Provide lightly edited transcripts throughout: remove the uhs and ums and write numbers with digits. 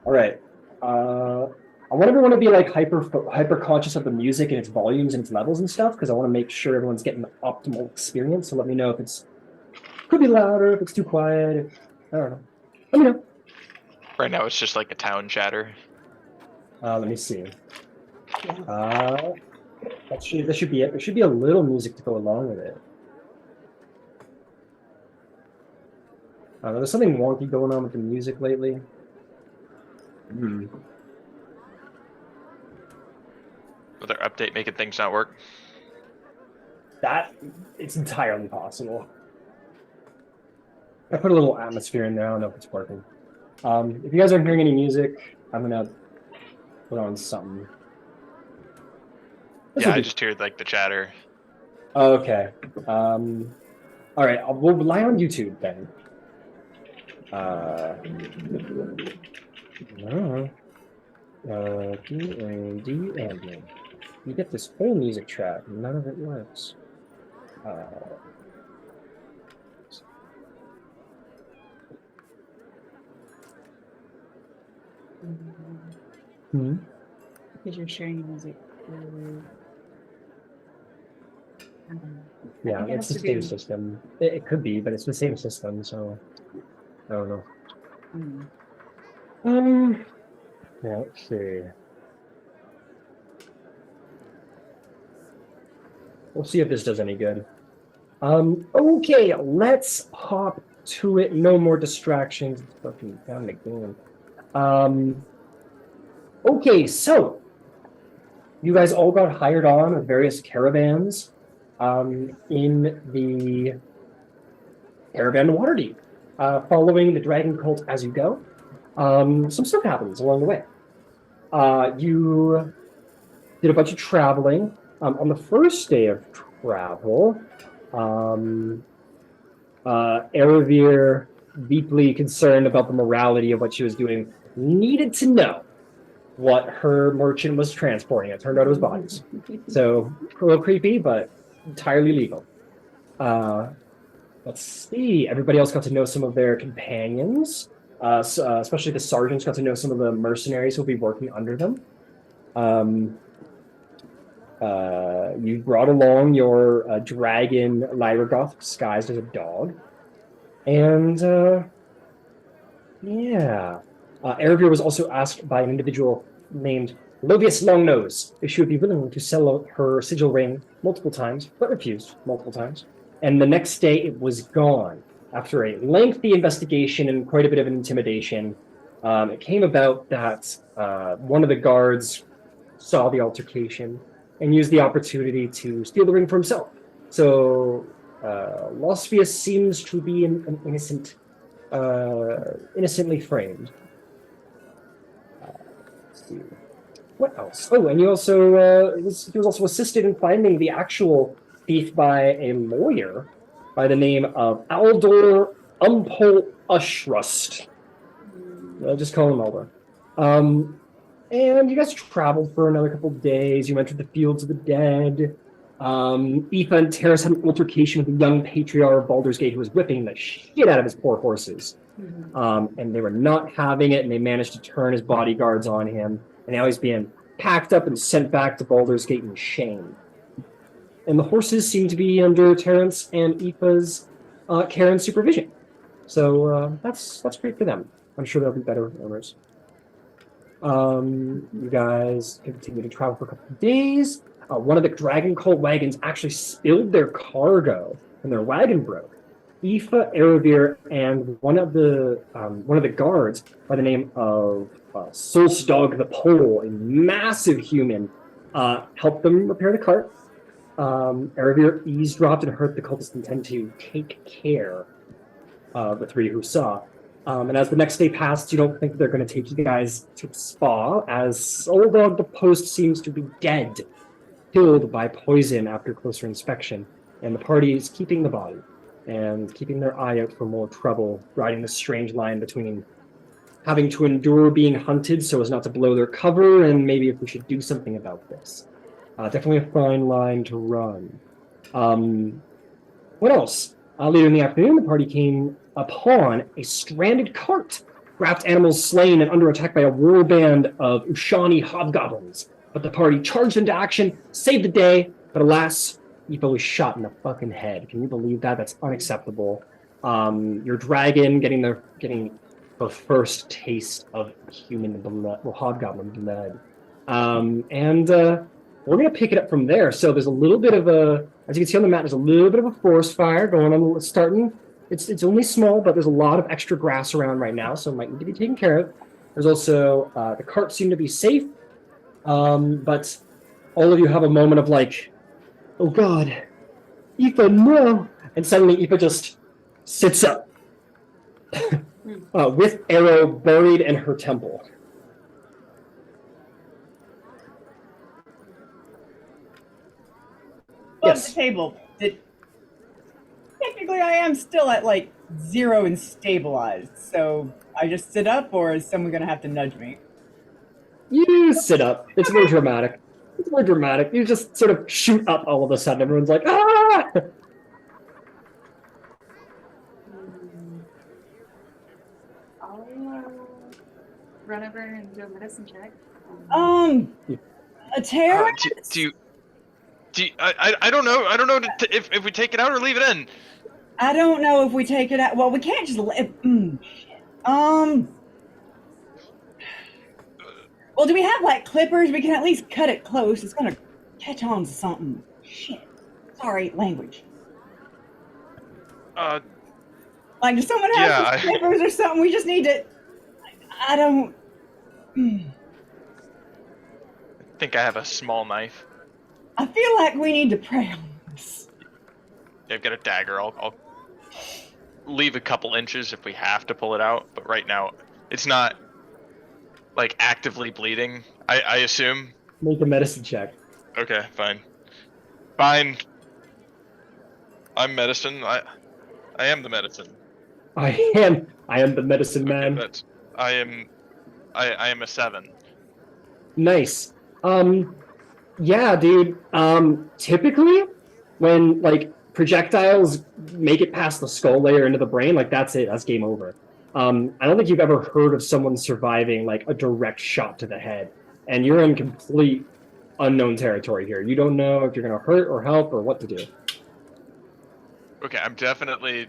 All right. I want everyone to be like hyper conscious of the music and its volumes and its levels and stuff because I want to make sure everyone's getting the optimal experience. So let me know if it's could be louder, if it's too quiet. I don't know. Let me know. Right now it's just like a town chatter. Let me see. That should be it. There should be a little music to go along with it. There's something wonky going on with the music lately. Will their update making things not work? That it's entirely possible. I put a little atmosphere in there. I don't know if it's working. If you guys aren't hearing any music, I'm gonna put on something. Yeah, I just heard like the chatter. Okay. All right. We'll rely on YouTube then. D and you get this whole music track. None of it works. Because you're sharing music. Yeah, it's the same system. It could be, but it's the same system, so I don't know. Yeah, let's see. We'll see if this does any good. Okay, let's hop to it. No more distractions. It's fucking down the game. Okay, so you guys all got hired on with various caravans in the caravan to Waterdeep. Following the dragon cult as you go, some stuff happens along the way. You did a bunch of traveling. On the first day of travel, Eravir, deeply concerned about the morality of what she was doing, needed to know what her merchant was transporting. It turned out it was bodies. So, a little creepy, but entirely legal. Let's see. Everybody else got to know some of their companions, especially the sergeants got to know some of the mercenaries who'll be working under them. You brought along your dragon Lyragoth disguised as a dog. And, yeah. Erebir was also asked by an individual named Lovius Longnose if she would be willing to sell her sigil ring multiple times, but refused multiple times. And the next day it was gone. After a lengthy investigation and quite a bit of an intimidation, it came about that one of the guards saw the altercation and used the opportunity to steal the ring for himself. So Losvius seems to be an innocent, innocently framed. Let's see. What else? Oh, and you also he was also assisted in finding the actual thief by a lawyer by the name of Aldor Umpol Ushrust. I'll just call him Aldor. And you guys traveled for another couple of days. You entered the fields of the dead. Aoife and Terrace had an altercation with a young patriarch of Baldur's Gate who was whipping the shit out of his poor horses. And they were not having it, and they managed to turn his bodyguards on him. And now he's being packed up and sent back to Baldur's Gate in shame. And the horses seem to be under Terrence and Aoife's care and supervision. So that's great for them. I'm sure they'll be better owners. You guys continue to travel for a couple of days. One of the dragon cult wagons actually spilled their cargo, and their wagon broke. Aoife, Erebir, and one of the guards by the name of Solstog the Pole, a massive human, helped them repair the cart. Erebir eavesdropped and heard the cultists intend to take care of the three who saw. And as the next day passed, you don't think they're going to take you guys to the spa, as Soldog the Post seems to be dead, killed by poison after closer inspection, and the party is keeping the body and keeping their eye out for more trouble, riding the strange line between having to endure being hunted so as not to blow their cover, and maybe if we should do something about this. Definitely a fine line to run. What else? Later in the afternoon, the party came upon a stranded cart Trapped animals slain and under attack by a whirlband of Ushani hobgoblins. But the party charged into action, saved the day, but alas, Aoife was shot in the fucking head. Can you believe that? That's unacceptable. Your dragon getting the first taste of human blood, well, hobgoblin blood. We're going to pick it up from there. So there's a little bit of as you can see on the map, there's a little bit of a forest fire going on, starting. It's only small, but there's a lot of extra grass around right now, so it might need to be taken care of. There's also, the carts seem to be safe, but all of you have a moment of like, oh God, Aoife, no! And suddenly Aoife just sits up with arrow buried in her temple. Above Yes. the table. Technically, I am still at like 0 and stabilized. So I just sit up, or is someone gonna have to nudge me? You sit up. It's more dramatic. It's more dramatic. You just sort of shoot up all of a sudden. Everyone's like, ah! I'll run over and do a medicine check. A terror? I don't know. I don't know if we take it out or leave it in. I don't know if we take it out. Well, we can't just let. Well, do we have like clippers? We can at least cut it close. It's gonna catch on to something. Shit. Sorry, language. Like, does someone have some clippers or something? We just need to. I don't. I think I have a small knife. I feel like we need to pray on this. I've got a dagger. I'll leave a couple inches if we have to pull it out, but right now it's not like actively bleeding. I assume. Make a medicine check. Okay, fine. I'm medicine. I am the medicine. I am the medicine man. Okay, I am a 7. Nice. Yeah, dude. Typically, when like projectiles make it past the skull layer into the brain, like that's it. That's game over. I don't think you've ever heard of someone surviving like a direct shot to the head, and you're in complete unknown territory here. You don't know if you're gonna hurt or help or what to do. Okay, I'm definitely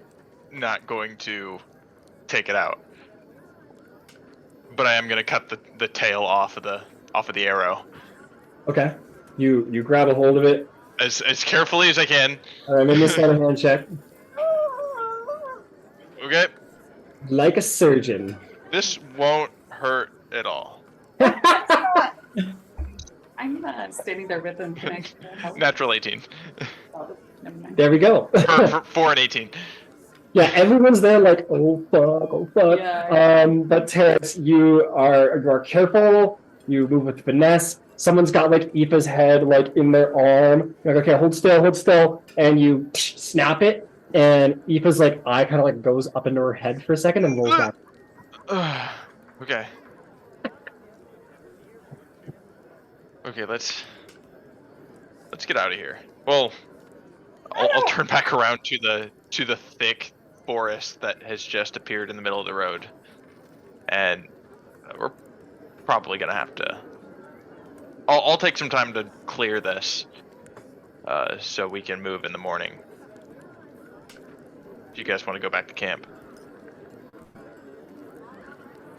not going to take it out, but I am gonna cut the tail off of the arrow. Okay. You grab a hold of it. As carefully as I can. Make me a sleight of hand check. Okay. Like a surgeon. This won't hurt at all. I'm standing there with them. Can I help? Natural 18. Oh, never mind. There we go. for an 18. Yeah, everyone's there like, oh fuck. Yeah. But Terrence, you are careful. You move with finesse. Someone's got like Aoife's head like in their arm. You're like, okay, hold still, and you snap it, and Aoife's like eye kind of like goes up into her head for a second and rolls back. Okay. Okay, let's get out of here. Well, I'll turn back around to the thick forest that has just appeared in the middle of the road, and we're probably gonna have to. I'll take some time to clear this, so we can move in the morning. If you guys want to go back to camp.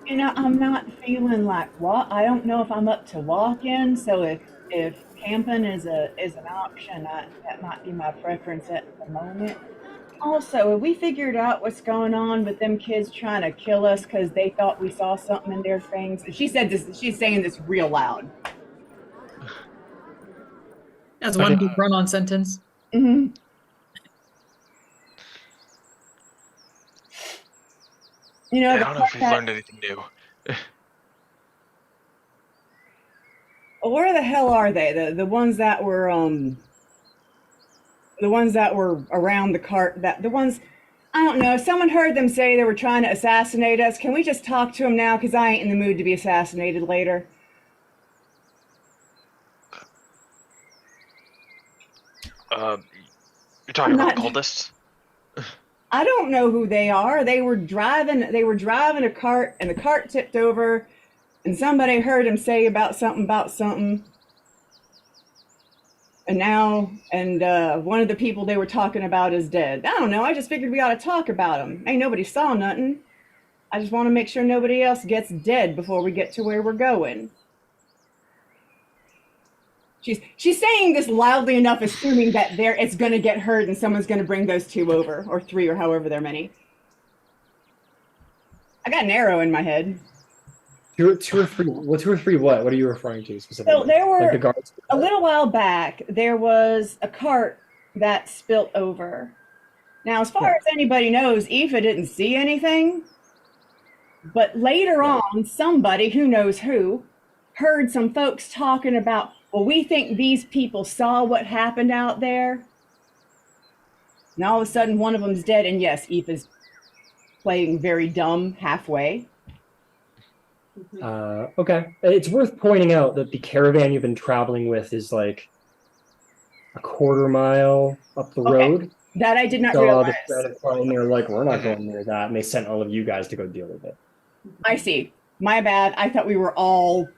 You know, I'm not feeling like I don't know if I'm up to walking. So if camping is an option, that might be my preference at the moment. Also, have we figured out what's going on with them kids trying to kill us because they thought we saw something in their things? She said this. She's saying this real loud. That's one big run-on sentence. Mm-hmm. You know, I don't know if we've learned anything new. Where the hell are they? The ones that were around the cart. The ones, I don't know. Someone heard them say they were trying to assassinate us. Can we just talk to them now? Because I ain't in the mood to be assassinated later. You're talking about cultists? I don't know who they are. They were driving a cart and the cart tipped over and somebody heard him say about something. And now, one of the people they were talking about is dead. I don't know. I just figured we ought to talk about him. Ain't nobody saw nothing. I just want to make sure nobody else gets dead before we get to where we're going. She's saying this loudly enough, assuming that it's going to get heard and someone's going to bring those two over, or three, or however they're many. I got an arrow in my head. Two or three. Well, two or three. What? What are you referring to specifically? So there were like the guards. a little while back. There was a cart that spilt over. Now, as far as anybody knows, Aoife didn't see anything. But later on, somebody, who knows who, heard some folks talking about, well, we think these people saw what happened out there. And all of a sudden, one of them's dead. And yes, Aoife's playing very dumb halfway. Okay. It's worth pointing out that the caravan you've been traveling with is like a quarter mile up the road. That I did not So realize. and they're like, we're not going near that. And they sent all of you guys to go deal with it. I see. My bad. I thought we were all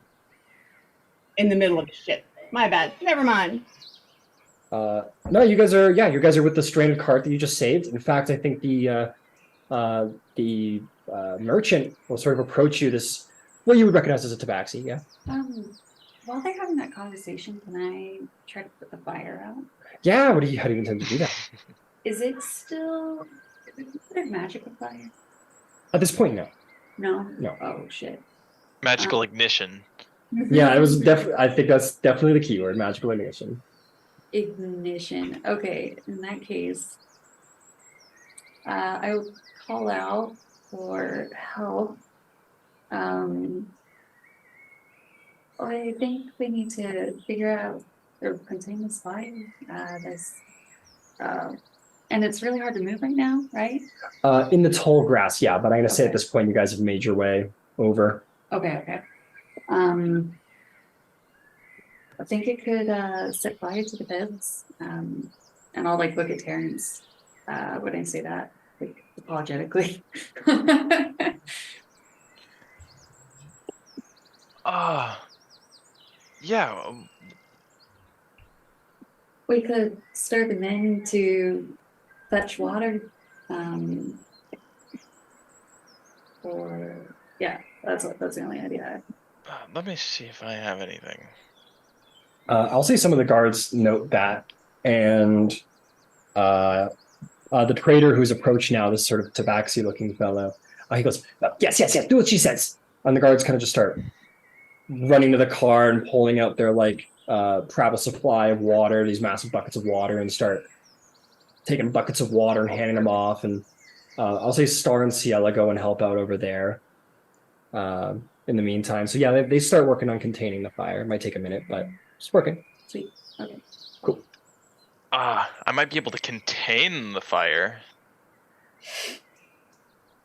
in the middle of shit. My bad. Never mind. No, you guys are with the stranded cart that you just saved. In fact, I think the merchant will sort of approach you what you would recognize as a tabaxi, yeah? While they're having that conversation, can I try to put the fire out? Yeah, how do you intend to do that? Is it still magical fire? At this point, no. No. Oh shit. Magical ignition. Yeah, it was I think that's definitely the keyword, magical ignition. Ignition. Okay, in that case, I will call out for help. I think we need to figure out or contain this fire. And it's really hard to move right now, right? In the tall grass, yeah, but I'm gonna say at this point you guys have made your way over. Okay. I think it could set fire to the beds. And I'll like look at Terrence when I say that, like apologetically. Yeah. We could stir the men to fetch water. That's the only idea. Let me see if I have anything. I'll say some of the guards note that, and the trader who's approached now, this sort of tabaxi-looking fellow, he goes, yes, do what she says. And the guards kind of just start running to the car and pulling out their travel supply of water, these massive buckets of water, and start taking buckets of water and handing them off. And I'll say Star and Ciela go and help out over there in the meantime. So yeah, they start working on containing the fire. It might take a minute, but it's working. Sweet. Okay. Cool. I might be able to contain the fire.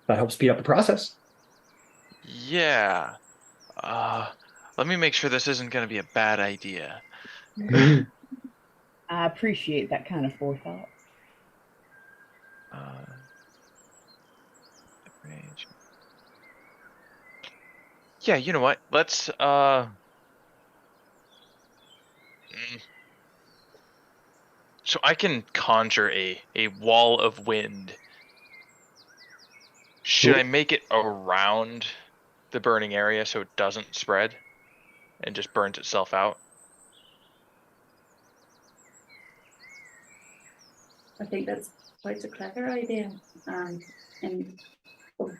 That helps speed up the process. Yeah. Let me make sure this isn't going to be a bad idea. I appreciate that kind of forethought. Yeah, you know what? Let's So I can conjure a wall of wind. Should I make it around the burning area so it doesn't spread and just burns itself out? I think that's quite a clever idea. And I'm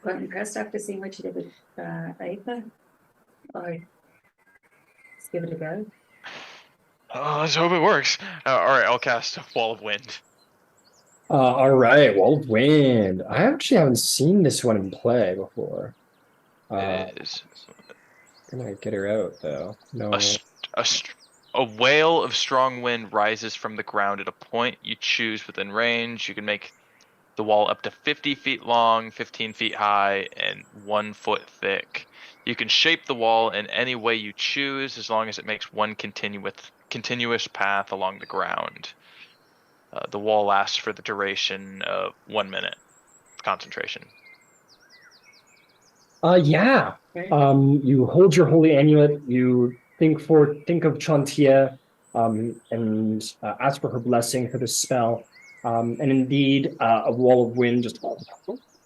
quite impressed after seeing what you did with Aoife. Let's give it a go. Let's hope it works. All right, I'll cast a wall of wind. All right, Wall of Wind. I actually haven't seen this one in play before. It is Can I get her out though? No. a whale of strong wind rises from the ground at a point you choose within range. You can make the wall up to 50 feet long, 15 feet high, and 1 foot thick. You can shape the wall in any way you choose as long as it makes one continuous path along the ground. The wall lasts for the duration of 1 minute. concentration. Yeah. You hold your holy amulet. You think of Chantia, and ask for her blessing for this spell. And indeed, a wall of wind just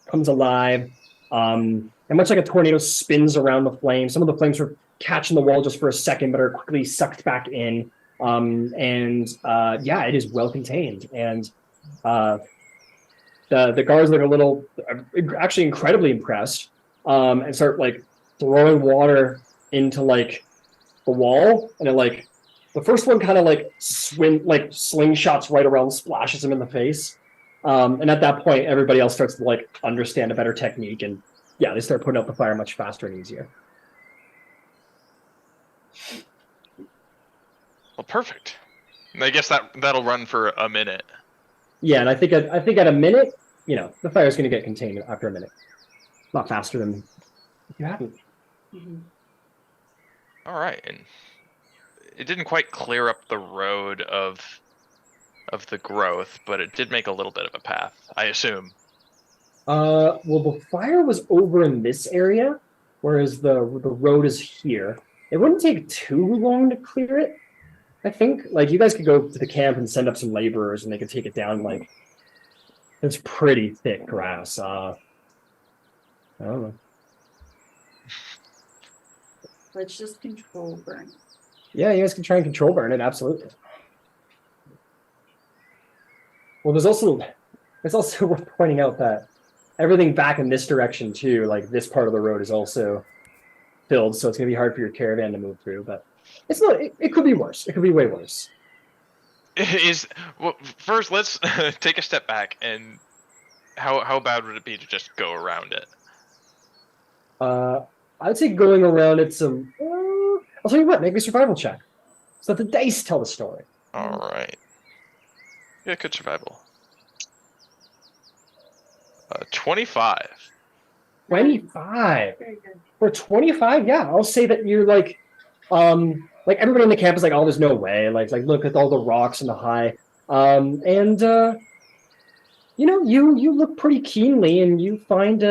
comes alive. And much like a tornado spins around the flames, some of the flames are catching the wall just for a second, but are quickly sucked back in. Yeah, it is well contained. And the guards look a little, actually incredibly impressed, and start like throwing water into like the wall, and it like the first one kind of like slingshots right around, splashes him in the face. And at that point, everybody else starts to like understand a better technique, and yeah, they start putting out the fire much faster and easier. Well, perfect. And I guess that'll run for a minute. Yeah, and I think at a minute, the fire's going to get contained after a minute. A lot faster than if you hadn't. All right, and it didn't quite clear up the road of the growth, but it did make a little bit of a path, I assume. Well, the fire was over in this area, whereas the road is here. It wouldn't take too long to clear it. I think, like, you guys could go to the camp and send up some laborers, and they could take it down. Like, it's pretty thick grass. I don't know. Let's just control burn. Yeah, you guys can try and control burn it, absolutely. Well, it's also worth pointing out that everything back in this direction too, like this part of the road, is also filled, so it's gonna be hard for your caravan to move through. But it's not. It could be worse. It could be way worse. First, let's take a step back, and how bad would it be to just go around it? I'd say going around it's some. I'll tell you what. Make a survival check. So the dice tell the story. All right. Yeah, good survival. 25. 25. Very good. For 25, yeah, I'll say that you're like everybody in the camp is like, oh, there's no way. Like look at all the rocks and the high. You look pretty keenly, and you find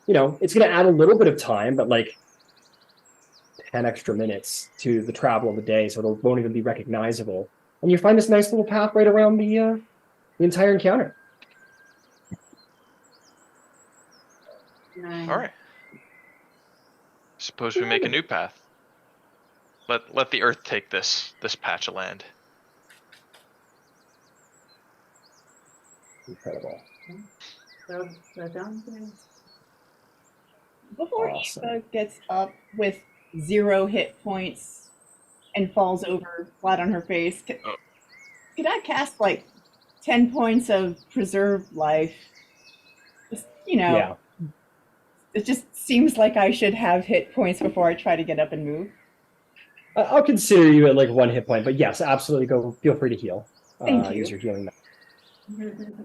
it's gonna add a little bit of time, but like 10 extra minutes to the travel of the day, so it won't even be recognizable. And you find this nice little path right around the entire encounter. Nine. All right. Suppose we make a new path. Let the earth take this patch of land. Incredible. Well done, guys. Before Awesome. Eva gets up with 0 hit points and falls over flat on her face, could I cast like 10 points of preserved life? Just, Yeah. It just seems like I should have hit points before I try to get up and move. I'll consider you at like 1 hit point, but yes, absolutely. Go. Feel free to heal. Thank you. Use your healing.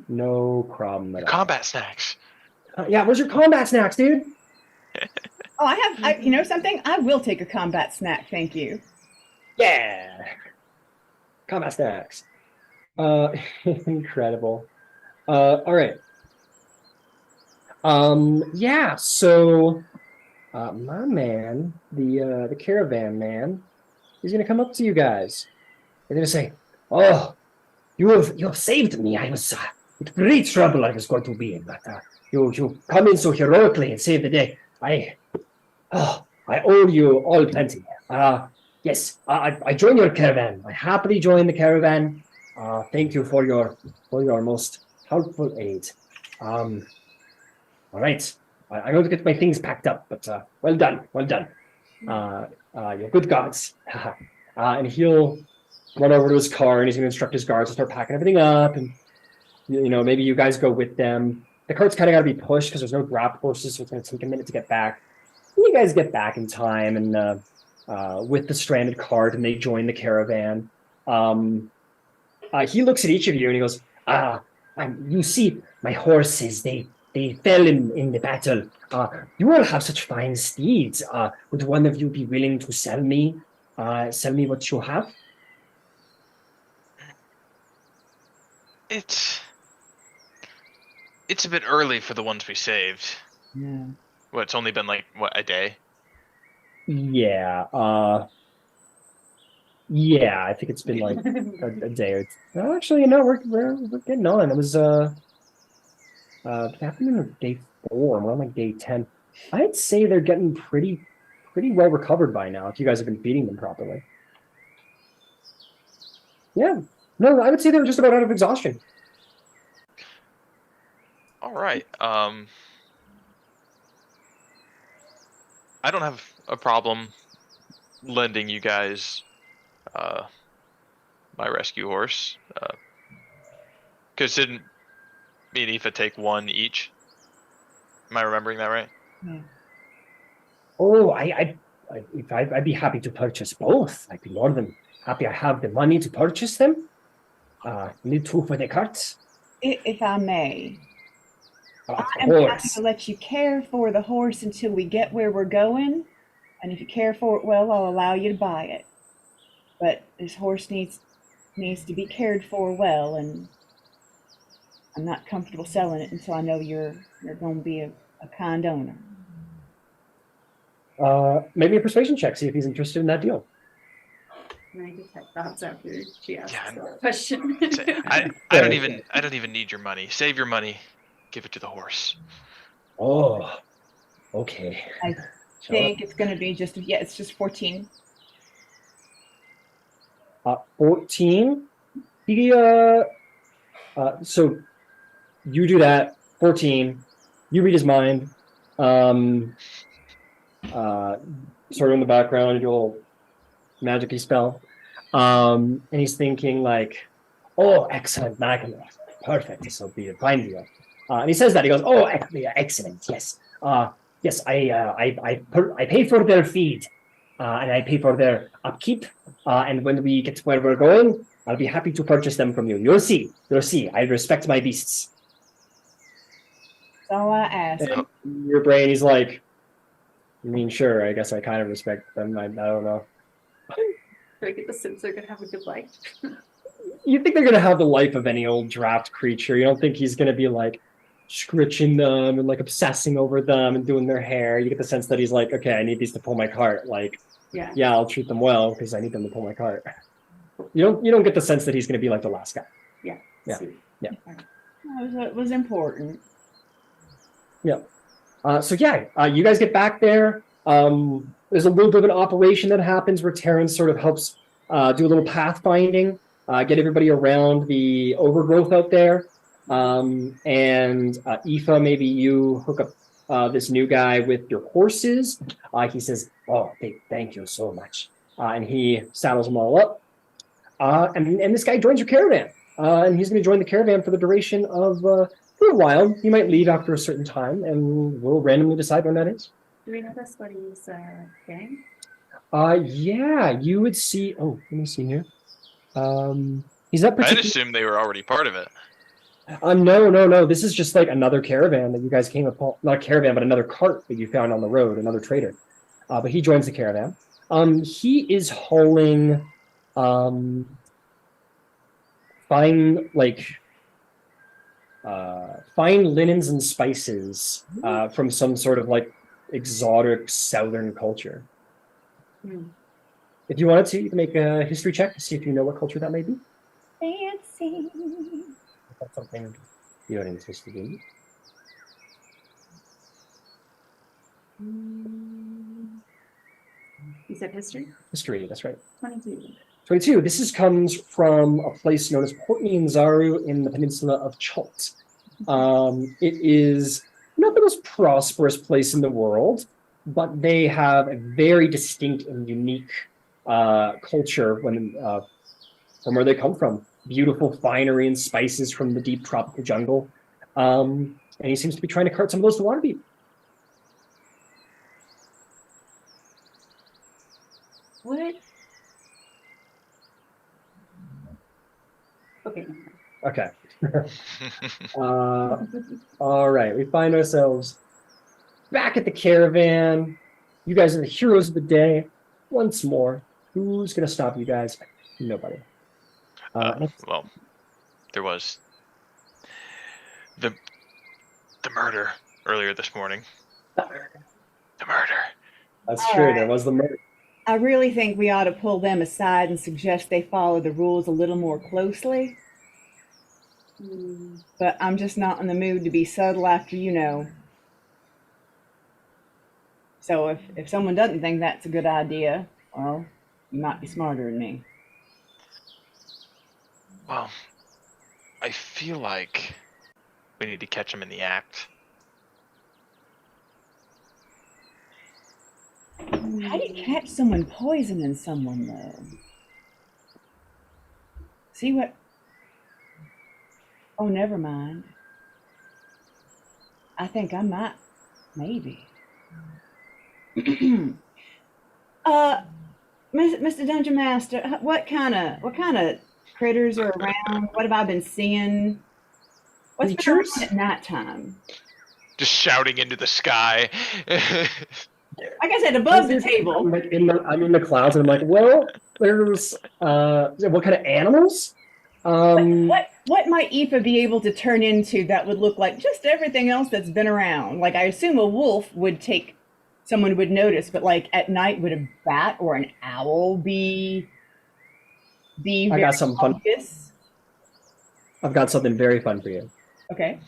No problem at all. Combat snacks. Yeah, where's your combat snacks, dude? Oh, you know something? I will take a combat snack, thank you. Yeah. Combat snacks. Incredible. All right. Yeah, so my man, the caravan man, he's gonna come up to you guys. He's gonna say, "Oh, you have saved me. I was in great trouble I was going to be in, but you come in so heroically and save the day. I owe you all plenty. Yes, I join your caravan. I happily join the caravan. Thank you for your most helpful aid. All right, I'm going to get my things packed up, but well done. You're good guards." And he'll run over to his car, and he's going to instruct his guards to start packing everything up, and maybe you guys go with them. The cart's kind of got to be pushed because there's no grab horses, so it's going to take a minute to get back. And you guys get back in time, and with the stranded cart, and they join the caravan. He looks at each of you and he goes, you see, my horses, they fell in the battle. You all have such fine steeds. Would one of you be willing to sell me what you have? It's a bit early for the ones we saved. Yeah. Well, it's only been like what, a day? Yeah. Yeah, I think it's been like a day or two. No, actually, we're getting on. It was it happened on day 4, and we're on like day 10. I'd say they're getting pretty well recovered by now if you guys have been feeding them properly. Yeah. No, I would say they were just about out of exhaustion. All right. I don't have a problem lending you guys my rescue horse. Because didn't me and Aoife take one each? Am I remembering that right? Yeah. Oh, I'd be happy to purchase both. I'd be more than happy. I have the money to purchase them. Need 2 for the carts. If I may, Of I'm happy course. to let you care for the horse until we get where we're going. And if you care for it well, I'll allow you to buy it. But this horse needs to be cared for well, and I'm not comfortable selling it until I know you're going to be a kind owner. Maybe a persuasion check. See if he's interested in that deal. And I detect thoughts after she asks Yeah, that question. I don't even need your money. Save your money. Give it to the horse. Oh, okay. I think it's going to be it's just 14. 14. He so you do that. 14. You read his mind. Sort of in the background, you do a little magic-y spell. And he's thinking like, oh, excellent, Magna. Perfect. This will be a fine deal. And he says that. He goes, oh, excellent. Yes. Yes, I pay for their feed. And I pay for their upkeep. And when we get to where we're going, I'll be happy to purchase them from you. You'll see. I respect my beasts. That's all I ask. And your brain is like, I mean, sure, I guess I kind of respect them. I don't know. Do I get the sense they're gonna have a good life? You think they're going to have the life of any old draft creature. You don't think he's going to be like scritching them and like obsessing over them and doing their hair. You get the sense that he's like, okay, I need these to pull my cart. Like, yeah, I'll treat them well because I need them to pull my cart. You don't get the sense that he's going to be like the last guy. Yeah. Yeah. Sweet. Yeah. It was important. Yeah. You guys get back there. There's a little bit of an operation that happens where Terrence sort of helps do a little pathfinding, get everybody around the overgrowth out there. And Aoife, maybe you hook up this new guy with your horses. He says, oh, thank you so much. And he saddles them all up. And this guy joins your caravan. And he's going to join the caravan for the duration of for a while. He might leave after a certain time, and we'll randomly decide when that is. Do we know this what he's getting? Yeah, you would see. Oh, let me see here. He's not I'd particularly. assume they were already part of it. No. This is just like another caravan that you guys came upon. Not a caravan, but another cart that you found on the road. Another trader. But he joins the caravan. He is hauling fine linens and spices from some sort of like exotic southern culture. If you wanted to, you can make a history check to see if you know what culture that may be. Fancy. If that's something you don't interested in. You said history? History, that's right. 22. 22. This comes from a place known as Port Nianzaru in the peninsula of Chult. It is not the most prosperous place in the world, but they have a very distinct and unique culture from where they come from. Beautiful finery and spices from the deep tropical jungle. And he seems to be trying to cart some of those to Waterdeep. What? Okay. Okay. All right. We find ourselves back at the caravan. You guys are the heroes of the day. Once more. Who's going to stop you guys? Nobody. Well, there was the the murder earlier this morning. The murder. That's All true. right. There was the murder. I really think we ought to pull them aside and suggest they follow the rules a little more closely. But I'm just not in the mood to be subtle after So if someone doesn't think that's a good idea, well, you might be smarter than me. Well, I feel like we need to catch him in the act. How do you catch someone poisoning someone, though? See what? Oh, never mind. I think I might, maybe. Mr. Dungeon Master, what kind of critters are around? What have I been seeing? What's been Creatures? around at nighttime? Just shouting into the sky. Like I said, above the table. I'm, like, I'm in the clouds, and I'm like, well, there's what kind of animals? What might Aoife be able to turn into that would look like just everything else that's been around? Like I assume a wolf someone would notice, but like at night would a bat or an owl be I got something fun. obvious? I've got something very fun for you. Okay.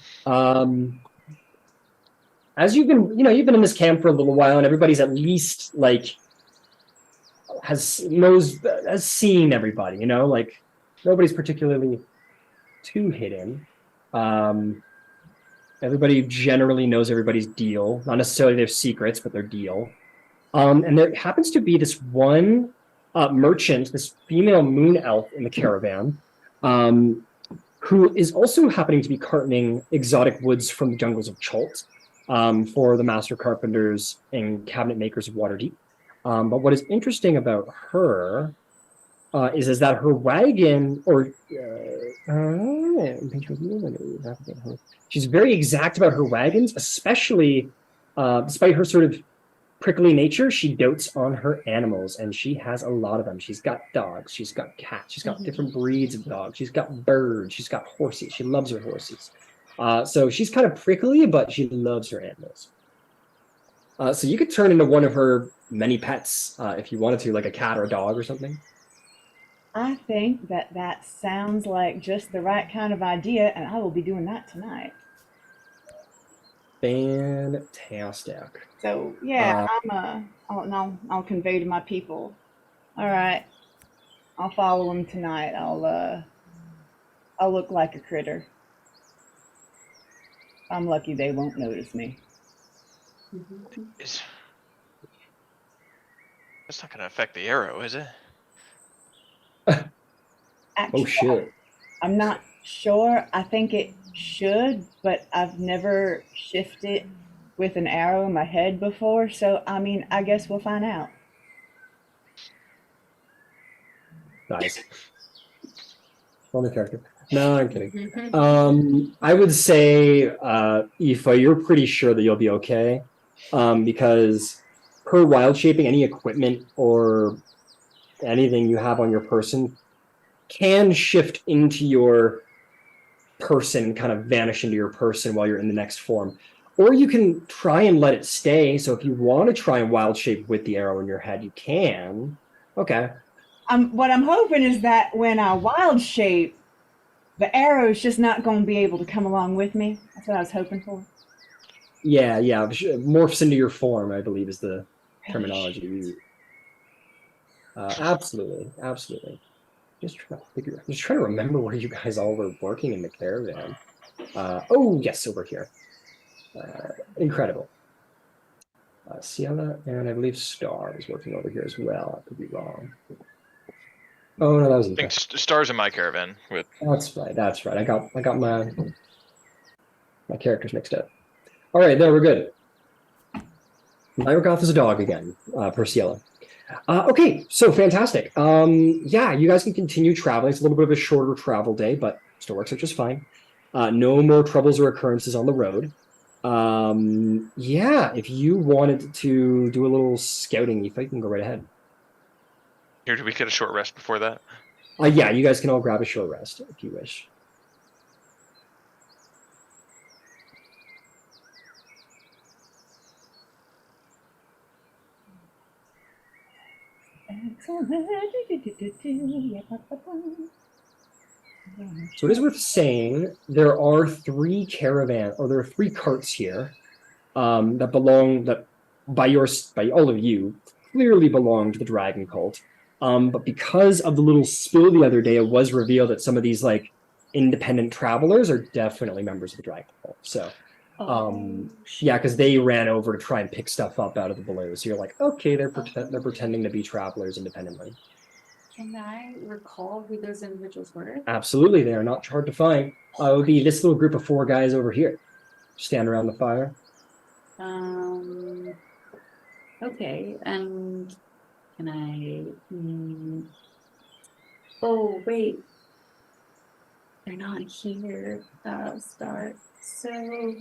As you've been in this camp for a little while, and everybody's at least like has seen everybody. Like nobody's particularly too hidden. Everybody generally knows everybody's deal, not necessarily their secrets, but their deal. And there happens to be this one merchant, this female moon elf in the caravan, who is also happening to be carting exotic woods from the jungles of Chult for the master carpenters and cabinet makers of Waterdeep. But what is interesting about her is that her wagon, she's very exact about her wagons, especially despite her sort of prickly nature, she dotes on her animals, and she has a lot of them. She's got dogs, she's got cats, she's got different breeds of dogs, she's got birds, she's got horses. She loves her horses. So she's kind of prickly, but she loves her animals. So you could turn into one of her many pets if you wanted to, like a cat or a dog or something. I think that sounds like just the right kind of idea, and I will be doing that tonight. Fantastic. So yeah, I'll convey to my people. All right, I'll follow them tonight. I'll look like a critter. I'm lucky they won't notice me. That's not going to affect the arrow, is it? Actually, Oh shit. I'm not sure. I think it should, but I've never shifted with an arrow in my head before. So, I mean, I guess we'll find out. Nice. Funny character. No, I'm kidding. I would say, Aoife, you're pretty sure that you'll be okay, because per wild shaping, any equipment or anything you have on your person can shift into your person and kind of vanish into your person while you're in the next form. Or you can try and let it stay. So if you want to try and wild shape with the arrow in your head, you can. Okay. What I'm hoping is that when I wild shape, the arrow's just not going to be able to come along with me. That's what I was hoping for. Yeah. Morphs into your form, I believe, is the terminology used. Absolutely. Just trying to remember where you guys all were working in the caravan. Oh, yes, over here. Incredible. Ciela and I believe Star is working over here as well. I could be wrong. Oh no, that was. I think Star's in my caravan with. That's right. I got my characters mixed up. All right, there we're good. Lyrogoth is a dog again, per Ciela. Okay, so fantastic. Yeah, you guys can continue traveling. It's a little bit of a shorter travel day, but still works out just fine. No more troubles or occurrences on the road. Yeah, if you wanted to do a little scouting, you can go right ahead. Here, do we get a short rest before that? Yeah, you guys can all grab a short rest if you wish. So it is worth saying there are three carts here that by all of you clearly belong to the dragon cult. But because of the little spill the other day, it was revealed that some of these like independent travelers are definitely members of the dragon cult. So yeah, because they ran over to try and pick stuff up out of the below. So you're like, okay, they're pretending to be travelers independently. Can I recall who those individuals were? Absolutely, they are not hard to find. It would be this little group of 4 guys over here, stand around the fire. Okay, and can I? Oh wait, they're not here. Start. So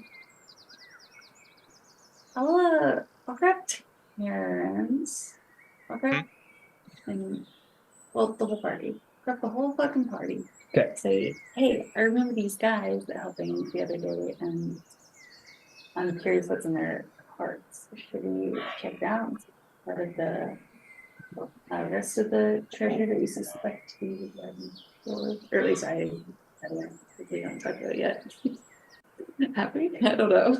I'll grab Terrence. I'll grab and well the whole party. Grab the whole fucking party. Okay. Say, hey, I remember these guys that helped me the other day, and I'm curious what's in their hearts. Should we check down part of the rest of the treasure that you suspect to be or at least I don't know if we don't talk about it yet. Happy? I don't know.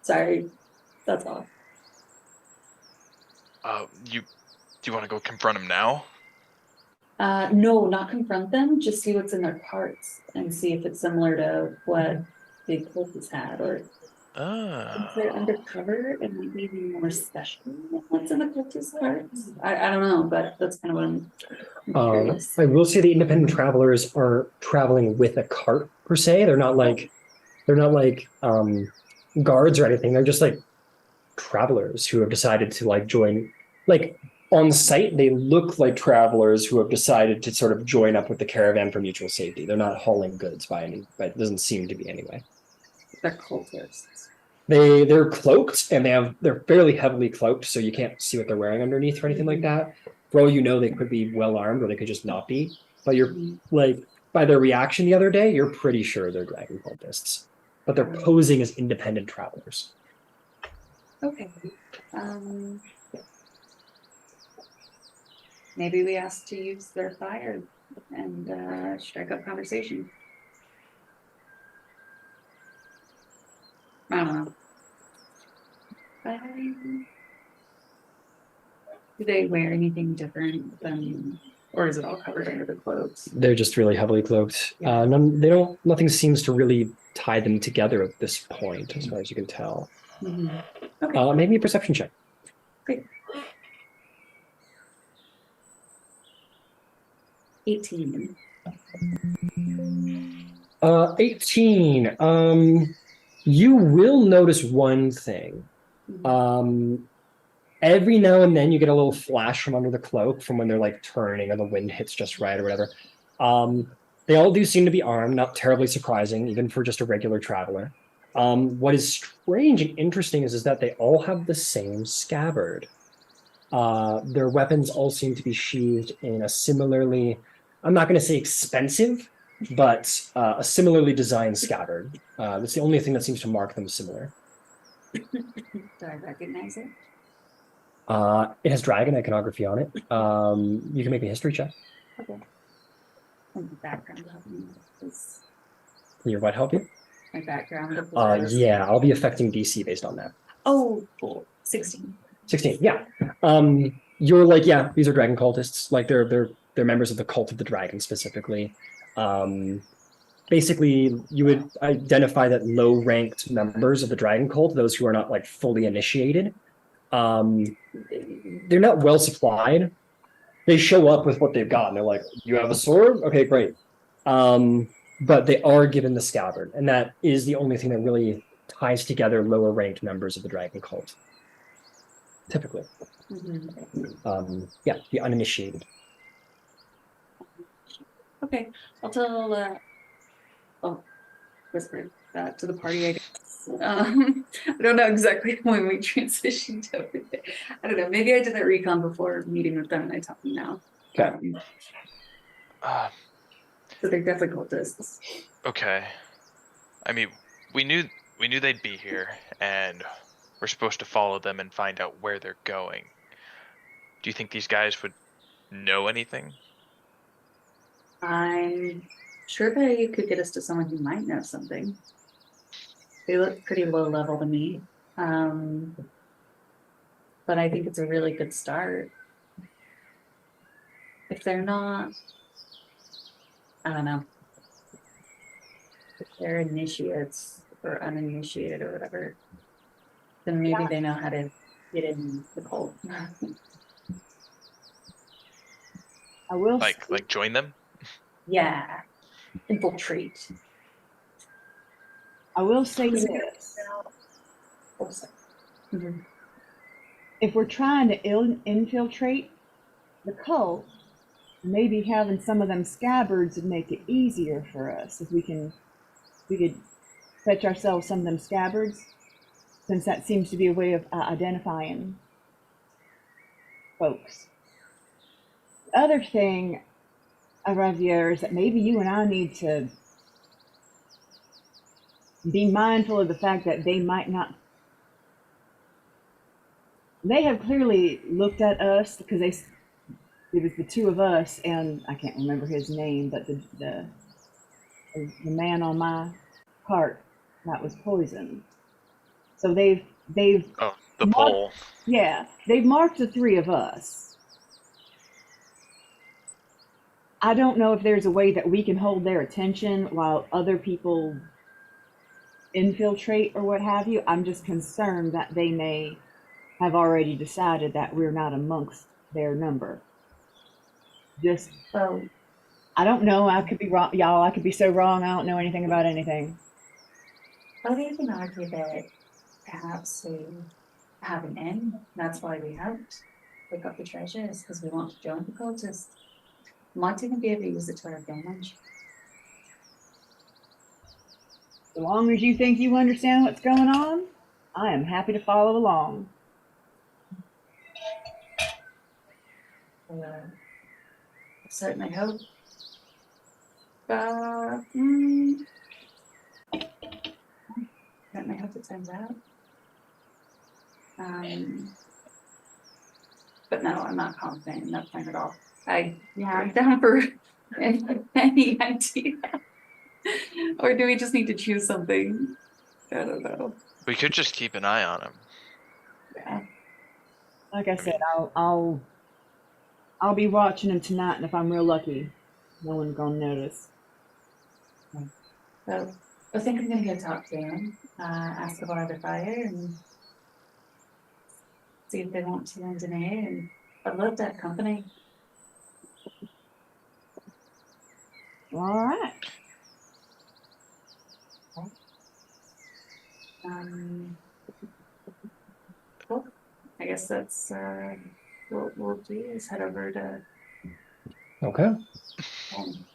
Sorry, that's all. Do you want to go confront him now? No, not confront them. Just see what's in their hearts and see if it's similar to what Big Cliff has had, or if they're undercover and maybe even more special than what's in the cultist hearts. I don't know, but that's kind of what I'm curious. I will say the independent travelers are traveling with a cart per se. They're not like guards or anything. They're just like travelers who have decided to like join. Like on site, they look like travelers who have decided to sort of join up with the caravan for mutual safety. They're not hauling goods but it doesn't seem to be anyway. They're cultists. They're cloaked and they're fairly heavily cloaked, so you can't see what they're wearing underneath or anything like that. For all you know, they could be well armed or they could just not be. But you're like by their reaction the other day, you're pretty sure they're dragon cultists. But they're posing as independent travelers. Okay. Maybe we ask to use their fire and strike up conversation. I don't know. Do they wear anything different than, or is it all covered under the clothes? They're just really heavily cloaked. Nothing seems to really tie them together at this point, as far as you can tell. Okay. Maybe a perception check. Great. 18. 18. You will notice one thing. Every now and then you get a little flash from under the cloak from when they're like turning or the wind hits just right or whatever. They all do seem to be armed, not terribly surprising, even for just a regular traveler. What is strange and interesting is that they all have the same scabbard. Their weapons all seem to be sheathed in a similarly, I'm not going to say expensive, but a similarly designed scabbard. That's the only thing that seems to mark them similar. Do I recognize it? It has dragon iconography on it. You can make a history check. Okay. And the background of me is Your what help you? my background of the Yeah, I'll be affecting DC based on that. Oh, cool. 16. 16, yeah. You're like, yeah, these are dragon cultists. Like they're members of the cult of the dragon specifically. Basically, you would identify that low-ranked members of the dragon cult, those who are not like fully initiated, they're not well supplied. They show up with what they've got, and they're like, "You have a sword? Okay, great." But they are given the scabbard, and that is the only thing that really ties together lower-ranked members of the dragon cult. Typically, yeah, the uninitiated. Okay, I'll tell. I'll whisper that to the party. I guess. I don't know exactly when we transitioned to everything. I don't know. Maybe I did that recon before meeting with them, and I talk to them now. Okay. So they're definitely cultists. Okay. I mean, we knew they'd be here, and we're supposed to follow them and find out where they're going. Do you think these guys would know anything? I'm sure that you could get us to someone who might know something. They look pretty low level to me. But I think it's a really good start. If they're not, I don't know, if they're initiates or uninitiated or whatever, then maybe they know how to get in the cult. I will Like join them? Yeah, infiltrate. I will say this. Oh, sorry. Mhm. If we're trying to infiltrate the cult, maybe having some of them scabbards would make it easier for us. If we could fetch ourselves some of them scabbards, since that seems to be a way of identifying folks. The other thing, Ravier, is that maybe you and I need to be mindful of the fact that they might not. They have clearly looked at us because it was the two of us, and I can't remember his name, but the man on my cart that was poisoned. So they've Oh, the marked, pole. yeah, they've marked the three of us. I don't know if there's a way that we can hold their attention while other people infiltrate or what have you. I'm just concerned that they may have already decided that we're not amongst their number. Just, So, I don't know. I could be wrong, y'all. I could be so wrong. I don't know anything about anything. well, they can argue that perhaps we have an end. That's why we helped pick up the treasures, because we want to join the cultists. Might even be able to use it to our advantage. As long as you think you understand what's going on, I am happy to follow along. I certainly hope. Certainly hope it turns out. But no, I'm not confident in that plan at all. I'm down for any idea. Or do we just need to choose something? I don't know. We could just keep an eye on him. Yeah. Like I said, I'll be watching him tonight, and if I'm real lucky, no one's gonna notice. So I think I'm gonna go talk to him, ask about the fire, and see if they want to end an A. And I'd love that company. All right. Cool. I guess that's what we'll do is head over to. Okay. I'm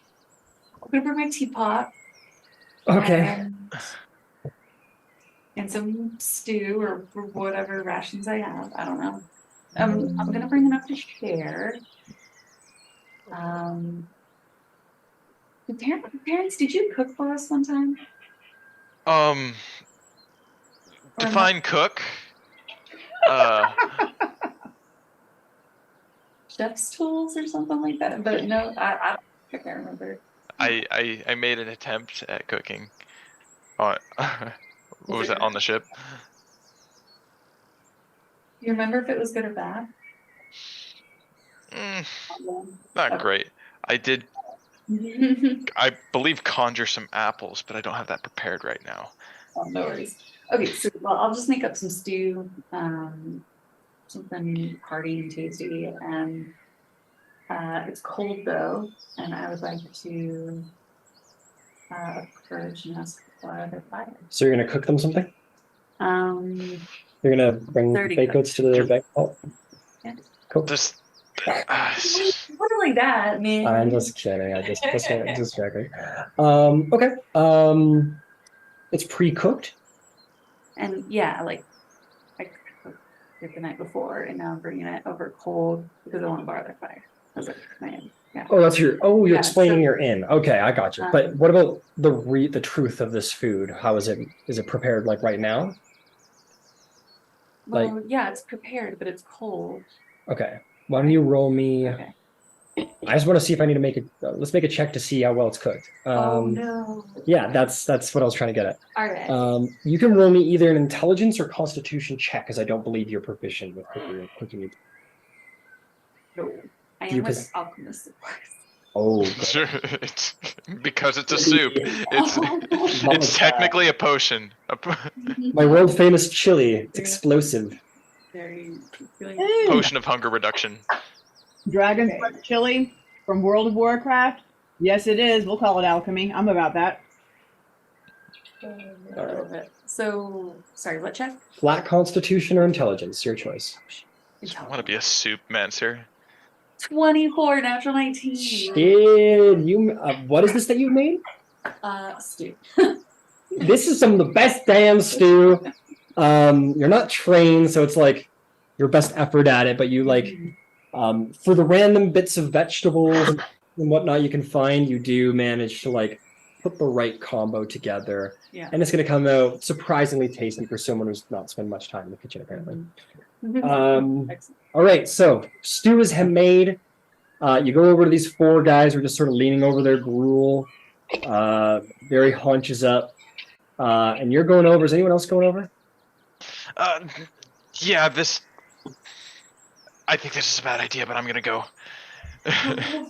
gonna bring my teapot. Okay. And some stew or whatever rations I have. I don't know. I'm gonna bring enough to share. Parents, did you cook for us one time? Define cook. Chef's tools or something like that. But no, I can't remember. I made an attempt at cooking. What was that on the ship? You remember if it was good or bad? Not great. I did, I believe, conjure some apples, but I don't have that prepared right now. Oh, no worries. Okay, so well, I'll just make up some stew, something hearty and tasty, and it's cold though, and I would like to approach and ask for the fire. So you're gonna cook them something? You're gonna bring 30 baked goods to the bank vault? Yeah. Cool. Just Literally that, man. I'm just kidding. I just joking. Okay. It's pre-cooked. And yeah, like I cooked it the night before, and now I'm bringing it over cold because I want to borrow their fire. That's like, man, yeah. Oh, that's your. Oh, you're Yeah, explaining so- you're in. Okay, I got you. But what about the truth of this food? How is it? Is it prepared like right now? Well, yeah, it's prepared, but it's cold. Okay. Why don't you roll me? Okay. I just want to see if I need to make a. Let's make a check to see how well it's cooked. Oh no. Yeah, that's what I was trying to get at. All right. You can roll me either an intelligence or constitution check, because I don't believe you're proficient with cooking. No. I You am with pos- alchemist, of course. Oh, Sure, it's because it's a soup. It's God. it's technically a potion. My world famous chili. It's explosive. Very feeling. Potion of hunger reduction. Dragon's Breath chili from World of Warcraft. Yes, it is. We'll call it alchemy. I'm about that. So, sorry, what check? Flat constitution or intelligence, your choice. I want to be a soup mancer. 24, natural 19. Shit, you. What is this that you made? Stew. This is some of the best damn stew. You're not trained, so it's like your best effort at it, but you like, for the random bits of vegetables and whatnot you can find, you do manage to like put the right combo together. Yeah. And it's going to come out surprisingly tasty for someone who's not spent much time in the kitchen, apparently. Excellent. All right, so stew is made. You go over to these four guys who are just sort of leaning over their gruel. Very haunches up. And you're going over. Is anyone else going over? Yeah, this. I think this is a bad idea, but I'm gonna go. I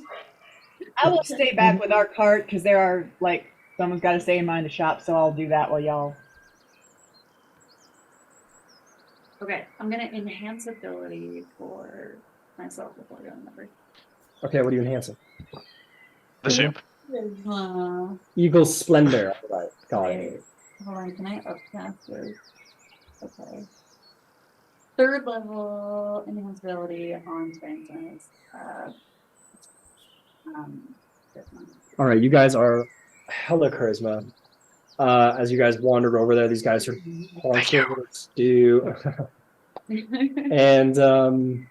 will stay back with our cart because there are like someone's got to stay in mind the shop, so I'll do that while y'all. Okay, I'm gonna enhance ability for myself before I go number. Okay, what are you enhancing? The soup. Eagle Splendor. Right, got it. Hold on, can I upcast this? Okay. Third level enhance ability on strength. This one. All right, you guys are hella charisma. As you guys wandered over there, these guys are haunting over the stew. And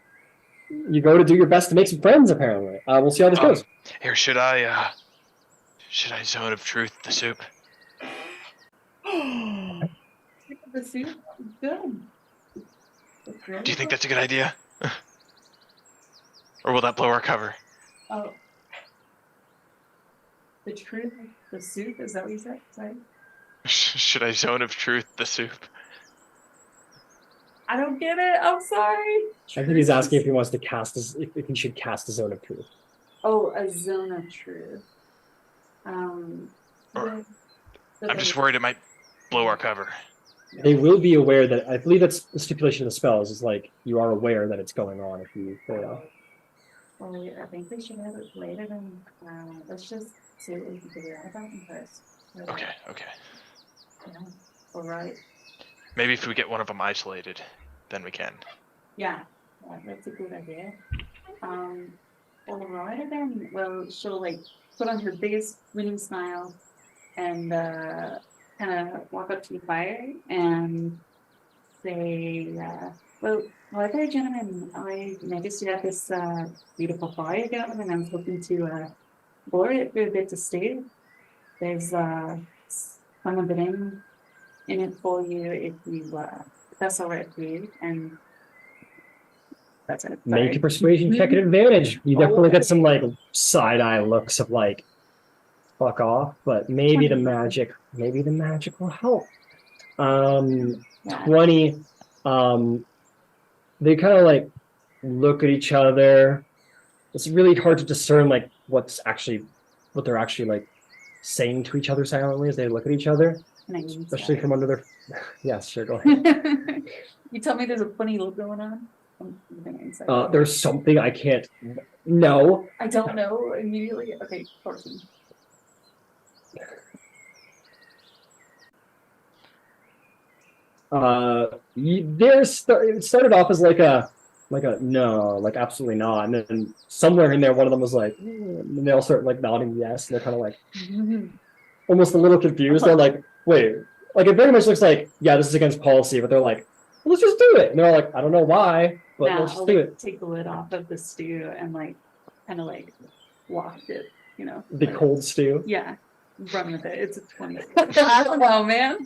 you go to do your best to make some friends, apparently. We'll see how this goes. Here, should I zone of truth the soup? The soup? Good. Do you think that's a good idea? Or will that blow our cover? Oh. The truth of the soup? Is that what you said? Sorry? Should I zone of truth the soup? I don't get it. I'm sorry. I think he's asking if he wants to cast if he should cast a zone of truth. Oh, a zone of truth. I'm just worried it might blow our cover. They will be aware that I believe that's the stipulation of the spells is like you are aware that it's going on if you fail. Well, I think we should have it later than let's just see what we can figure out about them first. Okay. Yeah. All right. Maybe if we get one of them isolated, then we can. Yeah, that's a good idea. All right then. Well, she'll like put on her biggest winning smile and kind of walk up to the fire and say, well, there, gentlemen, I noticed you have this beautiful fire going, and I was hoping to boil it with a bit of stew. There's some of it in it for you if you if that's all right for you, and that's it. Make a persuasion check at advantage. You definitely get some like side eye looks of like fuck off, but maybe the magic will help. 20. They kind of like look at each other. It's really hard to discern like what they're actually like saying to each other silently as they look at each other, especially from under their. Yes, sure, go ahead. You tell me there's a funny look going on. There's something I can't. No. I don't know immediately. Okay, 14. It started off as like a no, like absolutely not, and then somewhere in there one of them was like, and they all start like nodding yes, and they're kind of like almost a little confused. They're like, wait, like it very much looks like yeah, this is against policy, but they're like, well, let's just do it, and they're like, I don't know why, but let's just do it. Take the lid off of the stew and like kind of like waft it, you know. The like, cold stew. Yeah. Run with it. It's a 20. I don't know, man.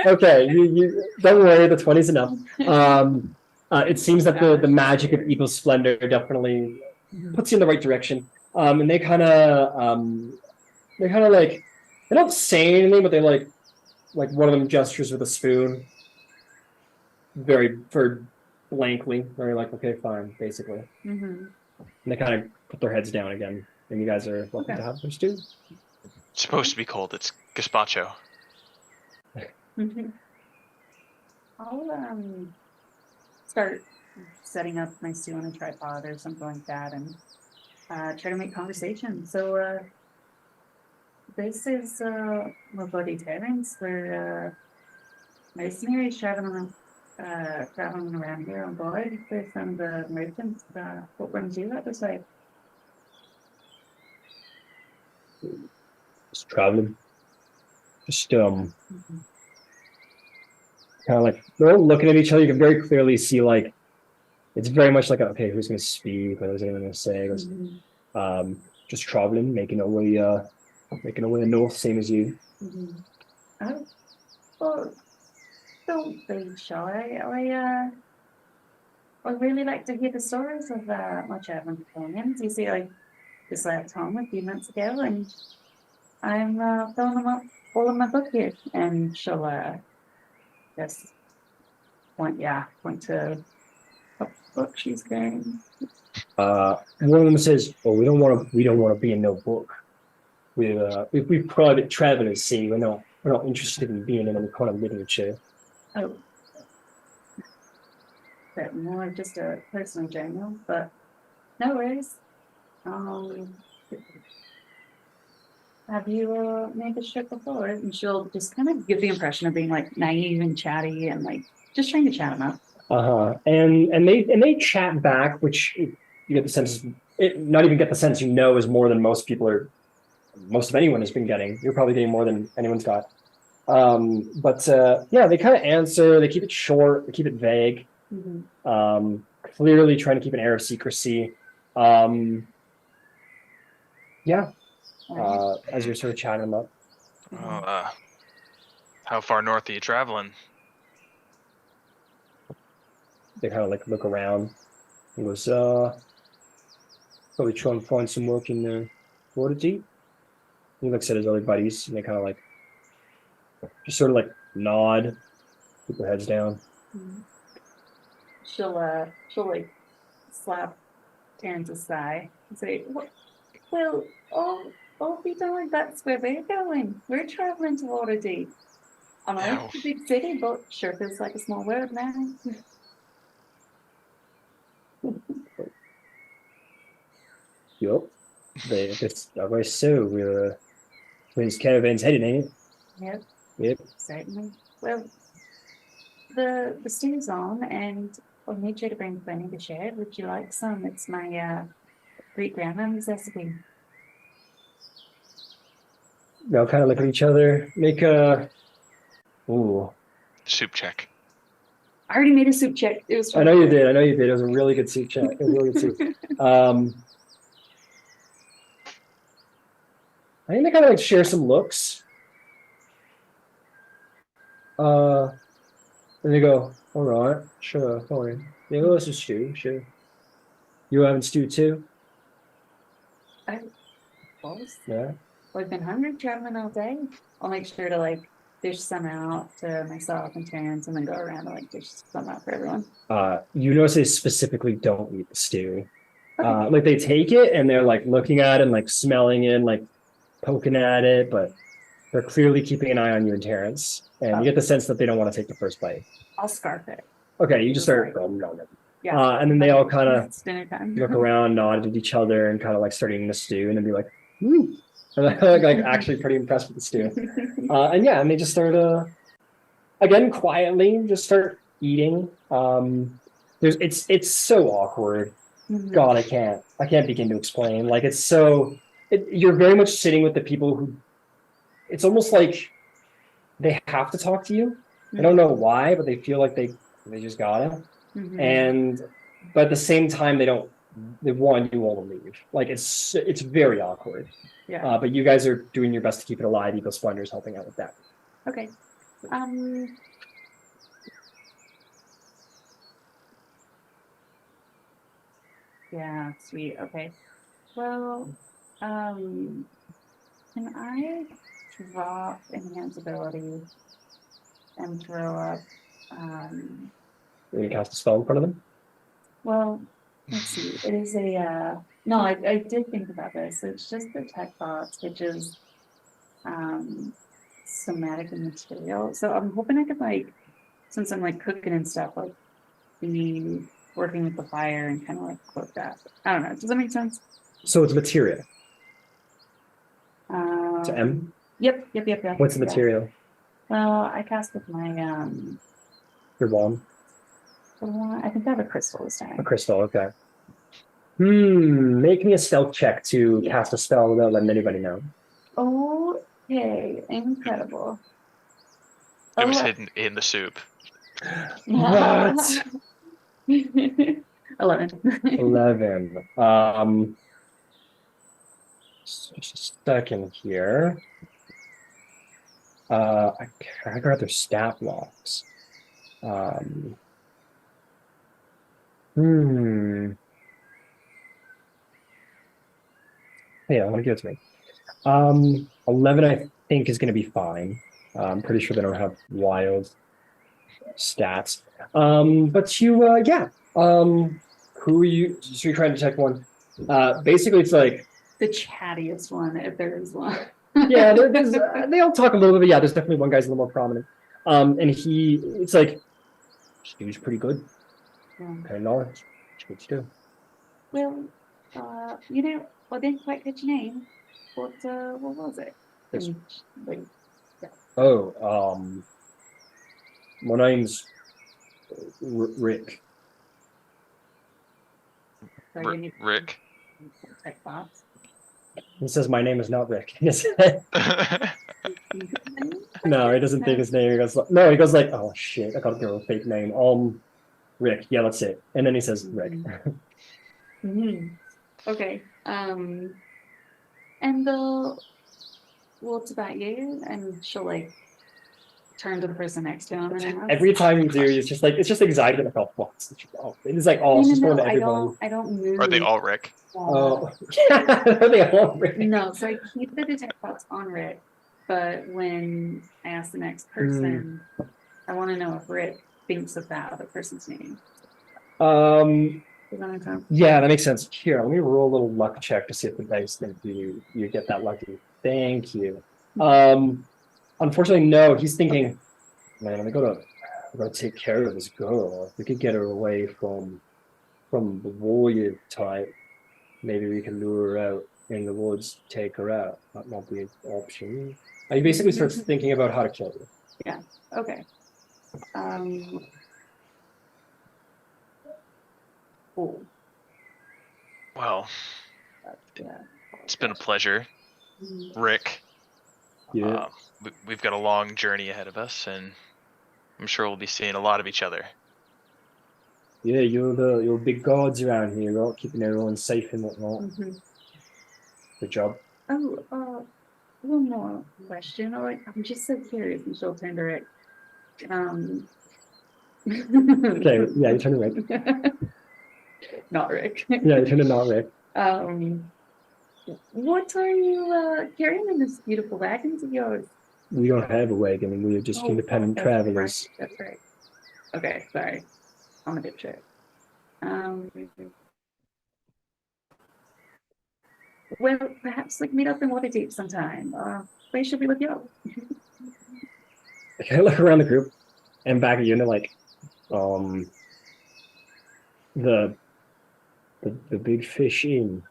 Okay, you don't worry, the 20's enough. It seems that the magic of Evil Splendor definitely puts you in the right direction. And they kind of like, they don't say anything, but they like one of them gestures with a spoon, very blankly, very like, okay, fine, basically. Mm-hmm. And they kind of put their heads down again, and you guys are welcome to have some stew. It's supposed to be cold. It's gazpacho. Mm-hmm. I'll start setting up my stew on a tripod or something like that, and try to make conversation. So this is my buddy Terrence. We're mercenaries traveling around here on board with some of the merchants. What brings you out this way? Just traveling. Just kind of like they're all looking at each other. You can very clearly see like it's very much like okay, who's going to speak? What is anyone going to say? Just traveling, making our way north, same as you. Oh, well, don't be shy. I really like to hear the stories of my traveling companions. You see, I just left home a few months ago, and I'm filling them up all in my book here. And she'll just point to a book she's carrying. One of them says, "Oh, we don't want to be in no book. We private travelers. See, we're not interested in being in any kind of literature." Oh, bit more just a personal journal, but no worries. Have you made this trip before? And she'll just kind of give the impression of being like naive and chatty and like just trying to chat him up. And they chat back, which you get the sense not even get the sense is more than most of anyone has been getting. You're probably getting more than anyone's got. But yeah, they kind of answer. They keep it short. They keep it vague. Clearly trying to keep an air of secrecy. Yeah. As you're sort of chatting them up. How far north are you traveling? They kind of like look around. He goes, probably try and find some work in the water deep. He looks at his other buddies and they kind of like just sort of like nod, keep their heads down. She'll like slap Terrence's thigh and say, well, all be darned, that's where we're going. We're traveling to Waterdeep. I know it's a big city, but sure feels like a small world now. Yup. That's so where this caravan's headed, ain't it? Yep. Certainly. Well, the stew's on, and I'll need you to bring plenty to share. Would you like some? It's my great grandmother's recipe. They'll kind of look at each other, make a Soup check. I already made a soup check. It was. I know you did. It was a really good soup check. It was a really good soup. I think they kind of like share some looks. And they go, all right, sure, fine. Yeah, well, this is stew, sure. You having stew too? I was. Yeah. Well, I've been hungry traveling all day. I'll make sure to like dish some out to myself and Terrence, and then go around and like dish some out for everyone. You notice they specifically don't eat the stew. Okay. Like they take it and they're like looking at it and like smelling it, and, like poking at it, but they're clearly keeping an eye on you and Terrence. And you get the sense that they don't want to take the first bite. I'll scarf it. Okay, you just start. Yeah. And then they all kind of dinner time. look around, nod at each other, and kind of like start eating the stew, and then be like, "Ooh," and like actually pretty impressed with the stew. And they just start again quietly just start eating. It's so awkward. God, I can't begin to explain. Like you're very much sitting with the people who. It's almost like they have to talk to you. I don't know why, but they feel like they just gotta. But at the same time, they want you all to leave. Like it's very awkward. Yeah. But you guys are doing your best to keep it alive. Eagle Splendor's helping out with that. Okay. Yeah, sweet. Okay. Well, can I drop enhance ability and throw up? You're gonna cast a spell in front of them? Well, let's see. It is a no, I did think about this. It's just the tech box, which is somatic and material. So I'm hoping I could like, since I'm like cooking and stuff, like be working with the fire and kind of like cloak that. I don't know. Does that make sense? So it's material. To M? Yep. What's the Yeah. material? Well, I cast with my Your wand? I think I have a crystal this time. A crystal, okay. Make me a stealth check to Yeah. cast a spell without letting anybody know. Okay, incredible. It was Oh, hidden in the soup. What? 11. 11. Just a second here. I got their stat blocks. Yeah, I want to give it to me. 11, I think, is going to be fine. I'm pretty sure they don't have wild stats. But you, yeah. Who are you? So you're trying to detect one. Basically, it's like, The chattiest one, if there is one. yeah, they all talk a little bit, but yeah, there's definitely one guy's a little more prominent. And it's like, this dude's pretty good. Okay, knowledge. What you do? Well, I didn't quite catch your name. What was it? It's- Like, Oh, my name's Rick. Rick. Tech box. He says my name is not Rick. No, he doesn't think his name. He goes, no, he goes like, oh shit, I gotta give him a fake name. Rick. Yeah, that's it. And then he says Rick. Okay. And well, it's about you, and she'll like turn to the person next to him, and then Every time you do, it's just anxiety. Like, oh, fuck. It's like, oh, it's just going to everyone. I don't move. Are they all Rick? Oh, yeah, they all Rick. No, so I keep the detect box on Rick, but when I ask the next person, I want to know if Rick thinks of that other person's name. Does that make sense? Yeah, that makes sense. Here, let me roll a little luck check to see if the dice think you get that lucky. Thank you. Unfortunately, no. He's thinking, man, I gotta take care of this girl. If we could get her away from the warrior type, maybe we can lure her out in the woods, take her out. That might be an option. He basically starts thinking about how to kill her. Yeah. Okay. Cool. Well, Yeah. it's been a pleasure, Rick. Yeah. We've got a long journey ahead of us, and I'm sure we'll be seeing a lot of each other. Yeah, you're big guards around here, right? Keeping everyone safe and whatnot. Good job. Oh, one more question. I'm just so curious, and she'll turn to Rick. Okay, yeah, you turn to Rick. Not Rick. Yeah, you turn to not Rick. What are you carrying in this beautiful wagons of yours? We don't have a wagon, and we are just independent travelers. That's right. Okay, sorry. I'm a dipshit. Well, perhaps like meet up in Waterdeep sometime. Where should we look you up? I look around the group and back at you, and they're like, the Big Fish Inn.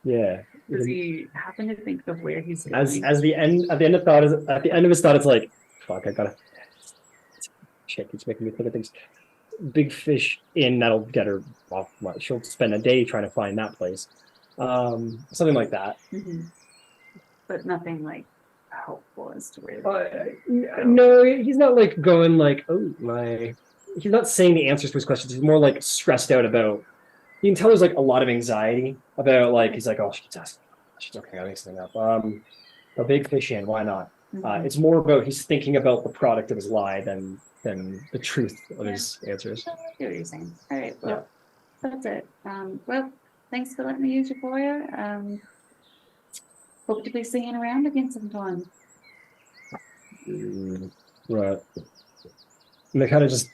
Yeah. Does he happen to think of where he's going? At the end of his thought, it's like, fuck, I gotta shit, he's making me think of things. Big Fish Inn, that'll get her off. She'll spend a day trying to find that place. Something like that. But nothing like helpful as to where. No, he's not like going like, oh my. He's not saying the answers to his questions. He's more like stressed out about. You can tell there's like a lot of anxiety about like he's like, oh, she's okay, I make something up. A Big Fish Inn, why not? It's more about he's thinking about the product of his lie than the truth of his answers. I see what you're saying. All right, well, that's it. Well, thanks for letting me use your foyer. Hope to be seeing around again sometime. Right. And they kind of just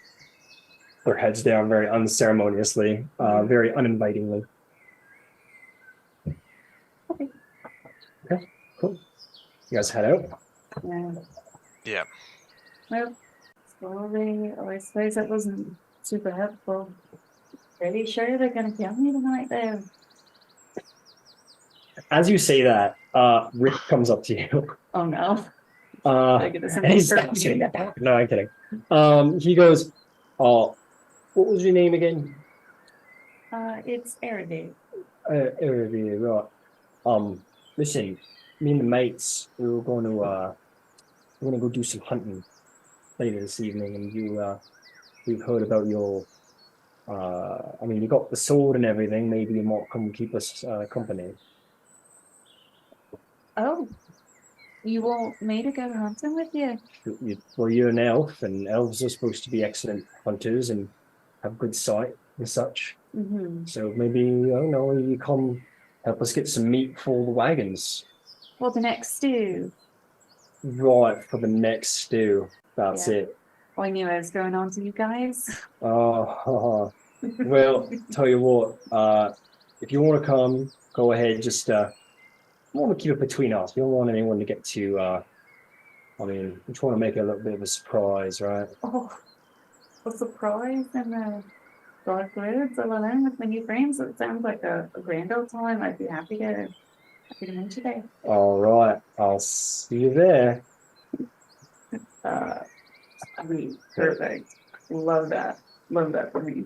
their heads down very unceremoniously, very uninvitingly. Okay. Okay, cool. You guys head out. Yeah. Yeah. Well, slowly, I suppose that wasn't super helpful. Pretty sure they're gonna kill me tonight, though. As you say that, Rick comes up to you. Oh no. And he stabs you in the back. No, I'm kidding. He goes, "Oh, what was your name again?" It's Eridu. Right. Listen, me and the mates, we're gonna go do some hunting later this evening, and we've heard about your, I mean, you got the sword and everything. Maybe you might come keep us company. Oh, you want me to go hunting with you? Well, you're an elf, and elves are supposed to be excellent hunters and have good sight and such. Mm-hmm. So maybe, I don't know, you come help us get some meat for the wagons. For the next stew. Right, for the next stew. That's Yeah. it. I knew I was going on to you guys. Oh, well, tell you what, if you want to come, go ahead. Just want to keep it between us. You don't want anyone to get too. I mean, we just want to make it a little bit of a surprise, right? Oh, a surprise in the dark woods all alone with my new friends. It sounds like a grand old time. I'd be happy to meet you there. All right, I'll see you there. I mean, perfect. Love that. Love that for me.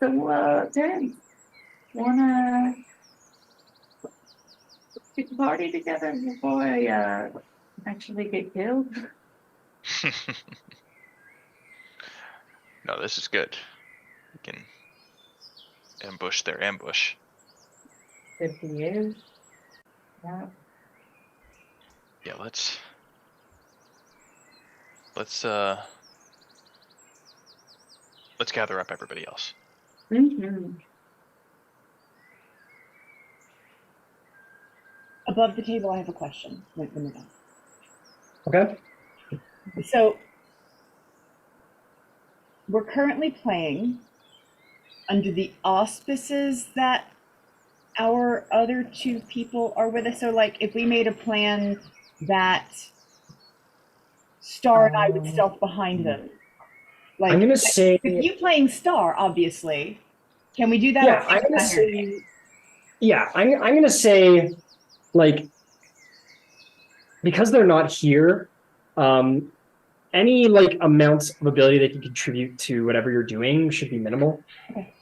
So, Terrence, wanna get the party together before I actually get killed? No, this is good. We can ambush their ambush. Good for you. Yeah. Yeah, let's gather up everybody else. Mm-hmm. Above the table, I have a question. Wait, let me know. Okay. So we're currently playing under the auspices that our other two people are with us. So like if we made a plan that Star and I would stealth behind them. Like I'm gonna say, with you playing Star, obviously. Can we do that? yeah, I'm gonna say, yeah, I'm gonna say, like, because they're not here, any like amounts of ability that you contribute to whatever you're doing should be minimal. Okay.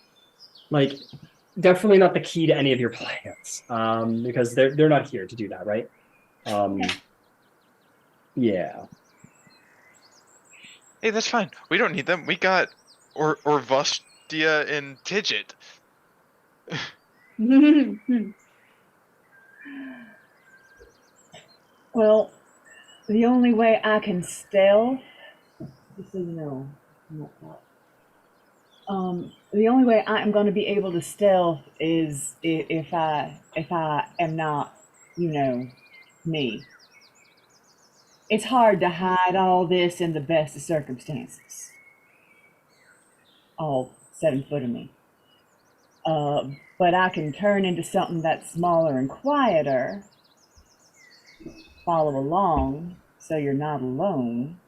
Like, definitely not the key to any of your plans, because they're not here to do that, right? Yeah. Hey, that's fine. We don't need them. We got Orvustia and Tidget. Well, the only way I can stealth, just so you know, not that. The only way I am going to be able to stealth is if I am not, you know, me. It's hard to hide all this in the best of circumstances. All 7 foot of me. But I can turn into something that's smaller and quieter. Follow along so you're not alone.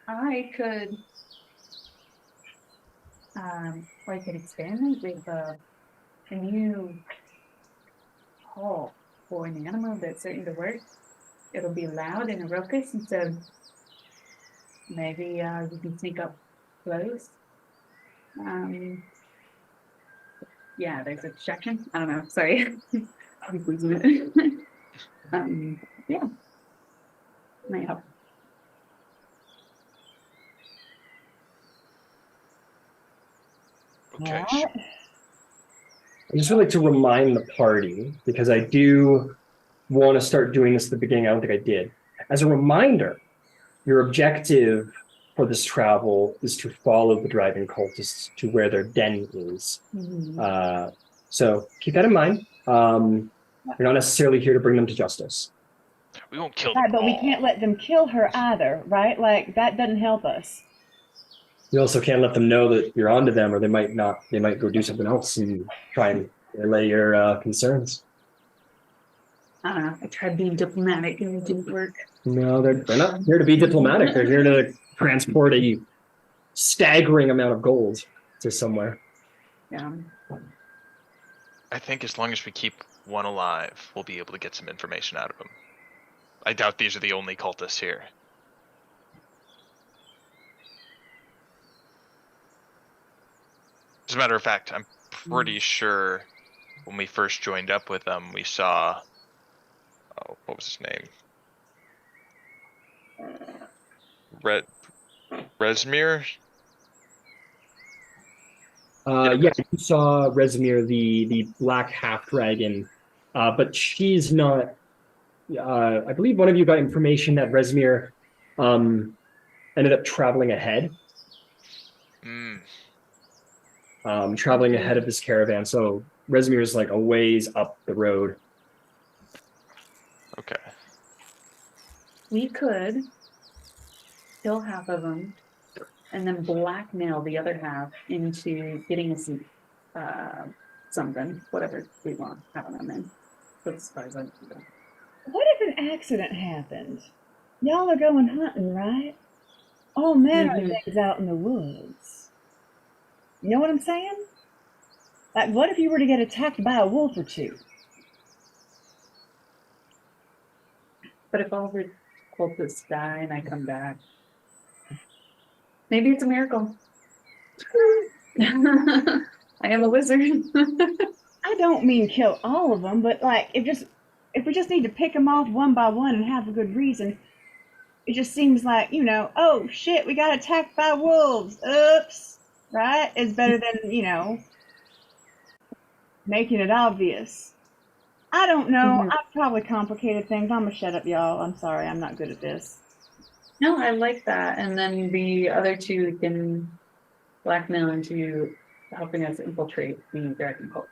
I could experiment with a new call for an animal that's certain to work. It'll be loud and a ruckus, and so maybe you can sneak up close. Yeah, there's a distraction. I don't know. Sorry. I'm losing it. Yeah. Might help. Okay. What? I just would like to remind the party, because I do want to start doing this at the beginning. I don't think I did. As a reminder, your objective for this travel is to follow the dragon cultists to where their den is. So keep that in mind. You're not necessarily here to bring them to justice. We won't kill them Right, but we all. can't let them kill her either, right? Like that doesn't help us. You also can't let them know that you're onto them, or they might not. They might go do something else and try and relay your concerns. I don't know. I tried being diplomatic and it didn't work. No, they're not here to be diplomatic. They're here to transport a staggering amount of gold to somewhere. Yeah. I think as long as we keep one alive, we'll be able to get some information out of him. I doubt these are the only cultists here. As a matter of fact, I'm pretty sure when we first joined up with them, we saw, oh, what was his name? Resmir? Yeah, you saw Resimir, the black half dragon, but she's not. I believe one of you got information that Resimir ended up traveling ahead. Traveling ahead of this caravan. So Resimir is like a ways up the road. Okay. We could kill half of them and then blackmail the other half into getting us something, whatever we want. I don't know, man. That's as far as I can go. What if an accident happened? Y'all are going hunting, right? All manner of things out in the woods. You know what I'm saying? Like, what if you were to get attacked by a wolf or two? But if all the cultists die and I come back, maybe it's a miracle. I am a wizard. I don't mean kill all of them, but like, if we just need to pick them off one by one and have a good reason, it just seems like, oh shit, we got attacked by wolves. Oops. Right? It's better than, making it obvious. I don't know. I've probably complicated things. I'm gonna shut up, y'all. I'm sorry. I'm not good at this. No, I like that. And then the other two can blackmail into helping us infiltrate the dragon cult.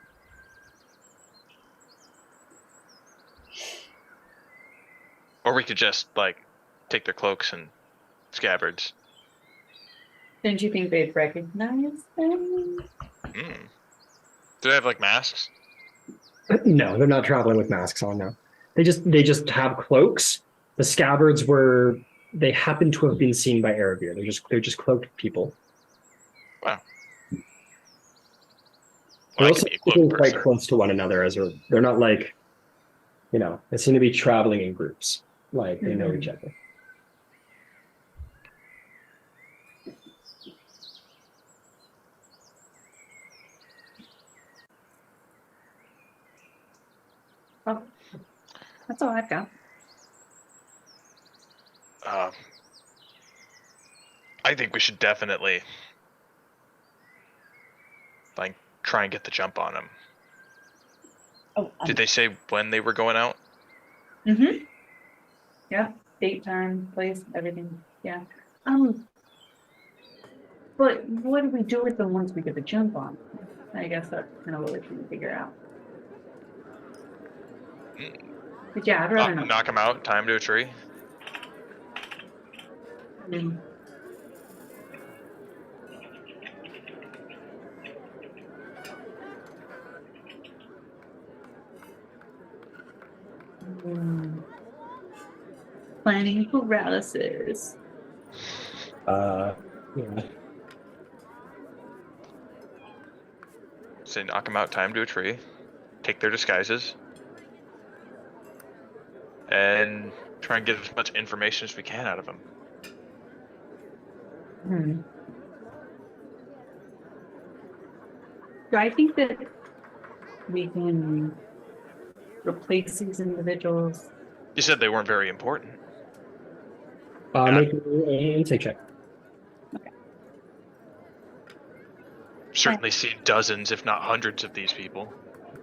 Or we could just, like, take their cloaks and scabbards. Didn't you think they'd recognize them? Do they have, like, masks? No, they're not traveling with masks on now. They just have cloaks. The scabbards they happen to have been seen by Erebir. They're just cloaked people. Wow. They're Well, I also could be a cloaked quite person. close to one another they're not like, they seem to be traveling in groups. Like they know each other. Oh, that's all I've got. I think we should definitely, like, try and get the jump on them. Oh, Did they say when they were going out? Yeah, date, time, place, everything. Yeah. But what do we do with them once we get the jump on? I guess that's kind of what we're trying to figure out. But yeah, I'd rather not. Knock them out, tie them to a tree. Planning paralysis. Yeah. Say knock them out, tie them to a tree, take their disguises, and try and get as much information as we can out of them. Do I think that we can replace these individuals? You said they weren't very important. Make an insight check. Certainly seen dozens, if not hundreds, of these people.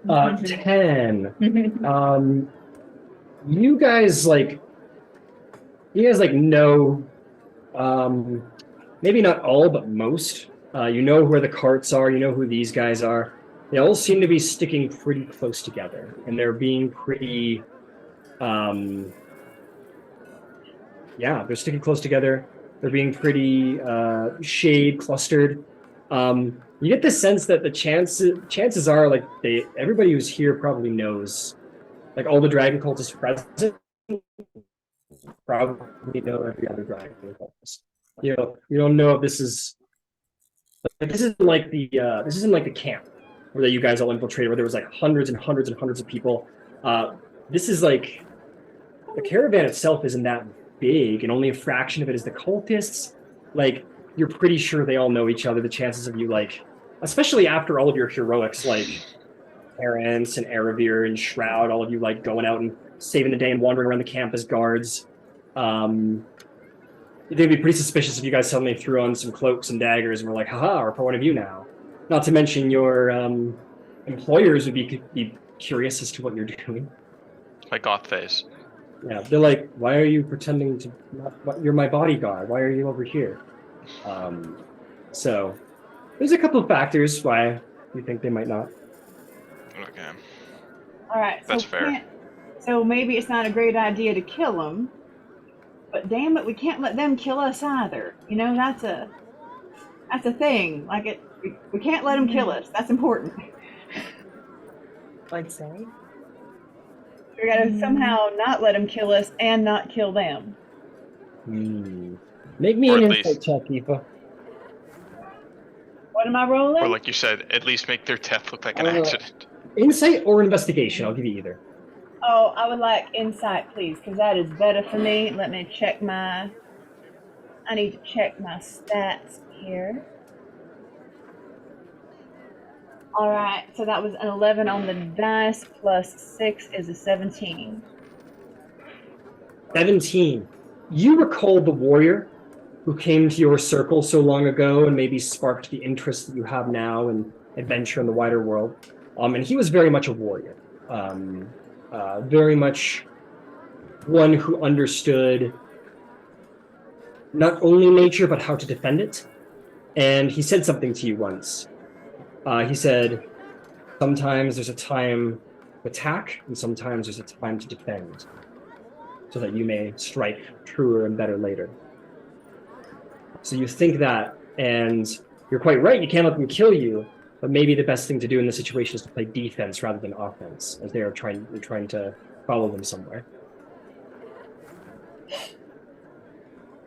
10. You guys know, maybe not all, but most. You know where the carts are. You know who these guys are. They all seem to be sticking pretty close together, and they're being pretty. Yeah, they're sticking close together. They're being pretty shade clustered. You get the sense that the chances are like everybody who's here probably knows, like all the dragon cultists present probably know every other dragon cultist. You don't know if this isn't like the camp where you guys all infiltrated, where there was like hundreds and hundreds and hundreds of people. This is like the caravan itself isn't that big, and only a fraction of it is the cultists. Like, you're pretty sure they all know each other. The chances of you, like, especially after all of your heroics, like Terrence and Aravir and Shroud, all of you like going out and saving the day and wandering around the camp as guards. They'd be pretty suspicious if you guys suddenly threw on some cloaks and daggers and were like, haha, we're one of you now. Not to mention your employers would be curious as to what you're doing. My goth face. Yeah, they're like, why are you pretending to you're my bodyguard? Why are you over here? So there's a couple of factors why you think they might not. Okay. All right. That's fair. So maybe it's not a great idea to kill them, but damn it, we can't let them kill us either. You know, that's a thing. Like we can't let them kill us. That's important. I'd say. We gotta somehow not let them kill us and not kill them. Make me Or an at insight least- check, Aoife. What am I rolling? Or like you said, at least make their death look like an accident. Insight or investigation, I'll give you either. Oh, I would like insight, please, because that is better for me. Let me check I need to check my stats here. All right, so that was an 11 on the dice, plus 6 is a 17. 17. You recall the warrior who came to your circle so long ago and maybe sparked the interest that you have now in adventure in the wider world. And he was very much a warrior. Very much one who understood not only nature, but how to defend it. And he said something to you once. He said, sometimes there's a time to attack, and sometimes there's a time to defend, so that you may strike truer and better later. So you think that, and you're quite right, you can't let them kill you, but maybe the best thing to do in this situation is to play defense rather than offense, as they're trying to follow them somewhere.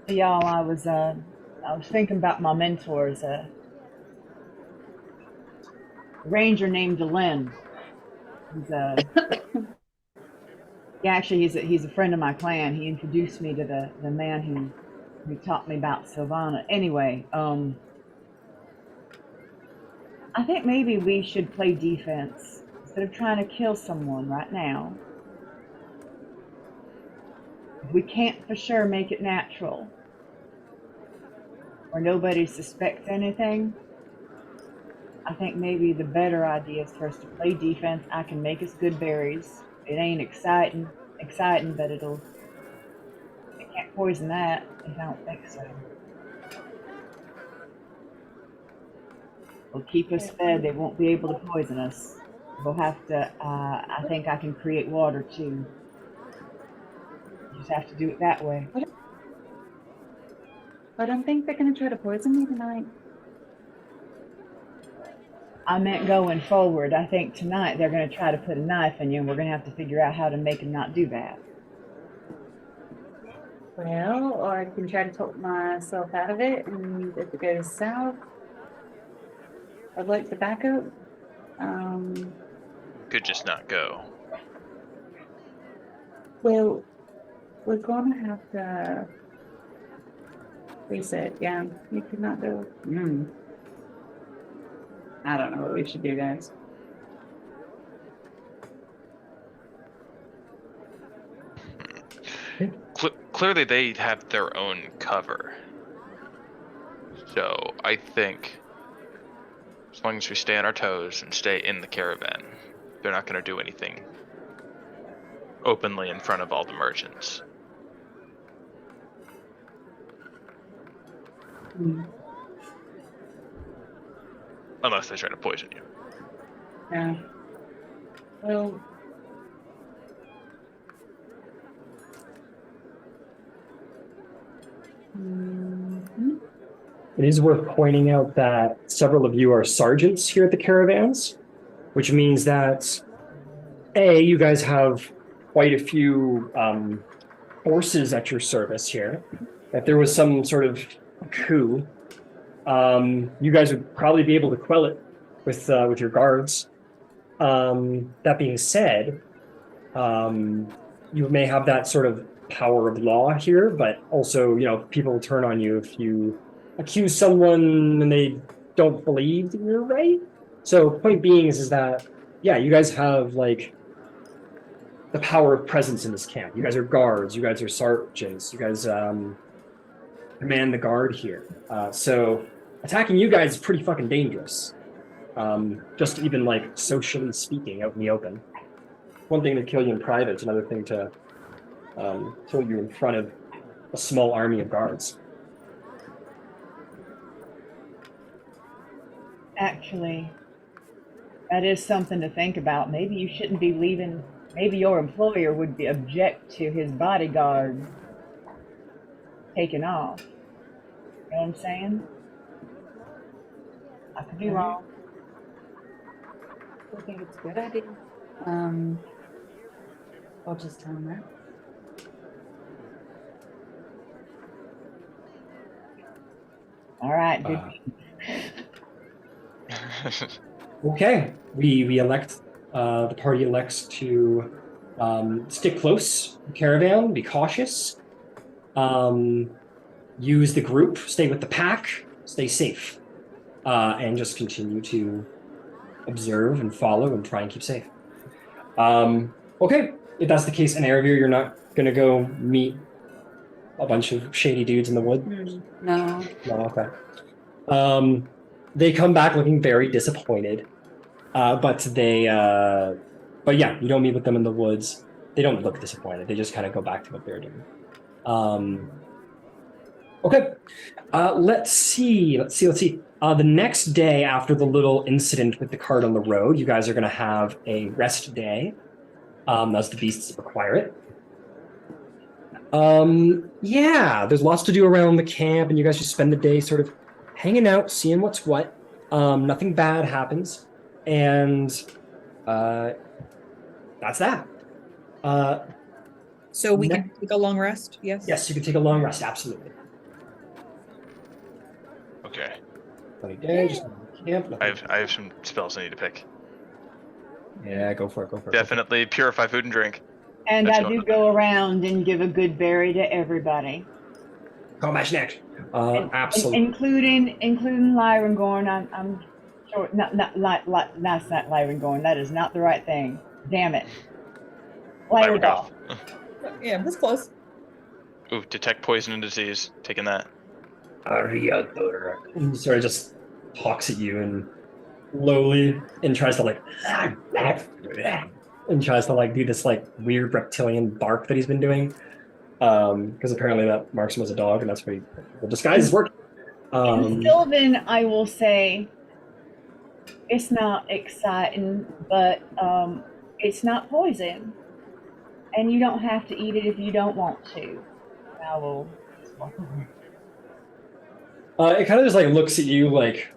Y'all, I was thinking about my mentors. Ranger named Delenn. He's a friend of my clan. He introduced me to the man who taught me about Sylvana. Anyway, I think maybe we should play defense instead of trying to kill someone right now. If we can't for sure make it natural, or nobody suspects anything, I think maybe the better idea is for us to play defense. I can make us good berries. It ain't exciting, but it can't poison that. I don't think so. It'll keep us fed. They won't be able to poison us. We'll have to, I think I can create water too. Just have to do it that way. I don't think they're gonna try to poison me tonight. I meant going forward. I think tonight they're going to try to put a knife in you, and we're going to have to figure out how to make them not do that. Well, or I can try to talk myself out of it, and if it goes south, I'd like the backup. Could just not go. Well, we're gonna have to reset. Yeah, we could not go. I don't know what we should do, guys. Clearly, they have their own cover. So I think, as long as we stay on our toes and stay in the caravan, they're not going to do anything openly in front of all the merchants. Unless they try to poison you. Yeah. Well. Mhm. It is worth pointing out that several of you are sergeants here at the caravans, which means that you guys have quite a few forces at your service here. If there was some sort of coup, you guys would probably be able to quell it with your guards. That being said, you may have that sort of power of law here, but also, people will turn on you if you accuse someone and they don't believe that you're right. So, point being is that, yeah, you guys have like the power of presence in this camp. You guys are guards. You guys are sergeants. You guys command the guard here. So, attacking you guys is pretty fucking dangerous. Just even like socially speaking, out in the open. One thing to kill you in private, it's another thing to kill you in front of a small army of guards. Actually, that is something to think about. Maybe you shouldn't be leaving. Maybe your employer would object to his bodyguard taking off. You know what I'm saying? I could be wrong. I think it's a good idea. I'll just tell him that. All right, good. Okay, we elect, the party elects to stick close, caravan, be cautious, use the group, stay with the pack, stay safe, and just continue to observe and follow and try and keep safe. Okay, if that's the case in Aravir, you're not going to go meet a bunch of shady dudes in the wood? No. No, okay. They come back looking very disappointed, but yeah, you don't meet with them in the woods. They don't look disappointed. They just kind of go back to what they're doing. Okay. Let's see. The next day after the little incident with the cart on the road, you guys are going to have a rest day, as the beasts require it. Yeah, there's lots to do around the camp, and you guys just spend the day sort of hanging out, seeing what's what. Nothing bad happens, and that's that. So we can take a long rest, yes? Yes, you can take a long rest, absolutely. Okay. 20 days, camp. I have some spells I need to pick. Yeah, go for it. Definitely purify food and drink. And Let's I do go around and give a good berry to everybody. Combat next. Absolutely. Including Lyrangorn. I'm sure not Lyrangorn. That is not the right thing. Damn it. Lyragoth. Yeah, that's close. Ooh, detect poison and disease. Taking that. He sort of just talks at you and lowly and tries to do this like weird reptilian bark that he's been doing. Because apparently that marks him as a dog, and that's what the disguise is working. In Sylvan, I will say it's not exciting, but it's not poison, and you don't have to eat it if you don't want to. I will. It kind of just like looks at you like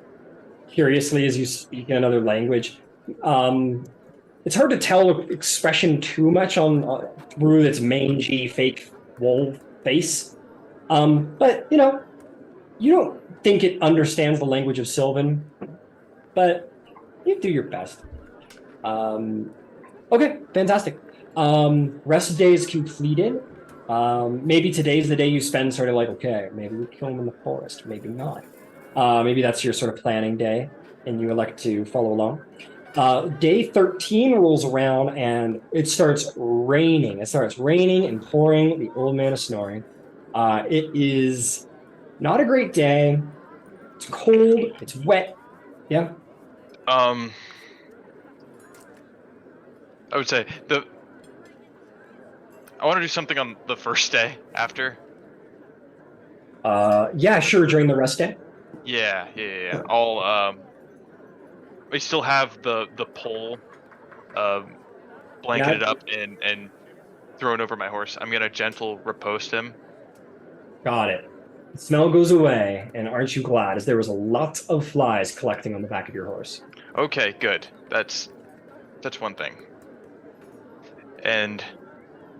curiously as you speak in another language. It's hard to tell expression too much on through its mangy fake wolf face, but you don't think it understands the language of Sylvan, but you do your best. Okay, fantastic. Rest day is completed. Maybe today's the day you spend sort of like, okay, maybe we kill him in the forest, maybe not. Maybe that's your sort of planning day, and you elect to follow along. Day 13 rolls around, and it starts raining. It starts raining and pouring. The old man is snoring. It is not a great day. It's cold. It's wet. Yeah. I would say I want to do something on the first day after. Yeah, sure. During the rest day. Yeah. I'll I still have the pole um blanketed Yeah, up and thrown over my horse. I'm gonna gentle repost him. got it. The smell goes away, and aren't you glad? As there was a lot of flies collecting on the back of your horse. Okay, good. That's one thing. And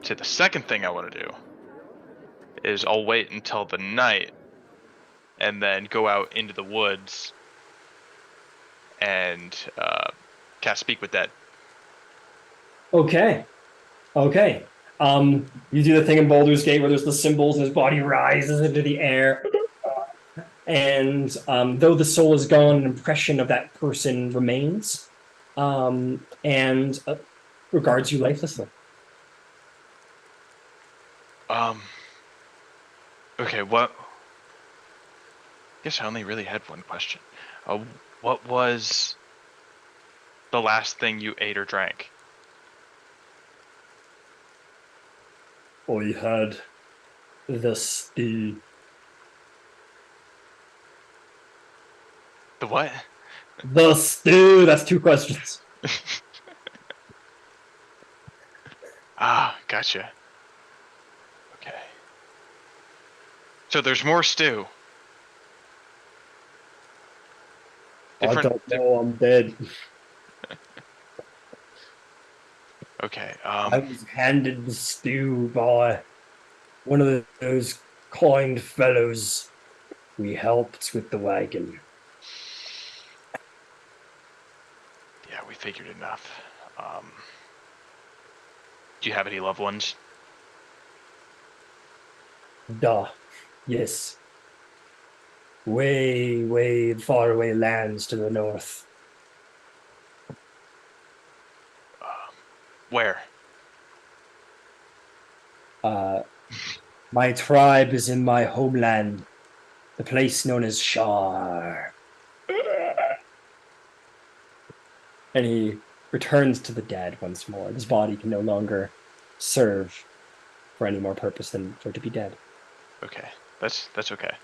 to the second thing I want to do is I'll wait until the night and then go out into the woods and cast Speak with Dead. Okay. Okay. You do the thing in Baldur's Gate where there's the symbols and his body rises into the air. And though the soul is gone, an impression of that person remains and regards you lifelessly. Okay, what? Guess I only really had one question. What was the last thing you ate or drank? I had the stew. The what? The stew. That's 2 questions. Ah, gotcha. Okay. So there's more stew. I don't know. I'm dead. Okay. I was handed the stew by one of those kind fellows. We helped with the wagon. Yeah, we figured enough. Do you have any loved ones? Duh. Yes. Way, way far away lands to the north. Where? My tribe is in my homeland, the place known as Shar. And he returns to the dead once more. His body can no longer serve for any more purpose than for it to be dead. Okay, that's okay.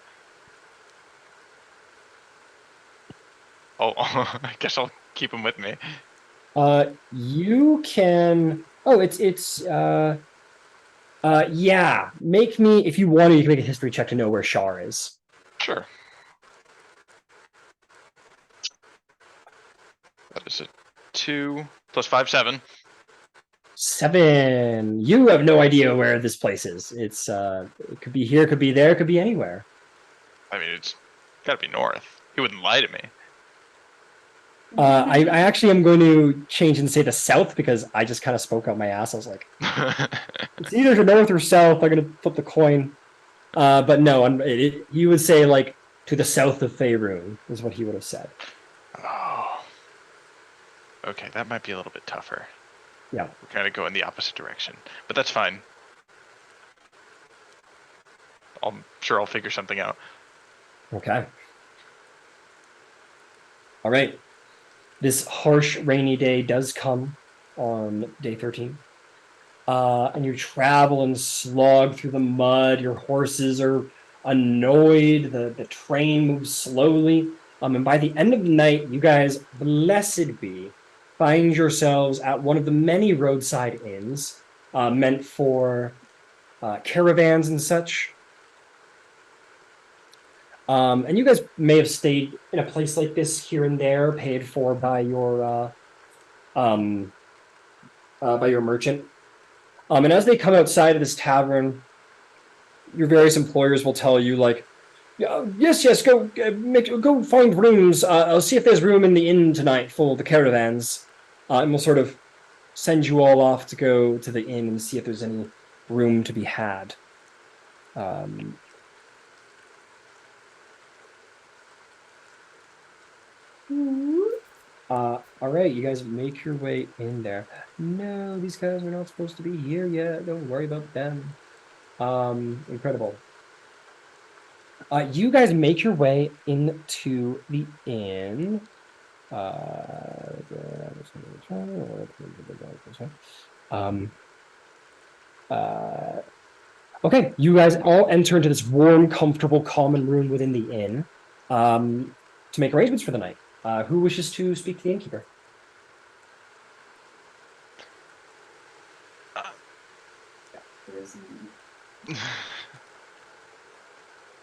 Oh, I guess I'll keep him with me. You can. Oh, yeah. Make me, if you want to, you can make a history check to know where Shar is. Sure. That is a 2 plus 5, 7. 7. You have no idea where this place is. It's it could be here, could be there, could be anywhere. I mean, it's got to be north. He wouldn't lie to me. I actually am going to change and say the south because I just kind of spoke out my ass. I was like, it's either to north or south. I'm going to flip the coin. But no, he would say like to the south of Faerun is what he would have said. Oh. Okay, that might be a little bit tougher. Yeah. We're kind of going the opposite direction, but that's fine. I'm sure I'll figure something out. Okay. All right. This harsh, rainy day does come on day 13. And you travel and slog through the mud. Your horses are annoyed. The train moves slowly. And by the end of the night, you guys, blessed be, find yourselves at one of the many roadside inns meant for caravans and such. And you guys may have stayed in a place like this here and there, paid for by your merchant. And as they come outside of this tavern, your various employers will tell you, like, yes, go find rooms. I'll see if there's room in the inn tonight for the caravans, and we'll sort of send you all off to go to the inn and see if there's any room to be had. All right, you guys make your way in there. No, these guys are not supposed to be here yet. Don't worry about them. Incredible. You guys make your way into the inn. Okay, you guys all enter into this warm, comfortable, common room within the inn to make arrangements for the night. Who wishes to speak to the innkeeper?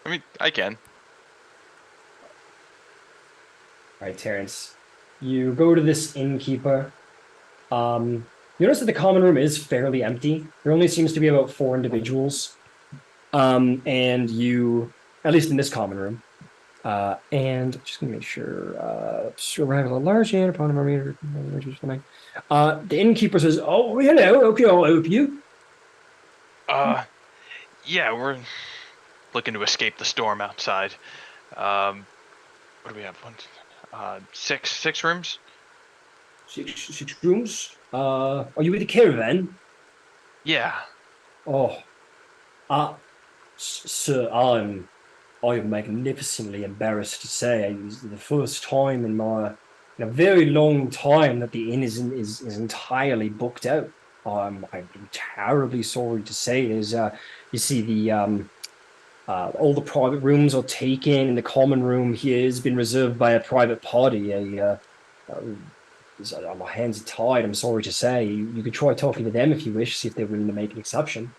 I mean, I can. All right, Terrence. You go to this innkeeper. You notice that the common room is fairly empty. There only seems to be about 4 individuals. And you, at least in this common room, and just gonna make sure, arrive at a large inn upon a meter. The innkeeper says, "Oh, hello. Okay, I'll help you." Yeah, we're looking to escape the storm outside. What do we have? Six rooms? Six rooms. Are you with the caravan? Yeah. Oh, sir, I'm magnificently embarrassed to say it's the first time in a very long time that the inn is entirely booked out. I'm terribly sorry to say. You see all the private rooms are taken, and the common room here has been reserved by a private party. My hands are tied. I'm sorry to say. You could try talking to them if you wish, see if they're willing to make an exception.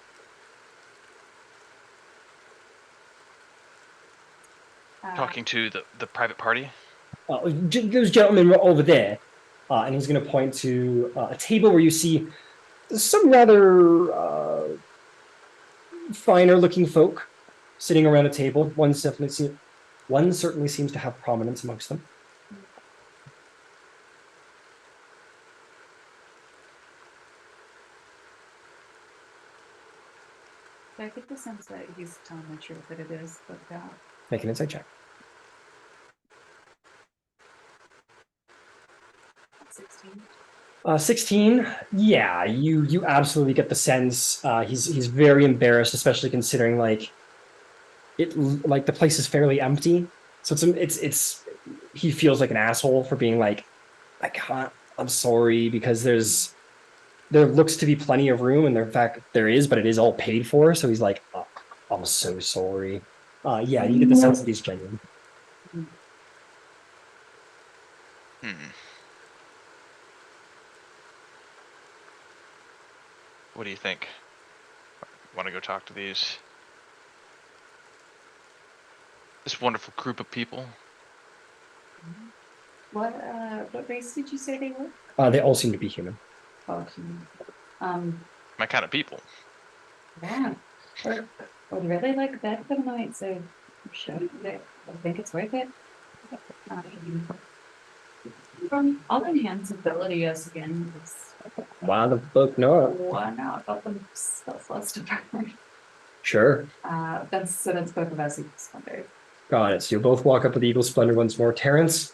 Talking to the private party? Those gentlemen right over there, and he's going to point to a table where you see some rather finer-looking folk sitting around a table. One certainly seems to have prominence amongst them. I get the sense that he's telling the truth that it is, but Make an insight check. 16. 16. Yeah, you absolutely get the sense he's very embarrassed, especially considering like the place is fairly empty. So it's he feels like an asshole for being like, I can't. I'm sorry, because there looks to be plenty of room, and in fact there is, but it is all paid for. So he's like, oh, I'm so sorry. Yeah, you get the sense that he's genuine. What do you think? Want to go talk to this wonderful group of people? What race did you say they were? They all seem to be human. Oh, human. My kind of people. Yeah. Would really like that for the night, so I'm sure I think it's worth it. From all enhanced ability, yes, again. Why the fuck not? Why not? Got them selfless to burn. Sure. That's both of us. Got it. So you'll both walk up with Eagle Splendor once more. Terrence,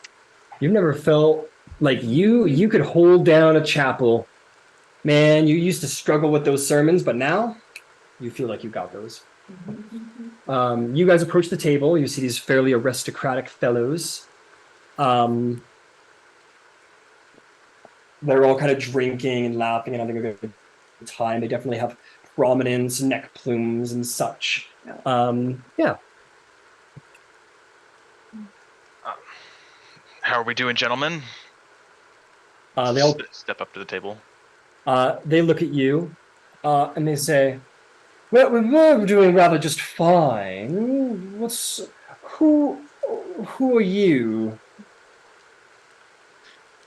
you've never felt like you could hold down a chapel. Man, you used to struggle with those sermons, but now you feel like you got those. You guys approach the table. You see these fairly aristocratic fellows. They're all kind of drinking and laughing and having a good time. They definitely have prominence, neck plumes, and such. Yeah. How are we doing, gentlemen? They all step up to the table. they look at you, and they say, "Well, we're doing rather just fine. Who are you?"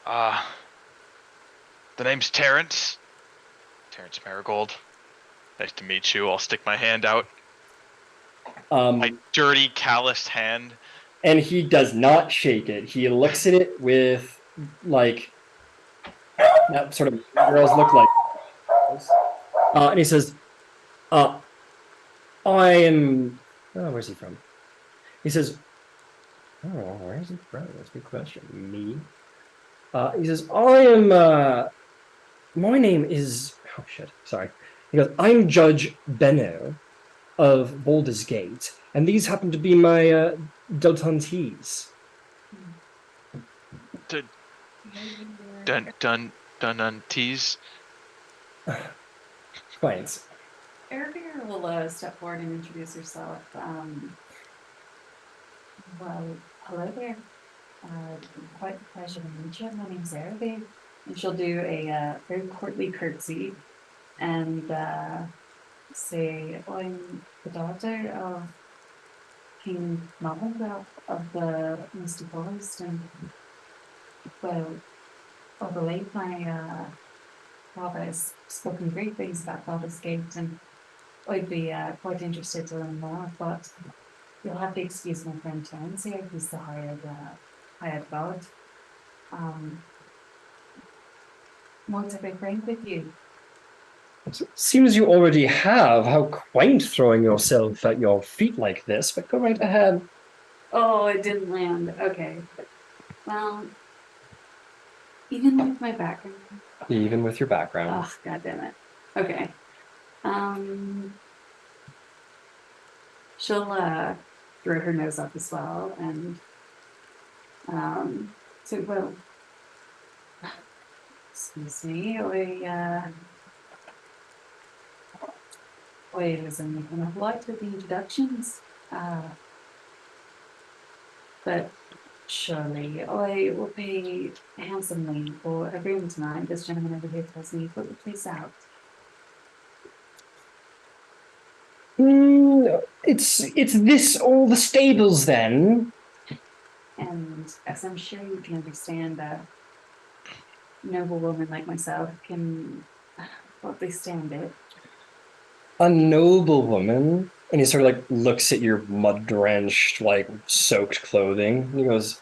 The name's Terrence. Terrence Marigold. Nice to meet you. I'll stick my hand out. My dirty, calloused hand. And he does not shake it. He looks at it with like that sort of girls look like. And he says, I am. Oh, where's he from? He says, oh, where is he from? That's a good question. Me. He says, I am. My name is. Oh shit! Sorry. He goes, I'm Judge Benno of Baldur's Gate, and these happen to be my Dotantees. Dun tease. Quite. Erica will step forward and introduce herself. Well, hello there. Quite a pleasure to meet you. My name's Erica. And she'll do a very courtly curtsy and say, I'm the daughter of King Malcolm of the Misty Forest, and well, of the late my father has spoken great things about Father's Gate, and I'd be quite interested to learn more, but you'll have to excuse my friend Terence here, he's the hired guard. Want to be frank with you? Seems you already have. How quaint throwing yourself at your feet like this, but go right ahead. Oh, it didn't land. Okay. Well, even with my background. Even with your background. Oh, God damn it. Okay. She'll throw her nose up as well and so well, excuse me, I was in a light with the introductions, but surely I will pay handsomely for a room tonight. This gentleman over here tells me put the place out. It's this all the stables then? And as I'm sure you can understand, that noble woman like myself can hardly stand it. A noble woman? And he sort of like looks at your mud-drenched, like soaked clothing. And he goes,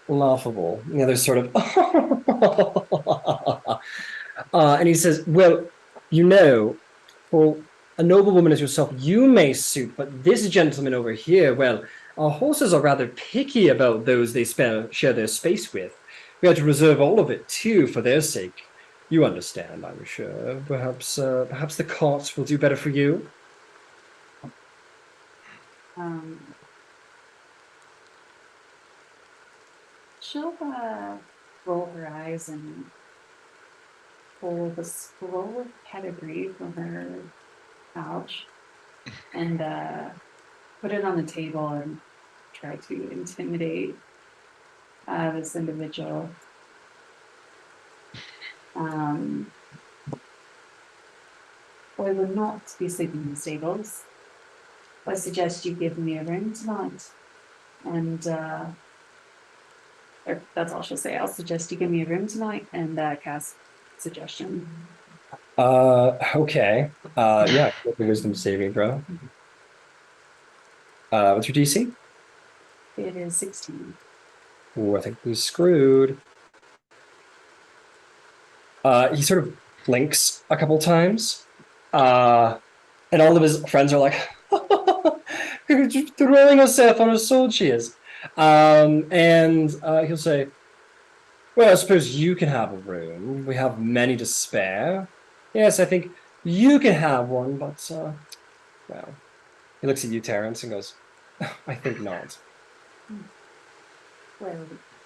laughable. And the other's sort of, and he says, well, you know, for a noble woman as yourself, you may suit, but this gentleman over here, well, our horses are rather picky about those they share their space with. We have to reserve all of it, too, for their sake. You understand, I'm sure. Perhaps the carts will do better for you. She'll roll her eyes and pull the scroll of pedigree from her pouch and put it on the table and try to intimidate this individual. I will not be sleeping in the stables. I suggest you give me a room tonight. And or that's all she'll say. I'll suggest you give me a room tonight and cast suggestion. Okay. Yeah, the wisdom saving throw. What's your DC? It is 16. Ooh, I think he's screwed. He sort of blinks a couple times. And all of his friends are like, throwing herself on a sword she is. And he'll say, well, I suppose you can have a room. We have many to spare. Yes, I think you can have one, but, well, he looks at you, Terence, and goes, I think not. Well,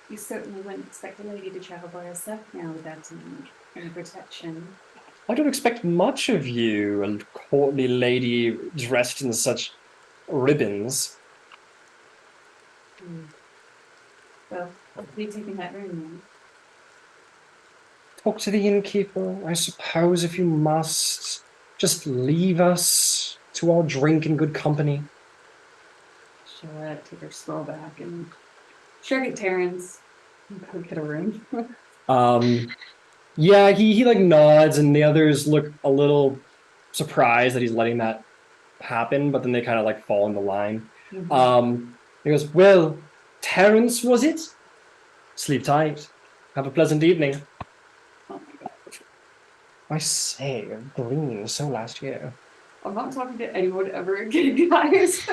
you certainly wouldn't expect a lady to travel by herself now without any protection. I don't expect much of you, a courtly lady dressed in such ribbons. Well, I'll be taking that room then. Talk to the innkeeper, I suppose, if you must. Just leave us to our drink in good company. She'll take her scroll back and shrug at Terence and go get a room. Yeah, he like nods, and the others look a little surprised that he's letting that happen, but then they kind of like fall into line. He goes, well, Terence, was it? Sleep tight. Have a pleasant evening. Oh my god. I say, green, so last year. I'm not talking to anyone ever again, guys.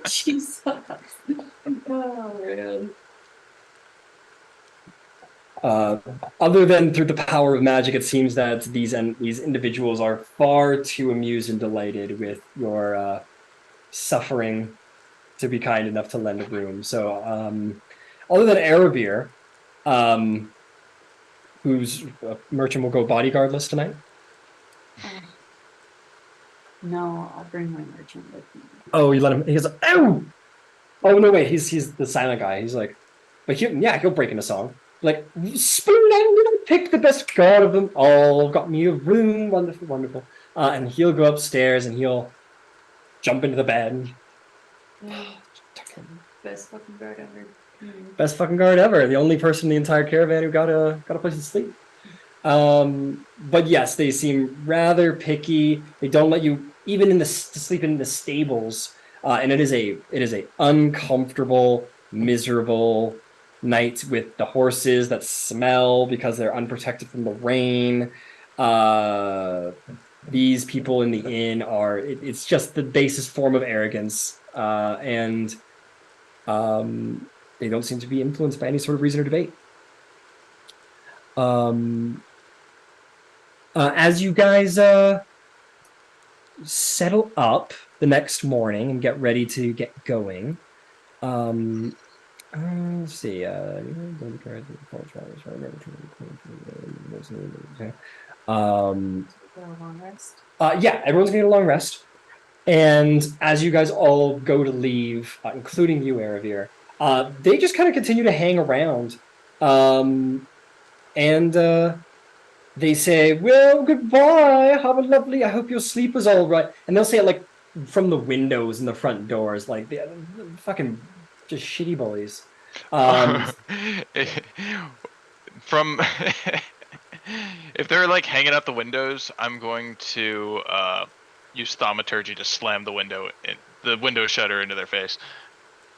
Jesus. Oh, man. Other than through the power of magic, it seems that these individuals are far too amused and delighted with your suffering to be kind enough to lend a room. So, other than Aravir, whose merchant will go bodyguardless tonight. No, I'll bring my merchant with me. Oh, you let him. He goes, oh, oh no, wait. He's the silent guy. He's like, but he'll break into song. Like, splendid, pick the best god of them all. Got me a room, wonderful, wonderful. And he'll go upstairs and he'll jump into the bed. Best fucking guard ever. Best fucking guard ever. The only person in the entire caravan who got a place to sleep. But yes, they seem rather picky. They don't let you even to sleep in the stables, and it is a uncomfortable, miserable night with the horses that smell because they're unprotected from the rain. These people in the inn it's just the basest form of arrogance, and they don't seem to be influenced by any sort of reason or debate. As you guys settle up the next morning and get ready to get going, let's see. Yeah, everyone's gonna get a long rest. And as you guys all go to leave, including you, Aravir, they just kind of continue to hang around. They say, well, goodbye, have a lovely, I hope your sleep is all right. And they'll say it like from the windows and the front doors, like the fucking just shitty bullies. From if they're like hanging out the windows, I'm going to use thaumaturgy to slam the window shutter into their face.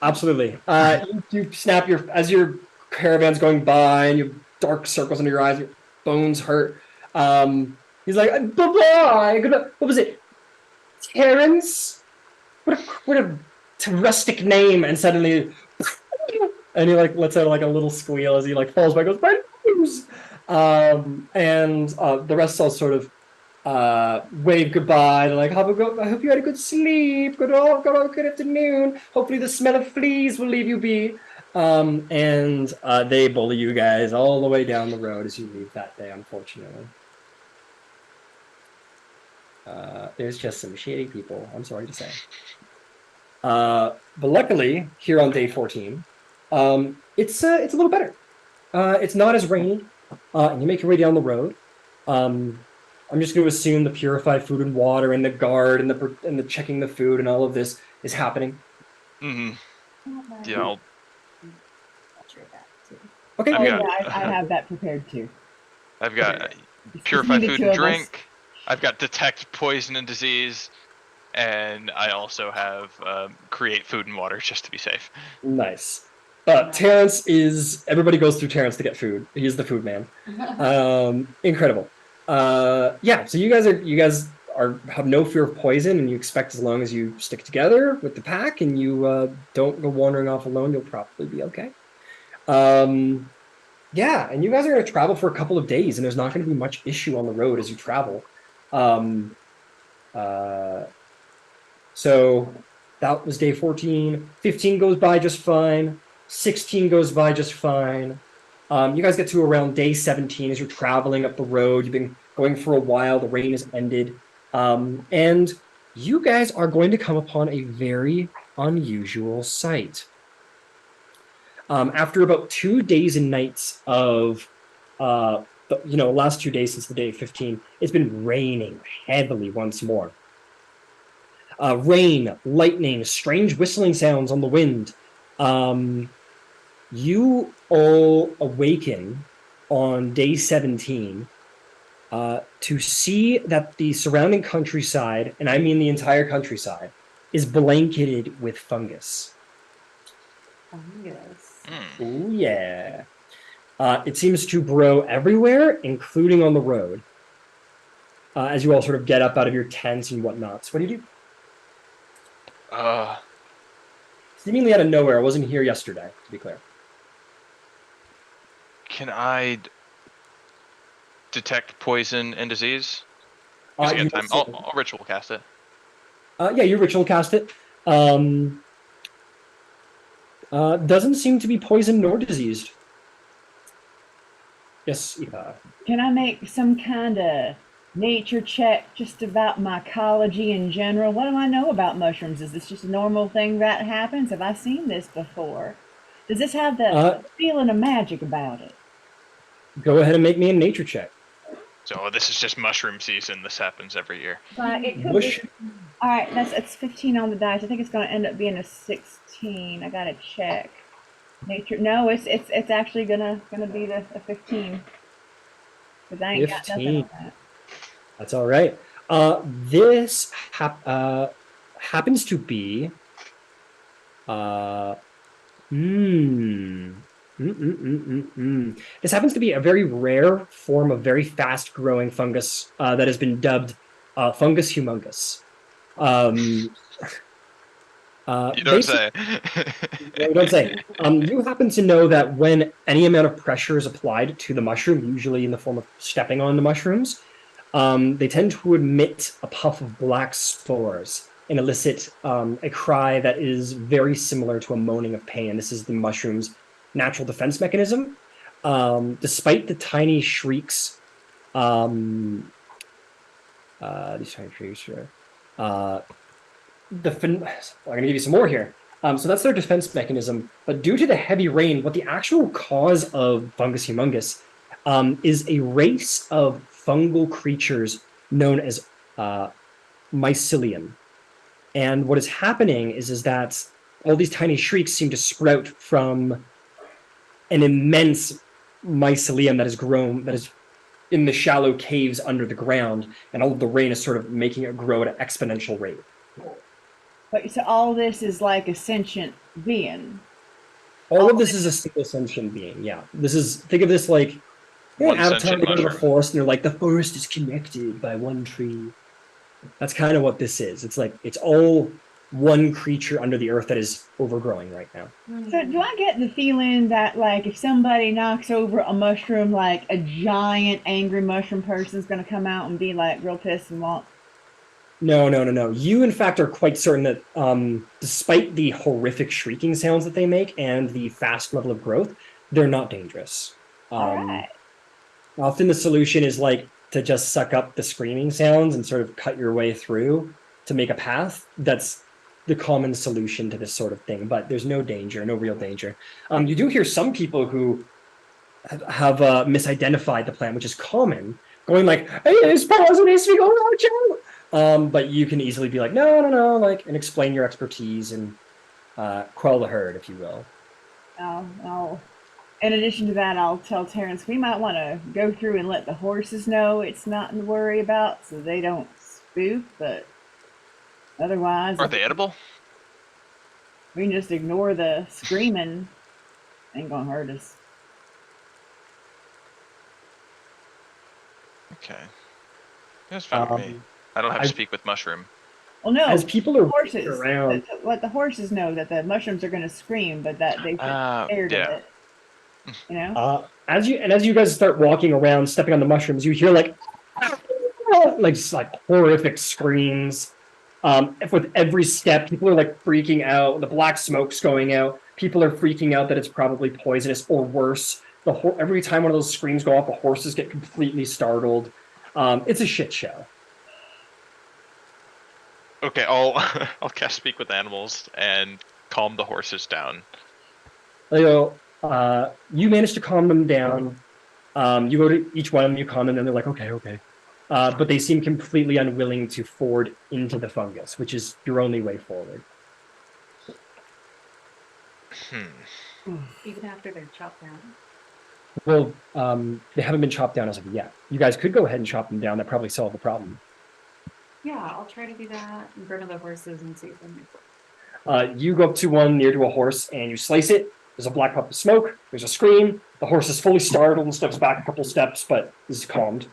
Absolutely. You snap as your caravan's going by and you have dark circles under your eyes, your bones hurt. He's like, bye-bye. What was it? Terrence? What a rustic name. And suddenly, and he like lets out like a little squeal as he like falls back, goes, my nose. And the rest all sort of wave goodbye. They're like, I hope you had a good sleep. Good afternoon. Hopefully the smell of fleas will leave you be. And they bully you guys all the way down the road as you leave that day, unfortunately. There's just some shady people, I'm sorry to say. But luckily, here on day 14, it's a little better. It's not as rainy, and you make your way down the road. I'm just going to assume the purified food and water and the guard and the checking the food and all of this is happening. Mm-hmm. Yeah. Okay. I have that prepared too. I've got purified food and drink. I've got detect poison and disease, and I also have create food and water just to be safe. Nice. Terrence everybody goes through Terrence to get food. He's the food man. Incredible. Yeah, so you guys have no fear of poison, and you expect as long as you stick together with the pack and you don't go wandering off alone, you'll probably be okay. Yeah, and you guys are going to travel for a couple of days, and there's not going to be much issue on the road as you travel. So that was day 14. 15 goes by just fine. 16 goes by just fine. You guys get to around day 17 as you're traveling up the road. You've been going for a while. The rain has ended. And you guys are going to come upon a very unusual sight. After about 2 days and nights of, last 2 days since the day 15, it's been raining heavily once more. Rain, lightning, strange whistling sounds on the wind. You all awaken on day 17 to see that the surrounding countryside, and I mean the entire countryside, is blanketed with fungus. Oh, yeah. It seems to grow everywhere, including on the road, as you all sort of get up out of your tents and whatnot. So what do you do? Seemingly out of nowhere. I wasn't here yesterday, to be clear. Can I detect poison and disease? I'll ritual cast it. Yeah, you ritual cast it. Doesn't seem to be poisoned nor diseased. Yes, Eva. Can I make some kind of nature check just about mycology in general. What do I know about mushrooms? Is this just a normal thing that happens? Have I seen this before? Does this have the feeling of magic about it? Go ahead and make me a nature check. So this is just mushroom season. This happens every year. But it could Bush. be. All right, it's 15 on the dice. I think it's going to end up being a 16. I got to check. Nature. No, it's actually gonna be a 15. Because I ain't got nothing 15. on that. That's all right. This happens to be This happens to be a very rare form of very fast-growing fungus that has been dubbed fungus humungus. You don't say. No, you don't say. You happen to know that when any amount of pressure is applied to the mushroom, usually in the form of stepping on the mushrooms, they tend to emit a puff of black spores and elicit a cry that is very similar to a moaning of pain. This is the mushroom's natural defense mechanism. Despite the tiny shrieks, these tiny shrieks here, I'm going to give you some more here. So that's their defense mechanism. But due to the heavy rain, what the actual cause of fungus humungus is a race of fungal creatures known as mycelium. And what is happening is that all these tiny shrieks seem to sprout from an immense mycelium that has grown, that is in the shallow caves under the ground, and all of the rain is sort of making it grow at an exponential rate. But so all this is like a sentient being. All of this is a single sentient being, yeah. This is, think of this like, One out of time sentient they go to the mushroom. forest and they're like, the forest is connected by one tree. That's kind of what this is. It's like, it's all one creature under the earth that is overgrowing right now. So do I get the feeling that like if somebody knocks over a mushroom, like a giant angry mushroom person's gonna come out and be like real pissed and walk? No. You, in fact, are quite certain that despite the horrific shrieking sounds that they make and the fast level of growth, they're not dangerous. All right. Often the solution is like to just suck up the screaming sounds and sort of cut your way through to make a path. That's the common solution to this sort of thing, but there's no danger, no real danger. You do hear some people who have misidentified the plant, which is common, going like, hey, this poisonous, we go watch out. But you can easily be like, no, like, and explain your expertise and quell the herd, if you will. In addition to that, I'll tell Terrence we might want to go through and let the horses know it's nothing to worry about so they don't spook, but otherwise... Are they edible? We can just ignore the screaming. Ain't gonna hurt us. Okay. That's fine with me. I don't have to speak with mushroom. Well, no, as people are horses. around, Let the horses know that the mushrooms are going to scream, but that they should scared of it. You know. As you guys start walking around, stepping on the mushrooms, you hear like horrific screams. With every step, people are like freaking out. The black smoke's going out. People are freaking out that it's probably poisonous or worse. Every time one of those screams go off, the horses get completely startled. It's a shit show. Okay, I'll cast speak with animals and calm the horses down. You manage to calm them down. You go to each one of them, you calm them, and they're like, okay. But they seem completely unwilling to ford into the fungus, which is your only way forward. Even after they're chopped down. Well, they haven't been chopped down as of yet. You guys could go ahead and chop them down. That probably solve the problem. Yeah, I'll try to do that in front of the horses and see if they You go up to one near to a horse and you slice it. There's a black puff of smoke. There's a scream. The horse is fully startled and steps back a couple steps, but is calmed.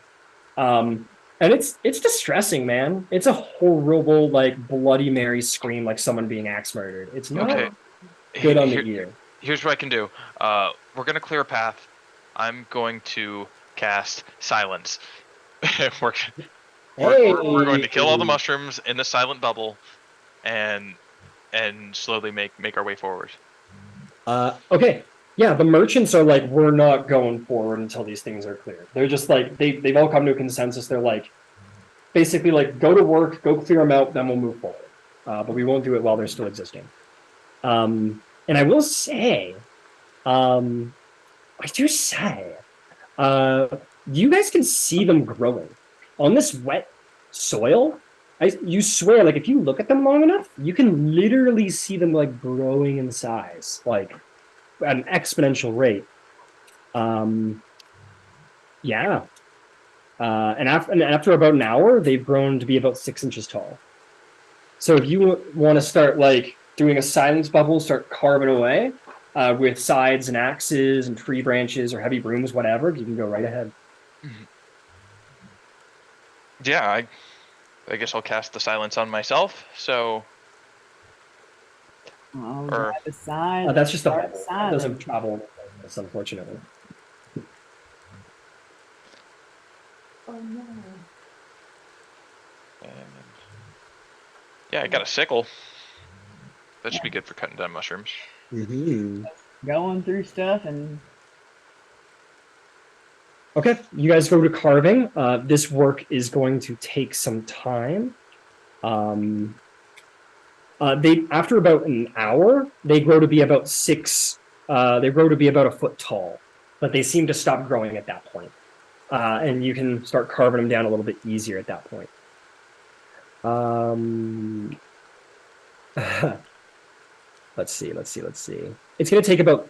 And it's distressing, man. It's a horrible, like, Bloody Mary scream, like someone being axe murdered. It's not good on the ear. Here's what I can do. We're gonna clear a path. I'm going to cast silence. we're going to kill all the mushrooms in the silent bubble, and slowly make our way forward. Okay. Yeah, the merchants are like, we're not going forward until these things are cleared. They're just like, they've all come to a consensus. They're like, basically like go to work, go clear them out, then we'll move forward. But we won't do it while they're still existing. And I will say, I do say, you guys can see them growing on this wet soil. You swear, like if you look at them long enough, you can literally see them like growing in size, like at an exponential rate. Yeah. And after about an hour, they've grown to be about 6 inches tall. So if you want to start like doing a silence bubble, start carving away with scythes and axes and tree branches or heavy brooms, whatever, you can go right ahead. Yeah, I guess I'll cast the silence on myself. So Or- Beside, That's just the start bubble. It silent. doesn't travel, unfortunately. Oh no. and yeah, I got a sickle. That should be good for cutting down mushrooms. Mm-hmm. Going through stuff and Okay, you guys go to carving. This work is going to take some time. They after about an hour, they grow to be about 6. They grow to be about a foot tall, but they seem to stop growing at that point. And you can start carving them down a little bit easier at that point. Let's see. It's going to take about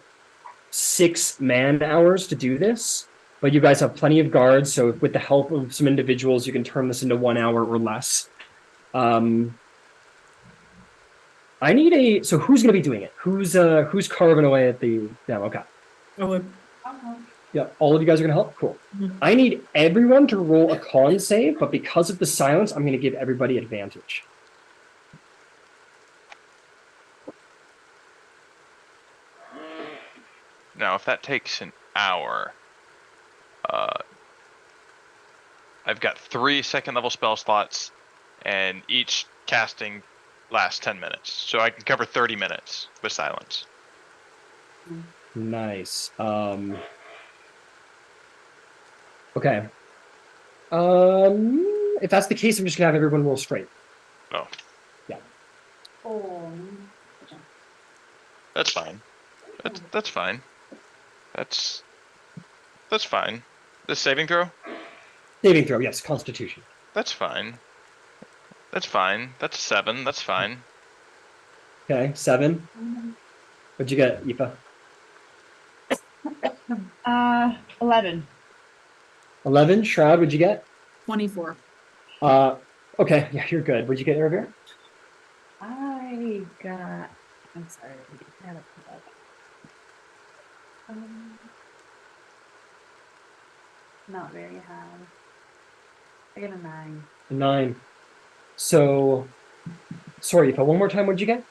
6 man-hours to do this, but you guys have plenty of guards, so with the help of some individuals, you can turn this into 1 hour or less. I need so who's going to be doing it? Who's carving away at the demo? Okay. I would. Yeah, all of you guys are going to help? Cool. Mhm. I need everyone to roll a con save, but because of the silence, I'm going to give everybody advantage. Now, if that takes an hour, I've got 3 second-level spell slots, and each casting lasts 10 minutes. So I can cover 30 minutes with silence. Nice. Okay. If that's the case, I'm just gonna have everyone roll straight. Oh, Oh. that's fine. That's fine. That's fine. The saving throw? Saving throw, yes. Constitution. That's fine. That's fine. That's 7. That's fine. Okay, 7. What'd you get, Aoife? 11. 11. Shroud, what'd you get? 24. Okay, yeah, you're good. What'd you get, Ervir? I got. I'm sorry. I gotta pull up. Not very high. I got a 9. 9. So, sorry, Aoife, one more time, what'd you get?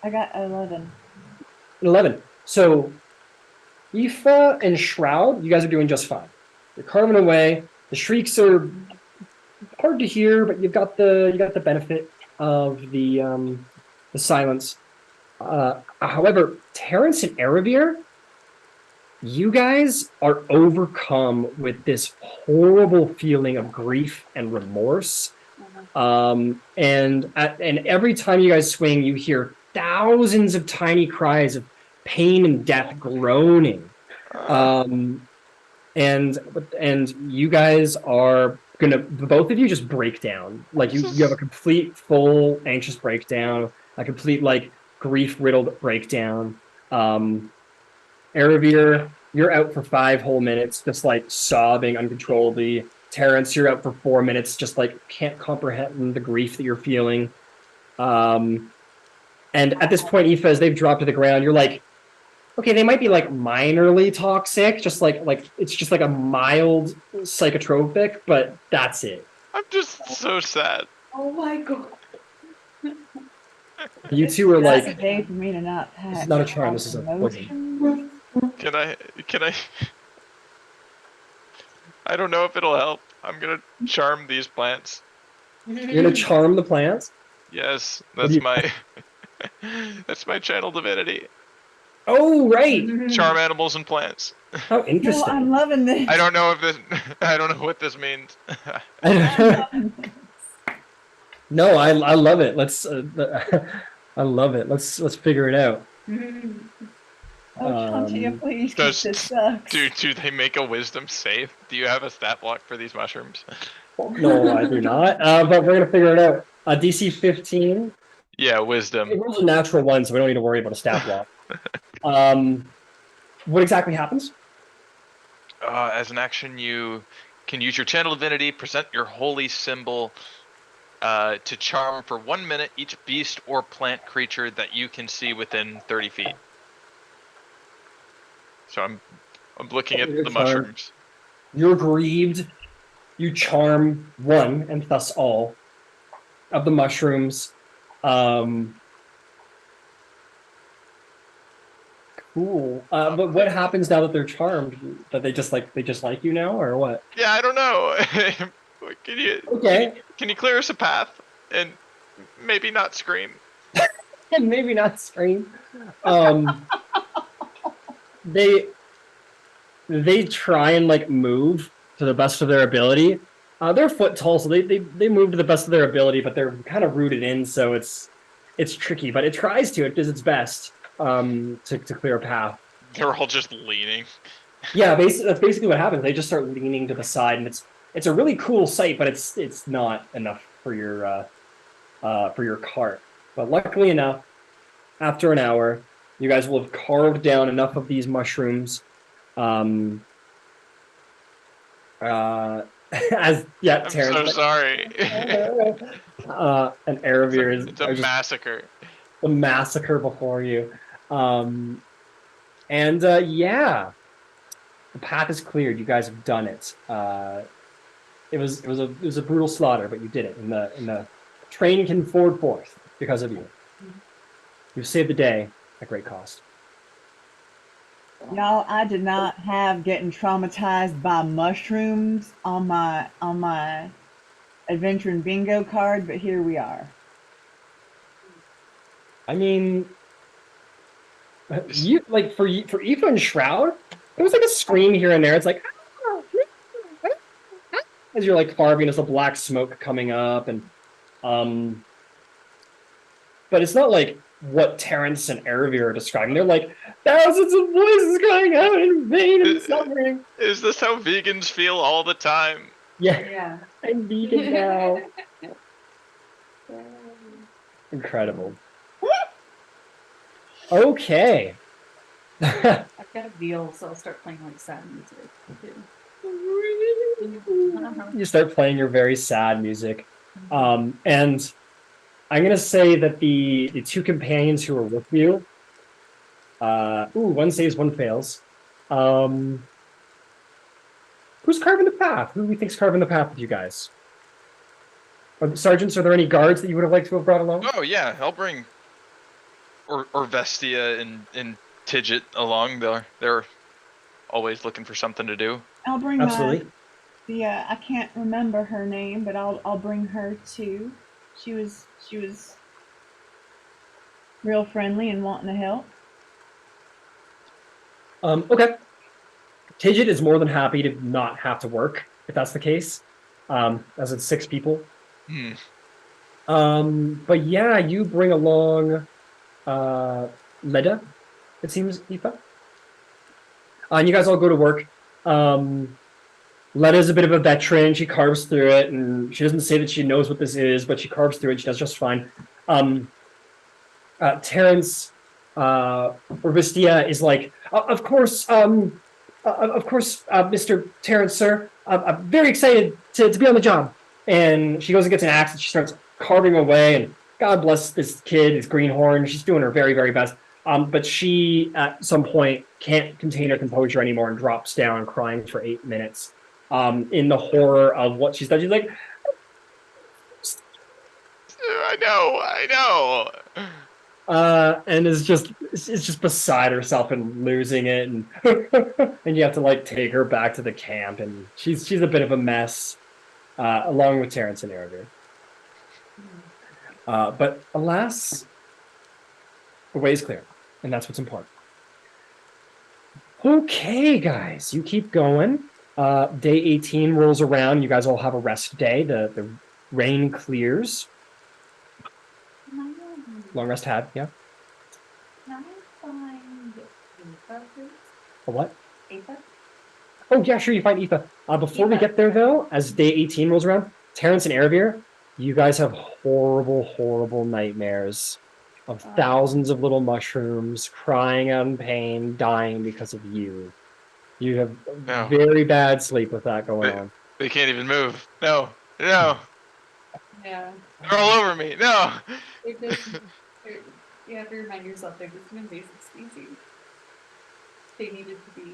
I got 11. 11. So, Aoife and Shroud, you guys are doing just fine. You're carving away. The shrieks are hard to hear, but you got the benefit of the silence. However, Terrence and Erebir, you guys are overcome with this horrible feeling of grief and remorse. And every time you guys swing, you hear thousands of tiny cries of pain and death groaning. And you guys are gonna, both of you just break down. Like you have a complete full anxious breakdown, a complete like grief-riddled breakdown. Erebir, you're out for 5 whole minutes, just like sobbing uncontrollably. Terrence, you're out for 4 minutes, just like can't comprehend the grief that you're feeling. And at this point, Aoife, as they've dropped to the ground, you're like, okay, they might be like minorly toxic, just like it's just like a mild psychotropic, but that's it. I'm just so sad. Oh my god. You two are That's like, a day for me to not pack. this is not a charm, this is a poison. Emotions. Can I? I don't know if it'll help. I'm gonna charm these plants. You're gonna charm the plants? Yes, do that's you- my that's my channel divinity. Oh, right. Charm animals and plants. How Oh, interesting. I'm loving this. I don't know if this. I don't know what this means. I'm loving this. No, I love it. Let's. I love it. Let's figure it out. Oh, Chantia, Um, please, 'cause this sucks. do they make a wisdom save? Do you have a stat block for these mushrooms? no, I do not. But we're gonna figure it out. DC 15. Yeah, It wisdom. rolls a natural one, so we don't need to worry about a stat block. What exactly happens? As an action, you can use your channel divinity, present your holy symbol to charm for 1 minute each beast or plant creature that you can see within 30 feet. So I'm looking at You're the charmed. mushrooms. You're grieved. You charm one, and thus all, of the mushrooms. Cool. But what happens now that they're charmed? That they just like you now, or what? Yeah, I don't know. Can you Okay. can you clear us a path and maybe not scream? And maybe not scream. They try and like move to the best of their ability. They're foot tall, so they move to the best of their ability, but they're kind of rooted in, so it's tricky. But it tries to. It does its best to clear a path. They're all just leaning. Yeah, that's basically what happens. They just start leaning to the side, and it's a really cool sight, but it's not enough for your cart. But luckily enough, after an hour, you guys will have carved down enough of these mushrooms. As yeah, I'm Terrence. so sorry. And Aravir is It's a massacre. the massacre before you. Yeah, the path is cleared. You guys have done it. It was a brutal slaughter, but you did it. And the train can forward forth because of you. You've saved the day at great cost. Y'all, I did not have getting traumatized by mushrooms on my adventure and bingo card, but here we are. I mean, you like for Aoife and Shroud, there was like a scream here and there. It's like as you're like carving, there's a black smoke coming up, and but it's not like what Terrence and Aravir are describing. They're like thousands of voices crying out in vain and suffering. Is this how vegans feel all the time? Yeah, Yeah. I'm vegan now. Incredible. Okay. I've got a veal, so I'll start playing like sad music too. You start playing your very sad music. And I'm gonna say that the two companions who are with you, one saves, one fails. Who's carving the path? Who do we think's carving the path with you guys? Sergeants, are there any guards that you would have liked to have brought along? Oh yeah, I'll bring or Vestia and Tidget along. They're always looking for something to do. I'll bring Absolutely. I can't remember her name, but I'll bring her too. She was real friendly and wanting to help. Okay. Tidget is more than happy to not have to work, if that's the case. As it's 6 people. But yeah, you bring along Leda, it seems, Aoife. And you guys all go to work. Leda's a bit of a veteran. She carves through it, and she doesn't say that she knows what this is, but she carves through it. She does just fine. Terrence or Vistia is like, of course, Mr. Terrence, sir. I'm very excited to be on the job. And she goes and gets an axe, and she starts carving away. And God bless this kid, his greenhorn. She's doing her very, very best. But she, at some point, can't contain her composure anymore and drops down crying for 8 minutes. In the horror of what she's done. She's like, I know. And is just beside herself and losing it, and and you have to like take her back to the camp, and she's a bit of a mess, along with Terrence and Aravir. But alas, the way is clear, and that's what's important. Okay, guys, you keep going. Day 18 rolls around. You guys all have a rest day. The rain clears. Long rest had, yeah. Can I find Ava, please? A what? Ava? Oh, yeah, sure, you find Aoife. Before we Aoife. get there, though, as day 18 rolls around, Terrence and Aravir, you guys have horrible, horrible nightmares of thousands of little mushrooms crying out in pain, dying because of you. You have No. very bad sleep with that going on. They can't even move. No. No. Yeah. They're all over me. No. They're just, you have to remind yourself they're just an invasive species. They needed to be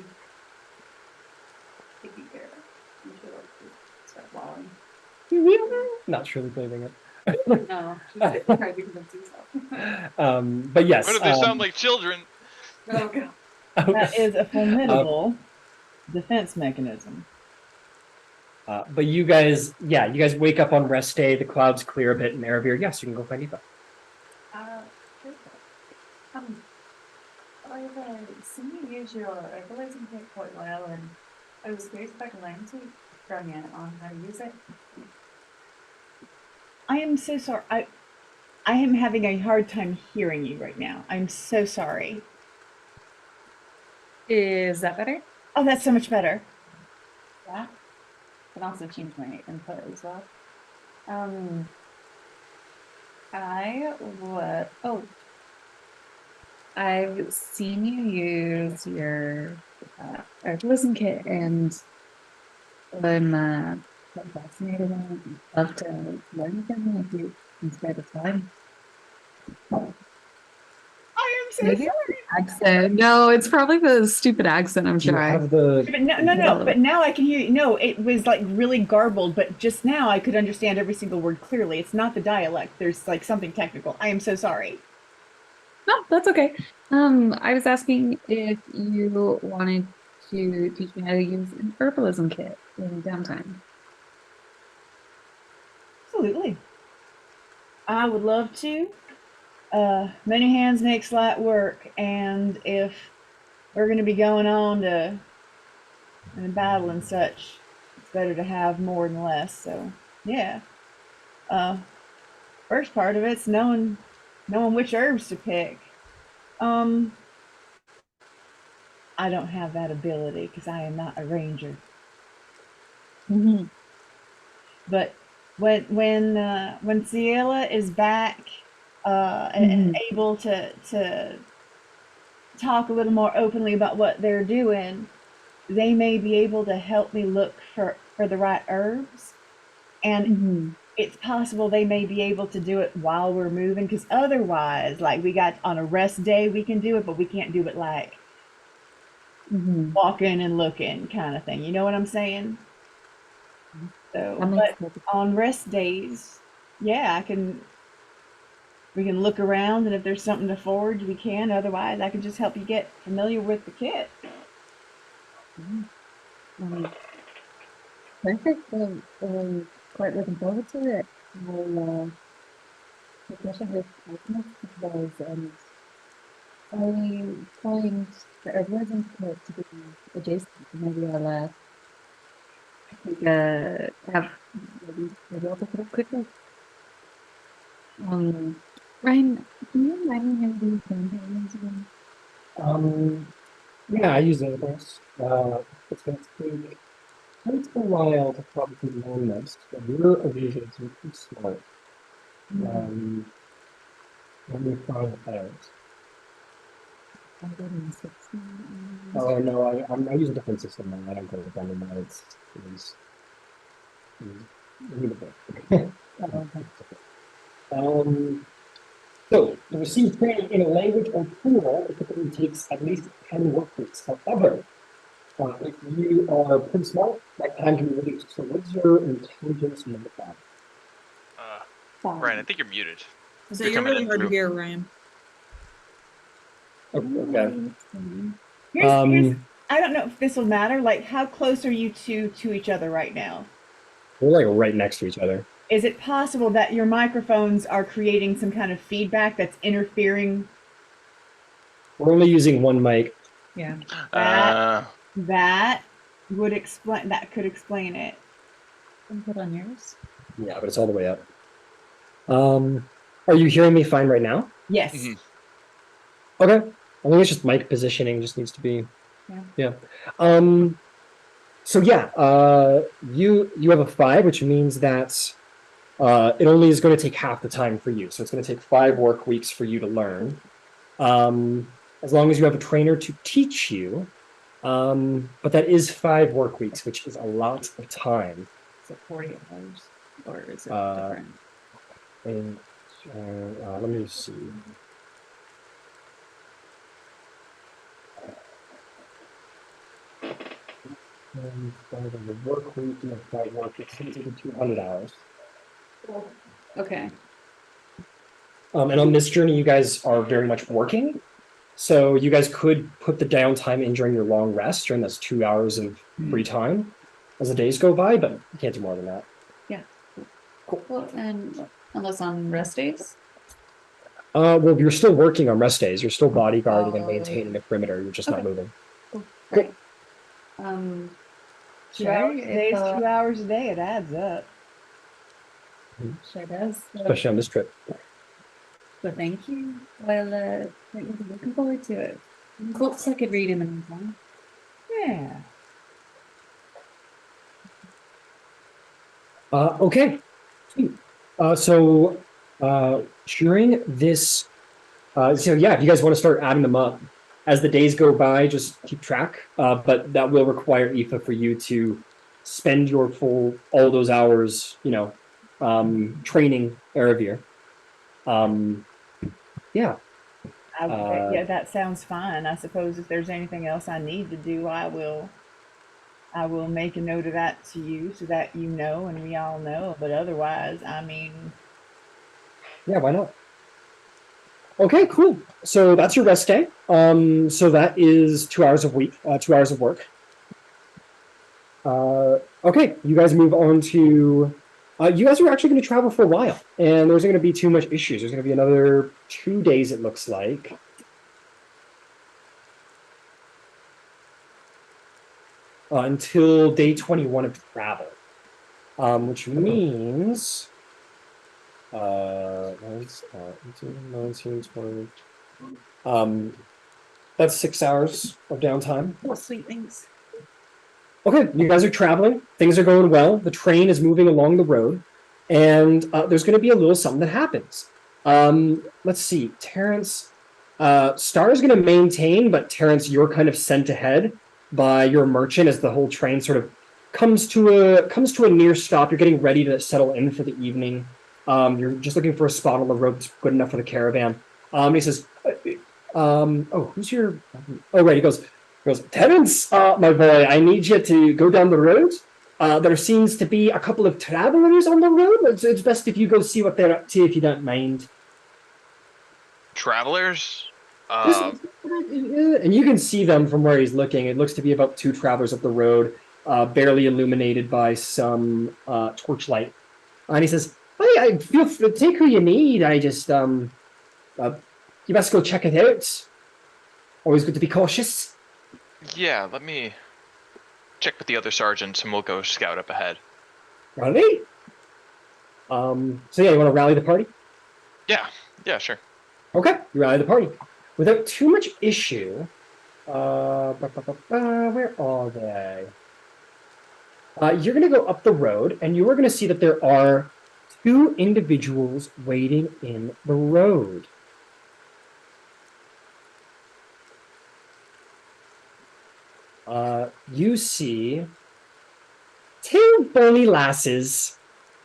taken care of. You should just start wallowing. Not truly believing it. No, just try to convince yourself. But yes. Why do they sound like children? Oh, God. That is a formidable defense mechanism. But you guys, yeah, you guys wake up on rest day, the clouds clear a bit, and Aravir, yes, you can go find Aoife. I've seen you use your equalizing kit quite well, and I was curious if I could learn to from you on how to use it. I am so sorry. I am having a hard time hearing you right now. I'm so sorry. Is that better? Oh, that's so much better. Yeah. I can also change my input as well. I've seen you use your listen kit, and I'm fascinated and love to learn from you if you can spare the time. I am so Maybe sorry. accent. No, it's probably the stupid accent I'm Do you trying. have the But no. But now I can hear you. No, it was like really garbled, but just now I could understand every single word clearly. It's not the dialect. There's like something technical. I am so sorry. No, that's okay. I was asking if you wanted to teach me how to use an herbalism kit in downtime. Absolutely. I would love to. Many hands makes light work, and if we're going to be going on to in a battle and such, it's better to have more than less. So, yeah. First part of it's knowing which herbs to pick. I don't have that ability because I am not a ranger. Mm-hmm. But when Ciela is back and able to talk a little more openly about what they're doing, they may be able to help me look for the right herbs. And it's possible they may be able to do it while we're moving, because otherwise, like, we got on a rest day, we can do it, but we can't do it like walking and looking kind of thing. You know what I'm saying? So, but on rest days, yeah, we can look around, and if there's something to forage, we can. Otherwise, I can just help you get familiar with the kit. Perfect. I'm quite looking forward to it. I'll especially with partners and I find the herbalism kit to be adjacent. Maybe I'll have maybe I'll pick it up quickly. Ryan, can you remind me how to use campaigns again? Yeah, I use it. It's going to takes a while to probably learn this, but you're a visual, so you're pretty smart. When you find out. Oh no, I use a different system now. I don't go with anymore. It's read a book. So to receive training in a language or tool, it typically takes at least 10 work weeks. However, if you are pretty smart, that time can be reduced. So what's your intelligence number 5? Ryan, I think you're muted. So You're you're coming really in hard to through. hear, Ryan. Okay. Here's I don't know if this will matter. Like, how close are you two to each other right now? We're like right next to each other. Is it possible that your microphones are creating some kind of feedback that's interfering? We're only using one mic. Yeah. That would explain. That could explain it. Put on yours. Yeah, but it's all the way up. Are you hearing me fine right now? Yes. Mhm. Okay. I think it's just mic positioning just needs to be. Yeah. So yeah, you have a 5, which means that it only is going to take half the time for you. So it's going to take 5 work weeks for you to learn. As long as you have a trainer to teach you. But that is 5 work weeks, which is a lot of time. Is it 40 hours? Or is it Uh, different? And let me see. The work week and the flight work, it's going to take 200 hours. Okay. And on this journey, you guys are very much working. So you guys could put the downtime in during your long rest, during those 2 hours of free time as the days go by, but you can't do more than that. Yeah. Cool. Well, and unless on rest days? Well, you're still working on rest days. You're still bodyguarding and Oh. maintaining the perimeter. You're just not Okay. moving. Great. Two hours a day is 2 hours a day. It adds up. Sure does. Especially on this trip. But thank you. Well, looking forward to it. Cool. So I could read in the meantime. Yeah. Okay. So during this, so yeah, if you guys want to start adding them up as the days go by, just keep track. But that will require Aoife for you to spend your all those hours, training Erebir. Yeah. Yeah, that sounds fine. I suppose if there's anything else I need to do, I will make a note of that to you so that you know and we all know. But otherwise, I mean, yeah, why not? Okay, cool. So that's your rest day. So that is 2 hours of week, 2 hours of work. Okay, you guys move on to. You guys are actually going to travel for a while, and there's going to be too much issues. There's going to be another 2 days, it looks like. Until day 21 of travel, which means 18, 19, 20. That's 6 hours of downtime. Oh, sweet things. Okay, you guys are traveling. Things are going well. The train is moving along the road, and there's going to be a little something that happens. Let's see, Terrence. Star is going to maintain, but Terrence, you're kind of sent ahead by your merchant as the whole train sort of comes to a near stop. You're getting ready to settle in for the evening. You're just looking for a spot on the road that's good enough for the caravan. He says, "Oh, who's your?" Oh, right. He goes, Terrence, my boy, I need you to go down the road. There seems to be a couple of travelers on the road. It's best if you go see what they're up to, if you don't mind. Travelers? And you can see them from where he's looking. It looks to be about 2 travelers up the road, barely illuminated by some torchlight. And he says, I feel free to take who you need. I just, you best go check it out. Always good to be cautious. Yeah, let me check with the other sergeants and we'll go scout up ahead. Rally? So yeah, you want to rally the party? Yeah, sure. Okay, you rally the party. Without too much issue, where are they? You're going to go up the road, and you are going to see that there are 2 individuals waiting in the road. You see 2 bony lasses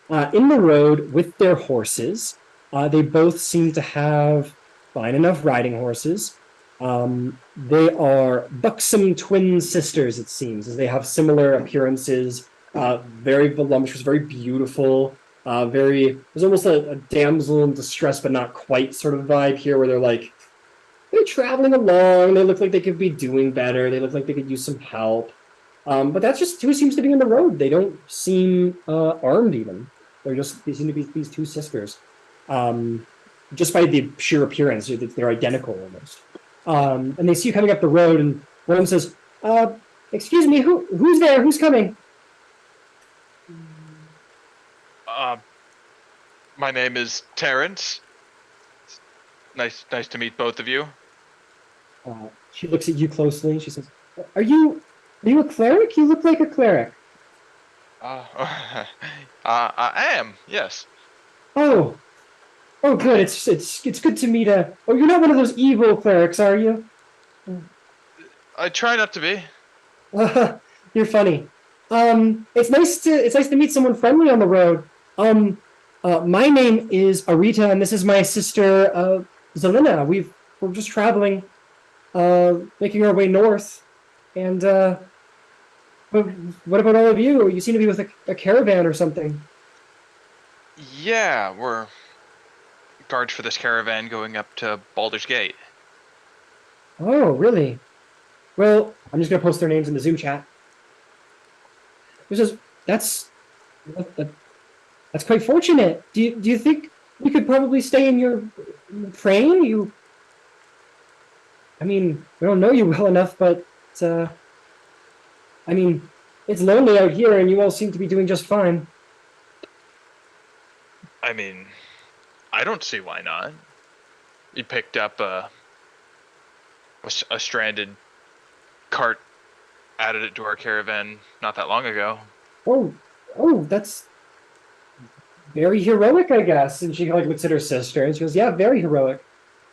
in the road with their horses. They both seem to have fine enough riding horses. They are buxom twin sisters, it seems, as they have similar appearances. Very voluptuous, very beautiful. There's almost a damsel in distress, but not quite sort of vibe here, where they're traveling along. They look like they could be doing better. They look like they could use some help. But that's just who seems to be on the road. They don't seem armed even. They seem to be these 2 sisters. Just by the sheer appearance, they're identical almost. And they see you coming up the road, and One of them says, excuse me, who's there? Who's coming? My name is Terrence. Nice to meet both of you. She looks at you closely and she says, are you a cleric? You look like a cleric. I am, yes. Oh, good. It's good to meet oh, you're not one of those evil clerics, are you? I try not to be. You're funny. It's nice to meet someone friendly on the road. My name is Arita, and this is my sister, Zelina. We're just traveling, making our way north. And what about all of you? You seem to be with a caravan or something. Yeah, we're guards for this caravan going up to Baldur's Gate. Oh, really? Well, I'm just gonna post their names in the Zoom chat. This is that's that's quite fortunate. Do you think we could probably stay in your train? I mean, we don't know you well enough, but I mean, it's lonely out here, and you all seem to be doing just fine. I mean, I don't see why not. You picked up a stranded cart, added it to our caravan not that long ago. Oh, that's very heroic, I guess. And she like looks at her sister, and she goes, "Yeah, very heroic."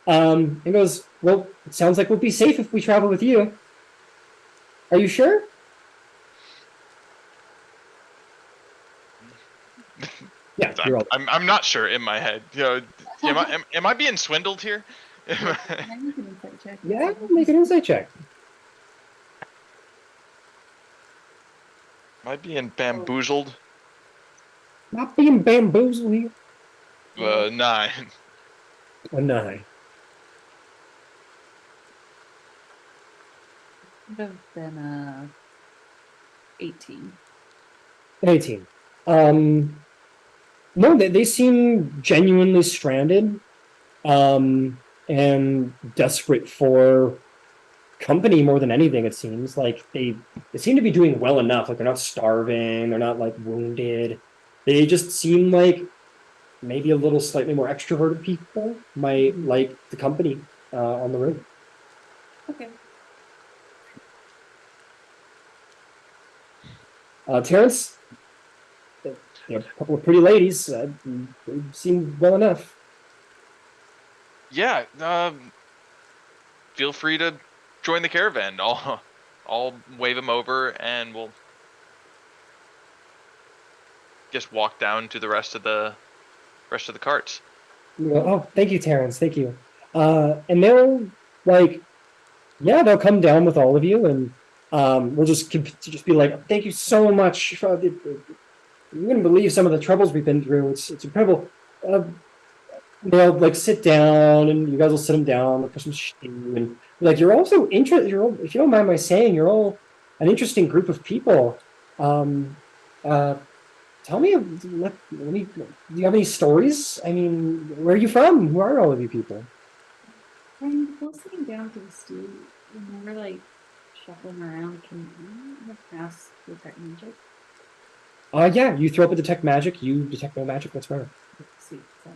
And goes, "Well, it sounds like we'll be safe if we travel with you. Are you sure?" Yeah, you're all. I'm not sure in my head. You know, am I being swindled here? Can I make an insight check? Yeah, make an insight check. Am I being bamboozled? Not being bamboozled here. 9. A 9. Would have been 18. 18. No, they seem genuinely stranded, and desperate for company more than anything. It seems like they seem to be doing well enough. Like they're not starving, they're not like wounded. They just seem like maybe a little slightly more extroverted people might like the company on the road. Okay. Terrence, a couple of pretty ladies. They seem well enough. Yeah. Feel free to join the caravan. I'll wave them over, and we'll just walk down to the rest of the carts. Oh, thank you, Terrence. Thank you. And they'll like, yeah, they'll come down with all of you, and we'll just be like, thank you so much. You wouldn't believe some of the troubles we've been through. It's incredible. They'll like sit down, and you guys will sit them down, look for some stew, and like you're also interested. If you don't mind my saying, you're all an interesting group of people. Tell me, do you have any stories? I mean, where are you from? Who are all of you people? I'm sitting down to the stew, and we're like shuffling around. Can you pass the tech magic? Yeah, you throw up a detect magic. You detect no magic whatsoever. Sweet. So,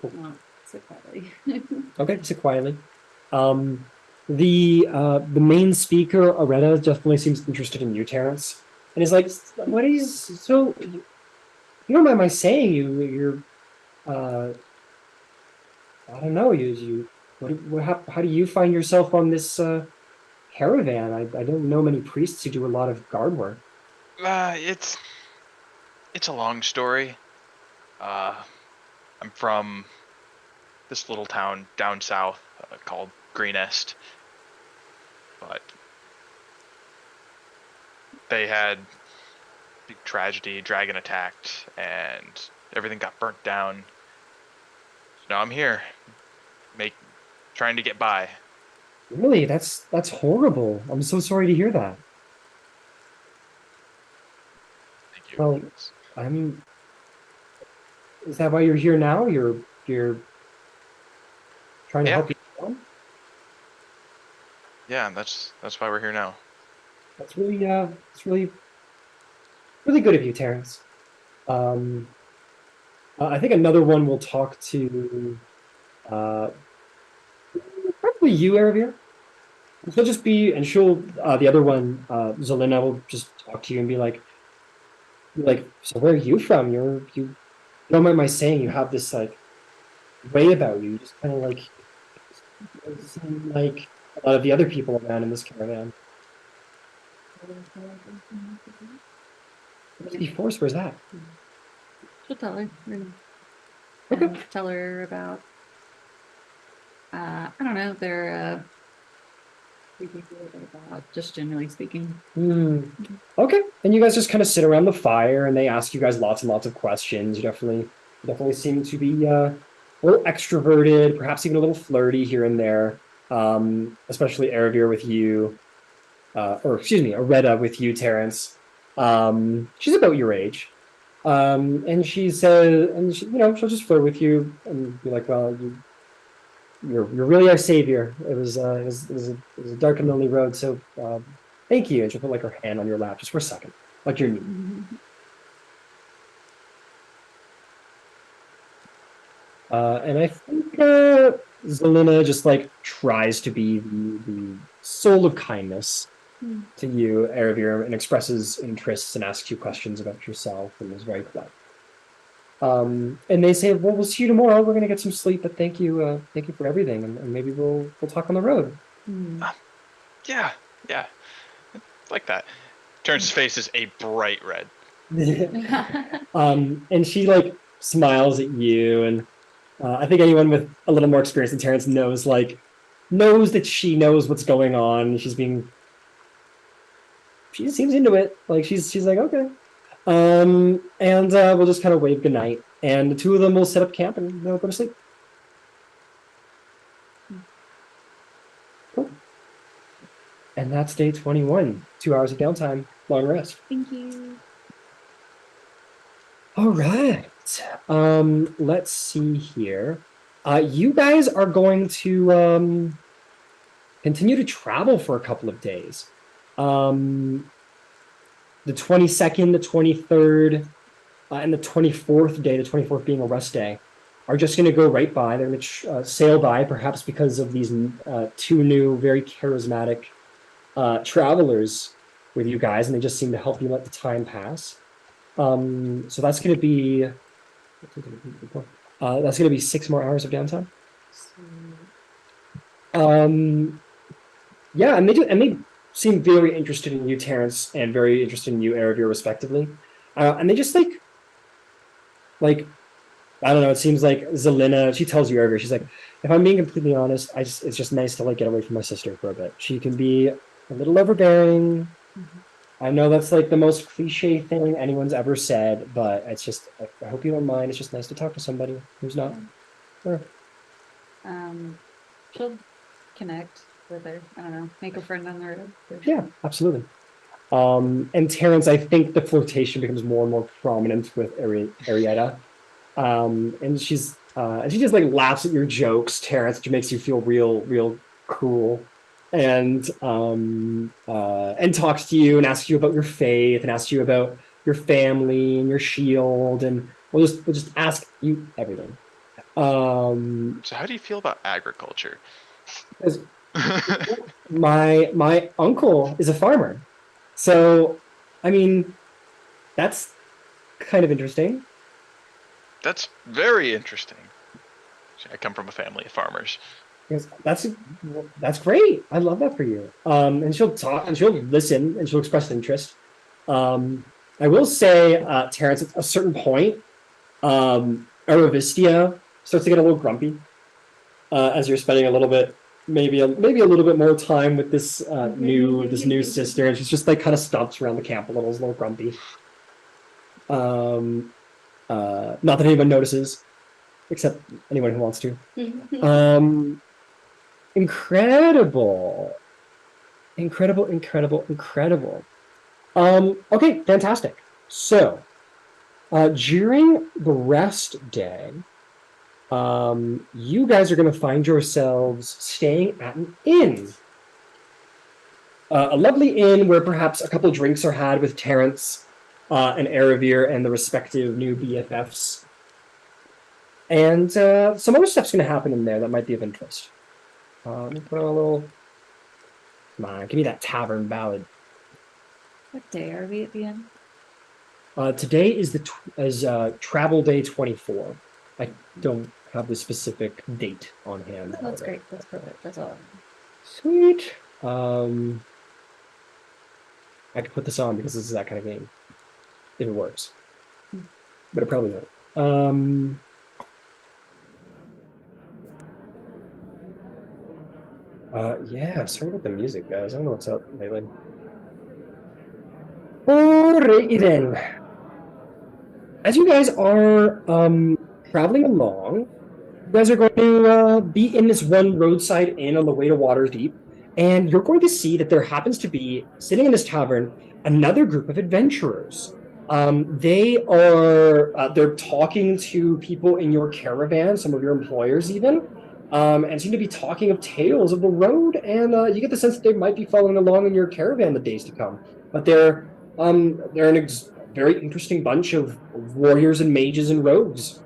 Cool. sit quietly. Okay, sit quietly. The main speaker, Areta, definitely seems interested in you, Terrence, and he's like, "What is so? You don't mind my saying you're I don't know how do you find yourself on this caravan? I don't know many priests who do a lot of guard work." It's a long story. I'm from this little town down south called Greenest, but they had big tragedy. Dragon attacked, and everything got burnt down. So now I'm here, trying to get by. Really, that's horrible. I'm so sorry to hear that. Thank you. Well, is that why you're here now? You're trying to Yeah. help people? Yeah, that's why we're here now. That's really good of you, Terrence. I think another one we'll talk to probably you, Aravir. She'll just be, and she'll the other one, Zelina will just talk to you and be like, so where are you from? You don't mind my saying you have this like way about you. You just kind of like seem like a lot of the other people around in this caravan. Force, where's that? She'll tell her. Okay. Tell her about. I don't know. They're just generally speaking. Okay, and you guys just kind of sit around the fire, and they ask you guys lots and lots of questions. You definitely seem to be a little extroverted, perhaps even a little flirty here and there. Especially Aravir with you, or excuse me, Areta with you, Terrence. She's about your age, and she says, and she, she'll just flirt with you and be like, "Well, you're really our savior. It was a dark and lonely road, so thank you." And she'll put like her hand on your lap just for a second, like your knee. And I think Zelina just like tries to be the soul of kindness to you, Aravir, and expresses interests and asks you questions about yourself, and is very polite. And they say, "Well, we'll see you tomorrow. We're gonna get some sleep, but thank you for everything, and maybe we'll talk on the road." Yeah, like that. Terrence's face is a bright red. And she like smiles at you, and I think anyone with a little more experience than Terrence knows that she knows what's going on. She seems into it. Like she's like, okay. And we'll just kind of wave goodnight, and the two of them will set up camp and they'll go to sleep. Cool. And that's day 21. 2 hours of downtime, long rest. Thank you. All right. Let's see here. You guys are going to continue to travel for a couple of days. The 22nd, the 23rd, and the 24th day, the 24th being a rest day, are just going to go right by. They're going to sail by, perhaps because of these two new, very charismatic travelers with you guys, and they just seem to help you let the time pass. So that's going to be 6 more hours of downtime. Yeah, and they seem very interested in you, Terrence, and very interested in you, Aravir, respectively. And they just like I don't know. It seems like Zelina. She tells you Aravir. She's like, if I'm being completely honest, it's just nice to like get away from my sister for a bit. She can be a little overbearing. I know that's like the most cliche thing anyone's ever said, but it's just, I hope you don't mind. It's just nice to talk to somebody who's not. Sure. She'll connect with her. I don't know, make a friend on the road. Yeah, absolutely. And Terrence, I think the flirtation becomes more and more prominent with Arietta. And she just like laughs at your jokes, Terrence, which makes you feel real cool. And talks to you and asks you about your faith and asks you about your family and your shield, and we'll just ask you everything. So how do you feel about agriculture? My uncle is a farmer, so I mean that's kind of interesting. That's very interesting. I come from a family of farmers. That's great. I love that for you. And she'll talk and she'll listen and she'll express interest. I will say, Terrence, at a certain point, Aravistia starts to get a little grumpy as you're spending a little bit, maybe a little bit more time with this new sister, and she's just like kind of stomps around the camp a little grumpy. Not that anyone notices, except anyone who wants to. Incredible. Okay, fantastic. So, during the rest day, you guys are going to find yourselves staying at an inn. a lovely inn where perhaps a couple drinks are had with Terrence and Aravir and the respective new BFFs. And some other stuff's going to happen in there that might be of interest. Let me put on a little... Come on, give me that tavern ballad. What day are we at the end? Today is travel day 24. I don't have the specific date on hand. Oh, that's great. That's perfect. That's all. Sweet. I could put this on because this is that kind of game. If it works. But it probably won't. Yeah, sorry about the music, guys. I don't know what's up lately. Alrighty then. As you guys are traveling along, you guys are going to be in this one roadside inn on the way to Waterdeep, and you're going to see that there happens to be, sitting in this tavern, another group of adventurers. They're talking to people in your caravan, some of your employers even, and seem to be talking of tales of the road, and you get the sense that they might be following along in your caravan the days to come. But they're an very interesting bunch of warriors and mages and rogues.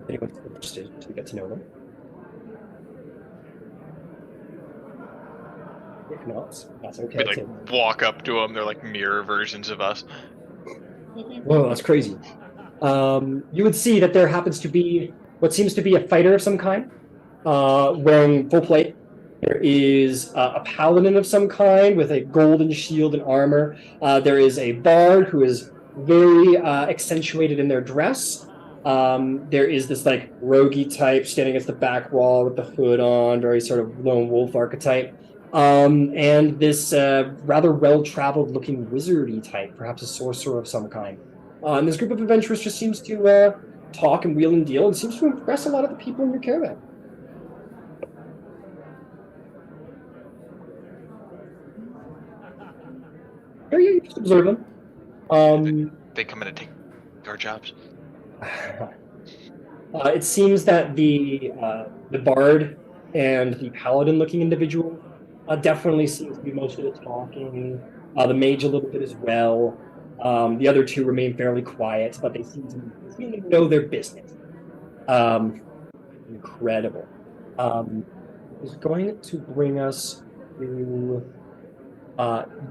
Anyone's interested to get to know them. If not, that's okay. We like walk up to them. They're like mirror versions of us. Whoa, that's crazy. You would see that there happens to be what seems to be a fighter of some kind, wearing full plate. There is a paladin of some kind with a golden shield and armor. There is a bard who is very accentuated in their dress. There is this like roguey type standing against the back wall with the hood on, very sort of lone wolf archetype. And this rather well-traveled looking wizardy type, perhaps a sorcerer of some kind. And this group of adventurers just seems to talk and wheel and deal and seems to impress a lot of the people in your caravan. You just observe them. They come in and take our jobs. It seems that the bard and the paladin-looking individual definitely seems to be most of the talking. The mage a little bit as well. The other two remain fairly quiet, but they seem to know their business. Incredible. Is going to bring us to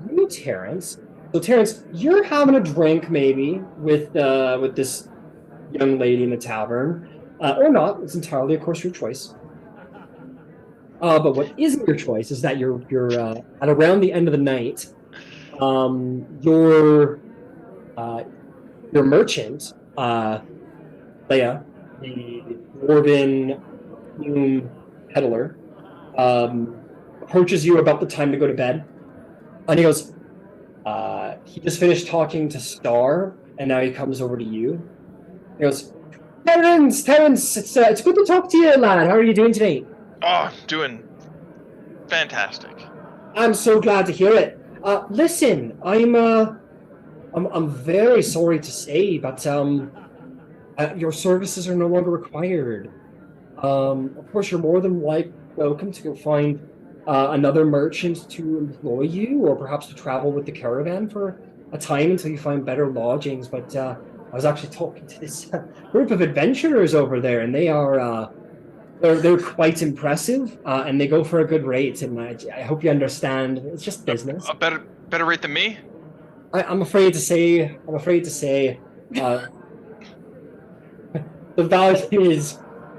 you, Terrence. So, Terrence, you're having a drink maybe with this young lady in the tavern, or not. It's entirely, of course, your choice. But what isn't your choice is that you're at around the end of the night. Your merchant, Leia, the dwarven fume peddler, approaches you about the time to go to bed, and he goes, he just finished talking to Star, and now he comes over to you. He goes, Terrence, it's good to talk to you, lad. How are you doing today? Oh, doing fantastic. I'm so glad to hear it. Listen, I'm very sorry to say, but your services are no longer required. Of course, you're more than welcome to go find another merchant to employ you, or perhaps to travel with the caravan for a time until you find better lodgings. But I was actually talking to this group of adventurers over there, and they are they're quite impressive, and they go for a good rate. And I hope you understand. It's just business. A better rate than me? I'm afraid to say. The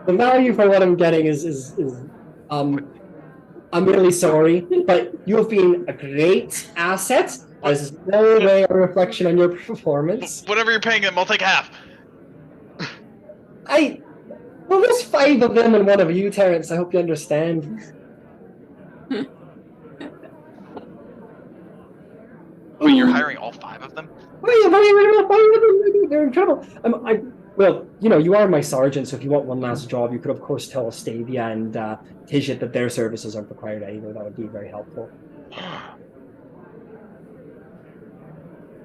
value for what I'm getting is I'm really sorry, but you have been a great asset. This is no way a reflection on your performance. Whatever you're paying them, I'll take half. Well, there's 5 of them and 1 of you, Terrence. I hope you understand. Wait, you're hiring all 5 of them? They're incredible. Well, you are my sergeant, so if you want one last job, you could, of course, tell Ostavia and Tijit that their services aren't required either. That would be very helpful.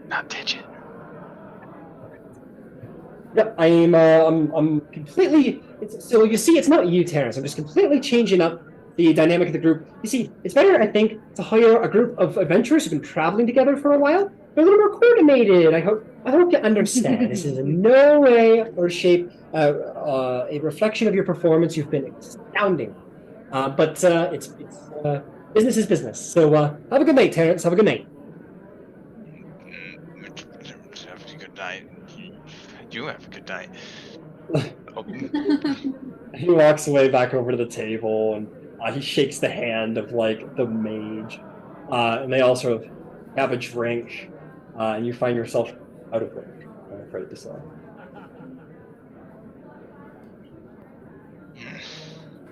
Not Tijit. Yep, I'm completely. So you see, it's not you, Terrence. I'm just completely changing up the dynamic of the group. You see, it's better, I think, to hire a group of adventurers who've been traveling together for a while. They're a little more coordinated. I hope you understand. This is in no way or shape a reflection of your performance. You've been astounding. But it's business is business. So have a good night, Terrence. Have a good night. Have a good night. You have a good night. Oh, He walks away back over to the table and he shakes the hand of like the mage, and they all sort of have a drink, and you find yourself out of work. I'm afraid to say.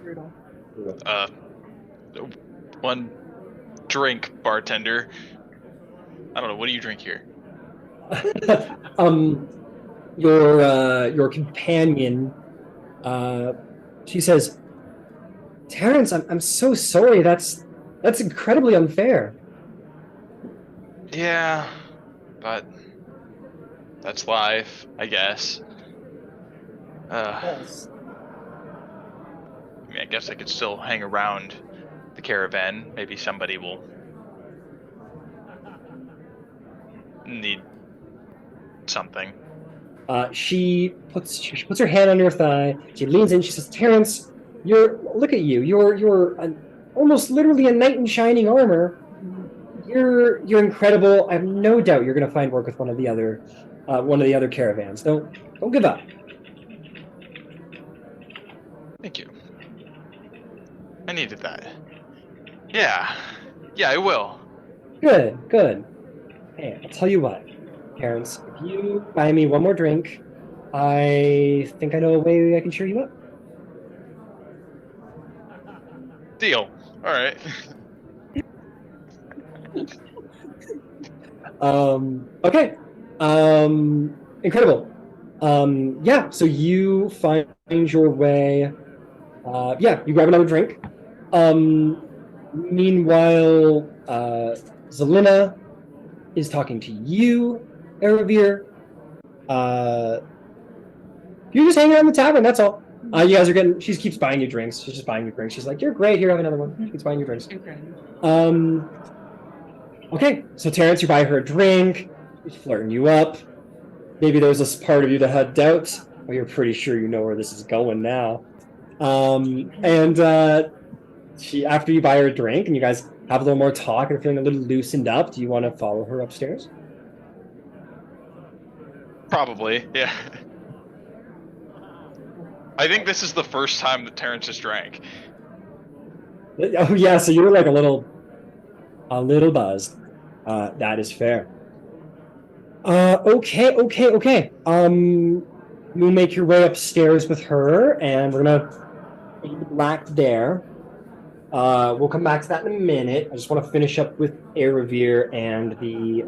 Brutal. One drink, bartender. I don't know. What do you drink here? Your companion, she says, Terrence, I'm so sorry. That's incredibly unfair. Yeah, but that's life, I guess. Yes. I mean, I guess I could still hang around the caravan. Maybe somebody will need something. She puts her hand on your thigh. She leans in. She says, "Terrence, look at you. You're almost literally a knight in shining armor. You're incredible. I have no doubt you're going to find work with one of the other caravans. Don't give up." Thank you. I needed that. Yeah, I will. Good. Hey, I'll tell you what, Terrence. If you buy me one more drink, I think I know a way I can cheer you up. Deal. All right. Okay. Incredible. Yeah, so you find your way. You grab another drink. Meanwhile, Zelina is talking to you, Eravir. You're just hanging out in the tavern, that's all. You guys are getting, she keeps buying you drinks. She's just buying you drinks. She's like, you're great, here, have another one. She keeps buying you drinks. Okay, so Terrence, you buy her a drink. She's flirting you up. Maybe there's this part of you that had doubts. Well, you're pretty sure you know where this is going now. She, after you buy her a drink and you guys have a little more talk and are feeling a little loosened up, do you want to follow her upstairs? Probably, yeah. I think this is the first time that Terrence has drank. Oh yeah, so you're like a little buzzed. That is fair. Okay. You make your way upstairs with her, and we're gonna put the black there. We'll come back to that in a minute. I just want to finish up with Eravir and the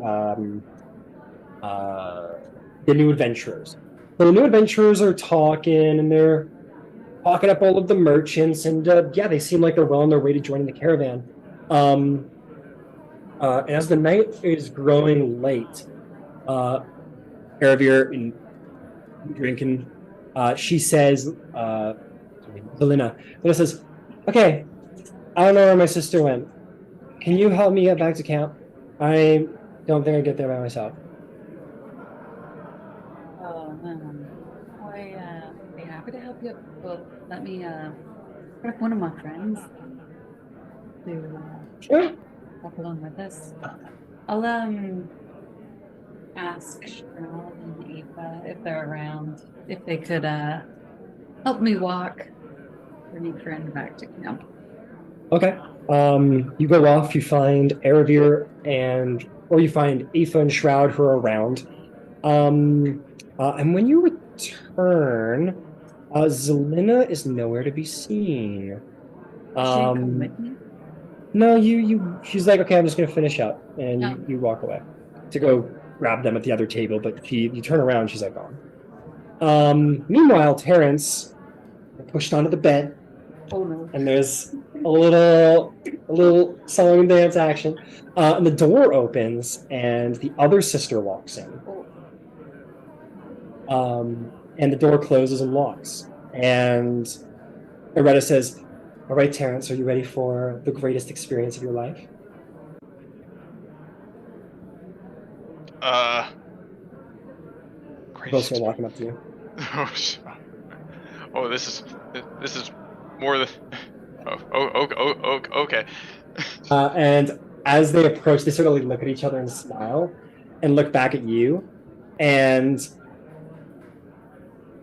new adventurers. So the new adventurers are talking, and they're talking up all of the merchants, and they seem like they're well on their way to joining the caravan. As the night is growing late, Eravir drinking, she says, Zelina says, okay, I don't know where my sister went. Can you help me get back to camp? I don't think I get there by myself. I'd be happy to help you. Well, let me grab one of my friends to Sure. walk along with us. I'll ask Cheryl and Eva if they're around, if they could help me walk your new friend back to camp. Okay. You go off, you find Eravir or you find Aoife and Shroud who are around. And when you return, Zelina is nowhere to be seen. She come with me? No, she's like, okay, I'm just gonna finish up, and you walk away to go grab them at the other table, but you turn around, she's like gone. Meanwhile, Terrence pushed onto the bed. Oh no. And there's a little song and dance action. And the door opens and the other sister walks in. And the door closes and locks. And Loretta says, All right, Terrence, are you ready for the greatest experience of your life? Great. Both are walking up to you. Oh, this is more than. Okay. And as they approach, they sort of like look at each other and smile and look back at you. And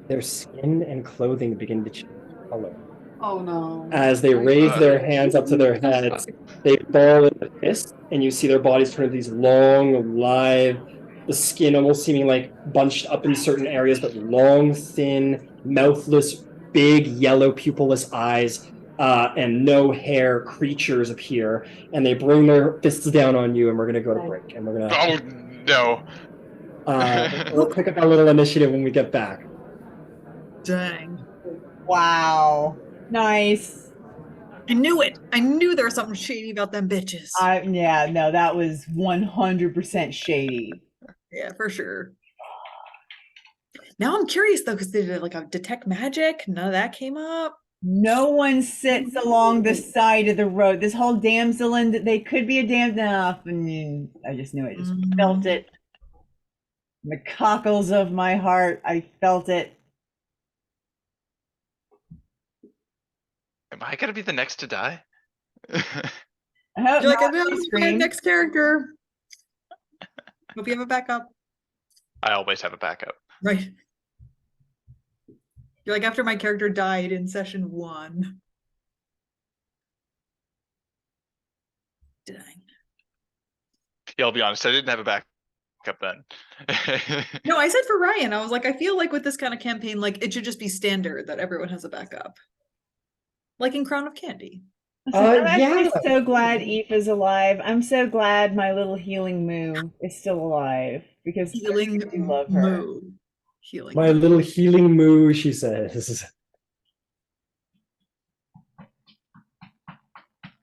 their skin and clothing begin to change color. Oh no. As they raise their hands up to their heads, they ball in a fist, and you see their bodies turn into these long, live, the skin almost seeming like bunched up in certain areas, but long, thin, mouthless, big, yellow, pupilless eyes, and no hair creatures appear, and they bring their fists down on you, and we're gonna go to break, and we're gonna Oh no. we'll pick up a little initiative when we get back. Dang. Wow. Nice. I knew it. I knew there was something shady about them bitches. Yeah, no, that was 100% shady. Yeah, for sure. Now I'm curious though, because they did like a detect magic. None of that came up. No one sits along the side of the road. This whole damsel and they could be a damsel enough, and I just knew it. Just felt it. In the cockles of my heart, I felt it. Am I gonna be the next to die? I hope You're like, not. I'm My my screen. next character. Hope you have a backup. I always have a backup. Right. You're like, after my character died in session 1. Dang. Yeah, I'll be honest. I didn't have a backup then. No, I said for Ryan, I was like, I feel like with this kind of campaign, like it should just be standard that everyone has a backup. Like in Crown of Candy. I'm actually Yeah. so glad Aoife's alive. I'm so glad my little healing moo is still alive because I Healing really love her. moo. Healing. My little healing moo, she says.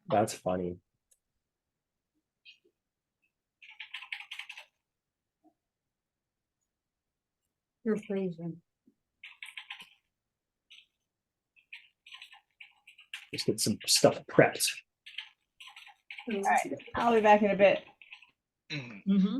That's funny. You're freezing. Just get some stuff prepped. All right, I'll be back in a bit. Mm-hmm.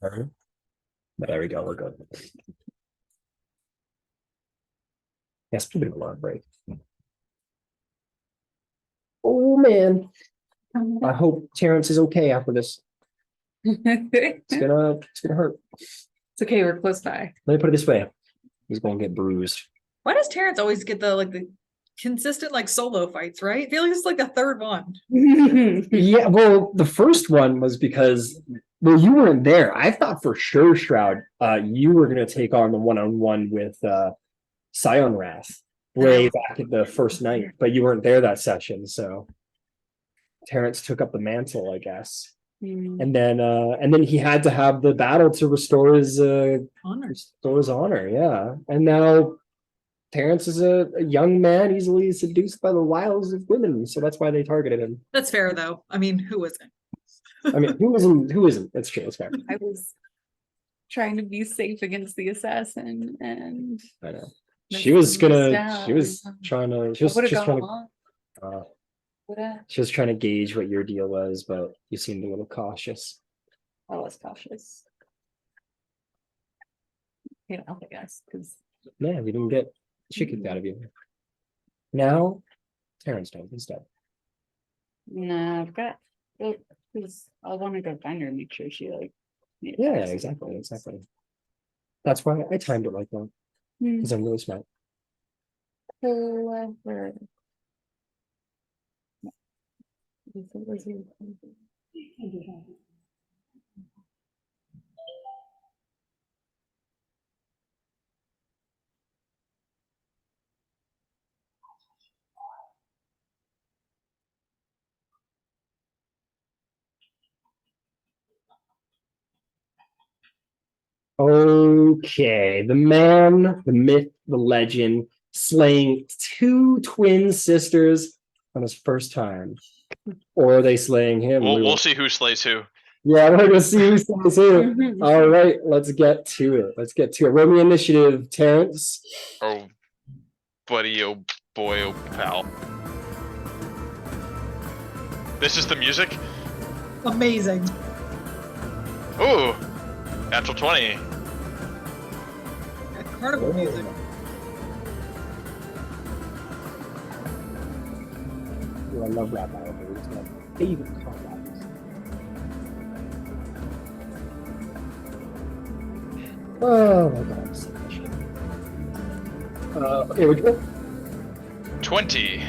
But there we go. We're good. Yes, a bit of a long break. Oh man, I hope Terrence is okay after this. It's gonna hurt. It's okay, we're close by. Let me put it this way: he's gonna get bruised. Why does Terrence always get the consistent solo fights, right? I feel like this is the third one. Yeah, well, the first one was because you weren't there. I thought for sure, Shroud, you were gonna take on the one-on-one with Scion Wrath way back at the first night, but you weren't there that session, so Terrence took up the mantle, I guess. And then he had to have the battle to restore his honor. Yeah, and now Terrence is a young man easily seduced by the wiles of women, so that's why they targeted him. That's fair, though. I mean, who isn't? I mean, who isn't? Who isn't? That's true. That's fair. I was trying to be safe against the assassin, and I know. That's She was missed gonna. out. She was trying to. She was would've just gone trying to. along. Would've- She was trying to gauge what your deal was, but you seemed a little cautious. I was cautious. I guess, because Yeah, you didn't get shit kicked out of you. Now, Terrence does instead. nah, I've got. Because I want to go find her and make sure she Yeah, exactly. That's why I timed it like that, because I'm really smart. Clever. Okay, the man, the myth, the legend, slaying two twin sisters on his first time. Or are they slaying him? We'll see who slays who. Yeah, we're gonna see who slays who. All right, let's get to it. Roll me initiative, Terrence. Oh, buddy, oh boy, oh pal. This is the music? Amazing. Ooh, natural 20. Carnival music. Oh, I love rap albums. It's my favorite combat music. Oh my god, I'm so much shit. Okay, we go. 20.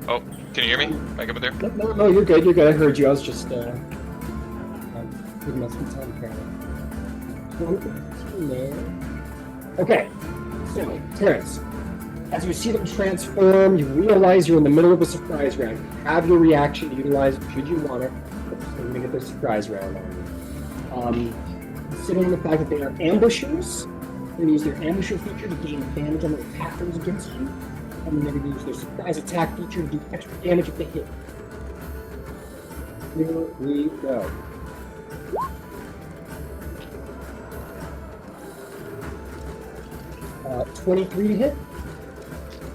Oh, can you hear me? Back up there? No, you're good. I heard you. I was just giving us some time apparently. Okay, so Terrence, as you see them transform, you realize you're in the middle of a surprise round. You have your reaction to utilize should you want it, but you're going to get their surprise round on you. Considering the fact that they are ambushers, they're going to use their ambusher feature to gain advantage on the attack rolls against you, and they're going to use their surprise attack feature to do extra damage if they hit. Here we go. Uh, 23 to hit.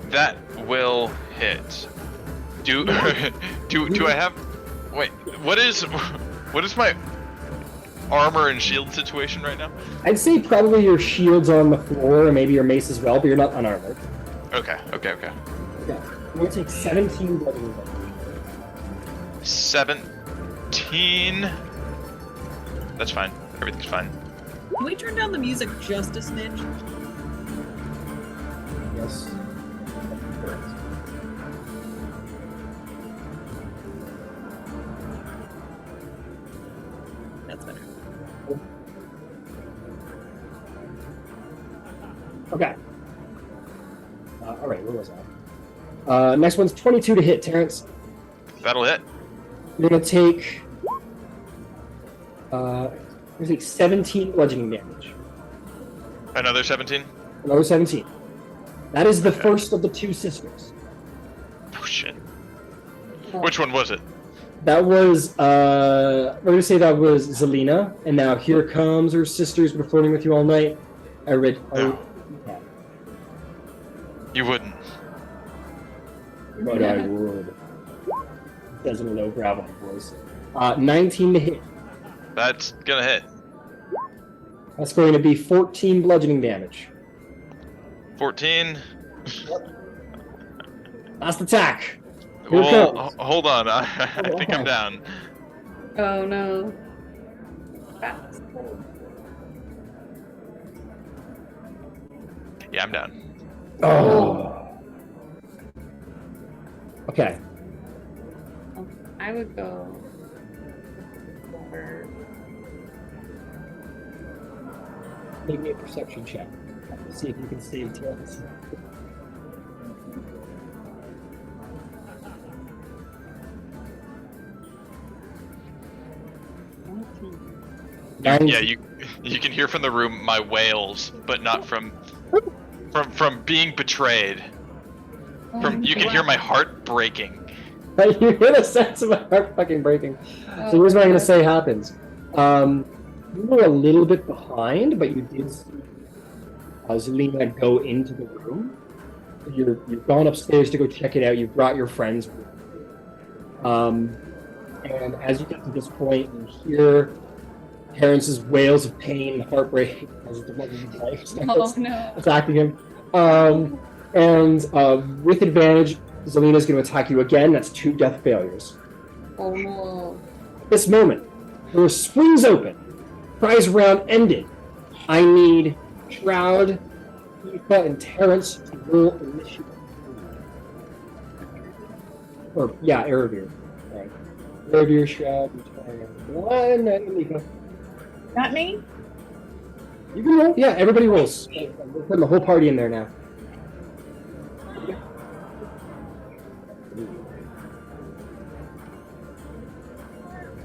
That will hit. Do I have? Wait, what is my armor and shield situation right now? I'd say probably your shield's on the floor, and maybe your mace as well, but you're not unarmored. Okay. Yeah, you're gonna take 17 bludgeoning damage. 17. That's fine. Everything's fine. Can we turn down the music just a smidge? Yes. That's better. Okay. All right, where was I? Next one's 22 to hit, Terrence. That'll hit. You're gonna take 17 bludgeoning damage. Another 17. Another 17. That is the first of the two sisters. Oh shit. Which one was it? That was we're gonna say that was Zelina, and now here comes her sisters been flirting with you all night. No. You wouldn't. But I would. Doesn't low gravel voice. 19 to hit. That's gonna hit. That's going to be 14 bludgeoning damage. 14. Last attack. Here it Well, comes. hold on. I think I'm Okay. down. Oh no. That's cool. Yeah, I'm down. Oh. Okay. I would go for Make me a perception check. See if you can save Terrence. Yeah, you can hear from the room my wails, but not from being betrayed. You can hear my heart breaking. You hear the sense of my heart fucking breaking. So here's what I'm gonna say happens. You were a little bit behind, but you did see Zelina go into the room. You've gone upstairs to go check it out. You've brought your friends. And as you get to this point, you hear Terrence's wails of pain, heartbreak, as the blood of his life starts attacking him. With advantage, Zelina's going to attack you again. That's 2 death failures. Oh no. At this moment, the door swings open. Prize round ended. I need Shroud, Aoife, and Terrence to roll initiative. Erebir. Right. Erebir, Shroud, and one, and Aoife. Not me? You can roll. Yeah, everybody rolls. We're putting the whole party in there now.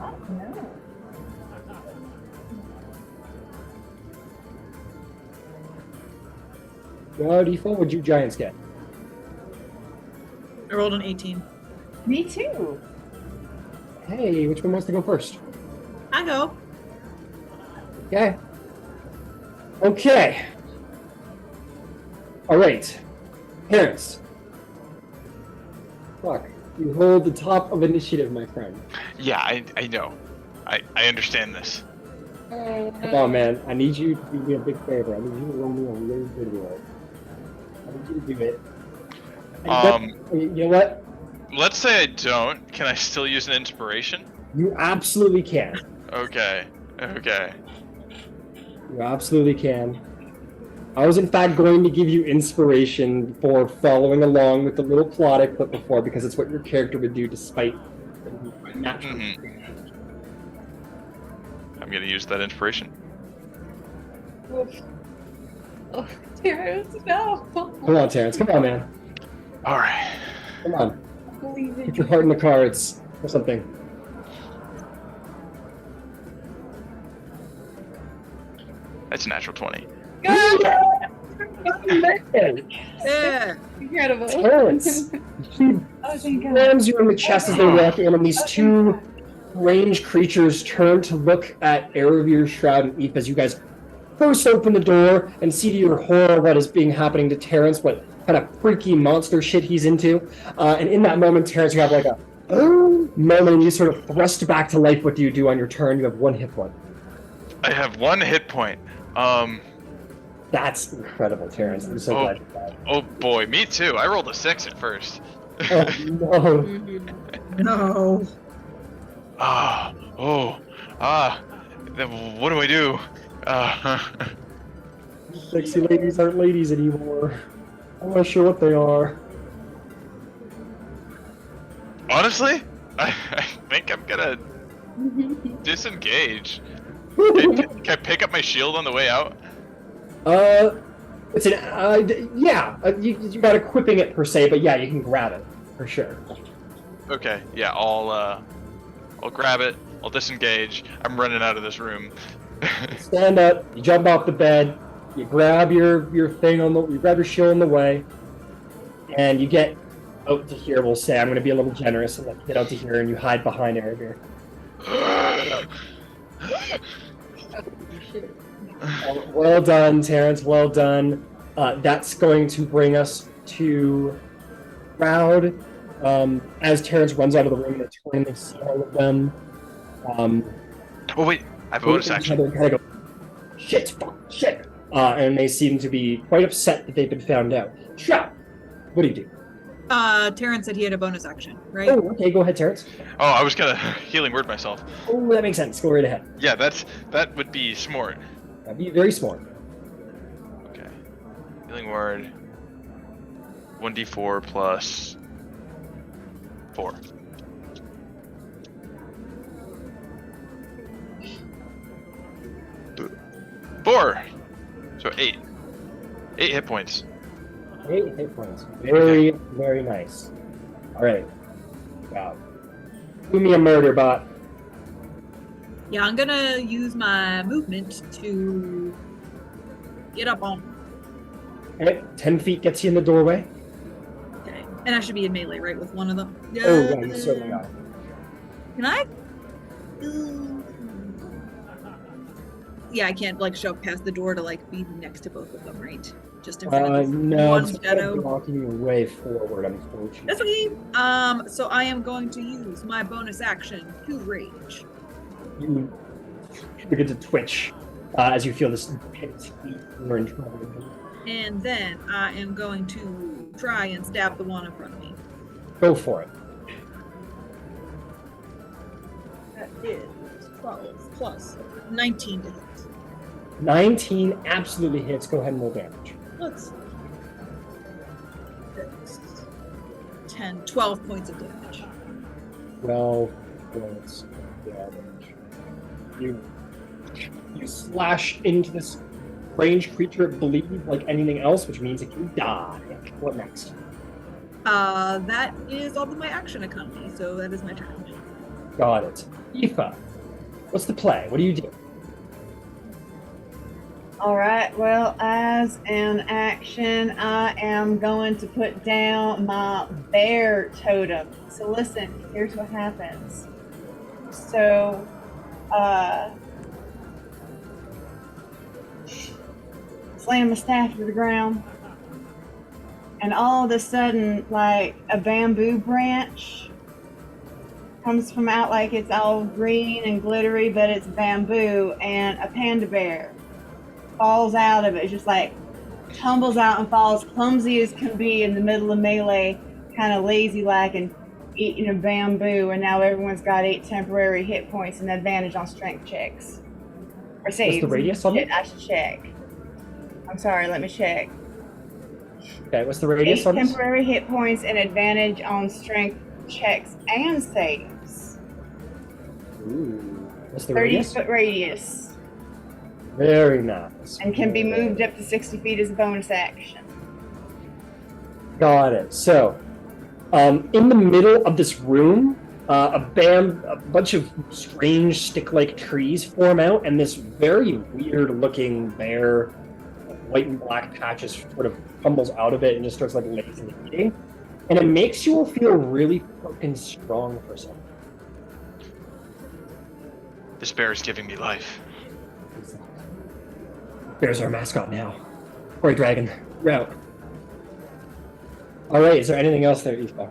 Oh, no. What would you giants get? I rolled an 18. Me too. Hey, which one wants to go first? I go. Okay. Okay. All right. Parents. Fuck. You hold the top of initiative, my friend. Yeah, I know. I understand this. Come on, man. I need you to do me a big favor. I need you to roll me a really good roll. I need you to do it. You know what? Let's say I don't. Can I still use an inspiration? You absolutely can. Okay. You absolutely can. I was in fact going to give you inspiration for following along with the little plot I put before because it's what your character would do despite natural. I'm gonna use that inspiration. Oh, Terrence, no. Come on, Terrence. Come on, man. All right. Come on. Believe in Put your heart in the cards or something. That's a natural 20. Yeah. Incredible. Terrence. She slams you in the chest as they walk in, and these 2 range creatures turn to look at Erebir, Shroud, and Aoife as you guys burst open the door and see to your horror what is being happening to Terrence, what kind of freaky monster shit he's into. And in that moment, Terrence, you have like a moment and you sort of thrust back to life. What do you do on your turn? You have 1 hit point. I have 1 hit point. That's incredible, Terrence. I'm so glad you died. Oh boy, me too. I rolled a 6 at first. Oh, no. No. Then what do I do? Sexy ladies aren't ladies anymore. I'm not sure what they are. Honestly, I think I'm gonna disengage. Can I pick up my shield on the way out? It's an you got equipping it per se, but yeah, you can grab it for sure. Okay, yeah, I'll grab it. I'll disengage. I'm running out of this room. Stand up. You jump off the bed. You grab your thing you grab your shield on the way, and you get out to here. We'll say I'm going to be a little generous and get out to here, and you hide behind Erebir. Well done, Terrence. Well done. That's going to bring us to Shroud. As Terrence runs out of the room, they turn and they see all of them. Um, Oh wait, I have a bonus action. Kind of go, shit, fuck, shit. And they seem to be quite upset that they've been found out. Shut. What do you do? Terrence said he had a bonus action, right? Oh, okay, go ahead, Terrence. Oh, I was gonna healing word myself. Oh, that makes sense. Go right ahead. Yeah, that would be smart. That'd be very smart. Okay. Healing word. 1d4 plus 4. Four. So 8. 8 hit points. 8 hit points. Very, very nice. All right. Wow. Do me a murder bot. Yeah, I'm gonna use my movement to get up on. Okay, 10 feet gets you in the doorway. Okay, and I should be in melee, right, with one of them. Yeah. Oh, yeah, you certainly are. Can I? Yeah, I can't like shove past the door to like be next to both of them, right? Just in front of this No, one it's kind shadow. of blocking your way forward, unfortunately. That's okay. So I am going to use my bonus action to rage. You begin to twitch as you feel this pit orange. And then I am going to try and stab the one in front of me. Go for it. That is 12 plus 19 to hit. 19 absolutely hits. Go ahead and roll damage. Let's 10, 12 points of damage. 12 points of damage. You slash into this ranged creature, bleed like anything else, which means it can die. What next? That is all of my action economy, so that is my turn. Got it. Aoife, what's the play? What do you do? All right, well, as an action, I am going to put down my bear totem. So listen, here's what happens. So, slam my staff to the ground, and all of a sudden, like a bamboo branch comes from out, like it's all green and glittery, but it's bamboo, and a panda bear falls out of it. It's just like tumbles out and falls clumsy as can be in the middle of melee, kind of lazy like, and eating a bamboo. And now everyone's got 8 temporary hit points and advantage on strength checks or saves. What's the radius on it? I should check. I'm sorry, let me check. Okay, what's the radius 8 on this? temporary hit points and advantage on strength checks and saves. Ooh. What's the 30 radius? foot radius. Very nice. And can be moved up to 60 feet as a bonus action. Got it. So, in the middle of this room, a bunch of strange stick-like trees form out, and this very weird-looking bear, white and black patches, sort of tumbles out of it and just starts like lazily eating, and it makes you all feel really fucking strong for some. This bear is giving me life. Bear's our mascot now. Or dragon. You're out. Alright, is there anything else there, Aoife?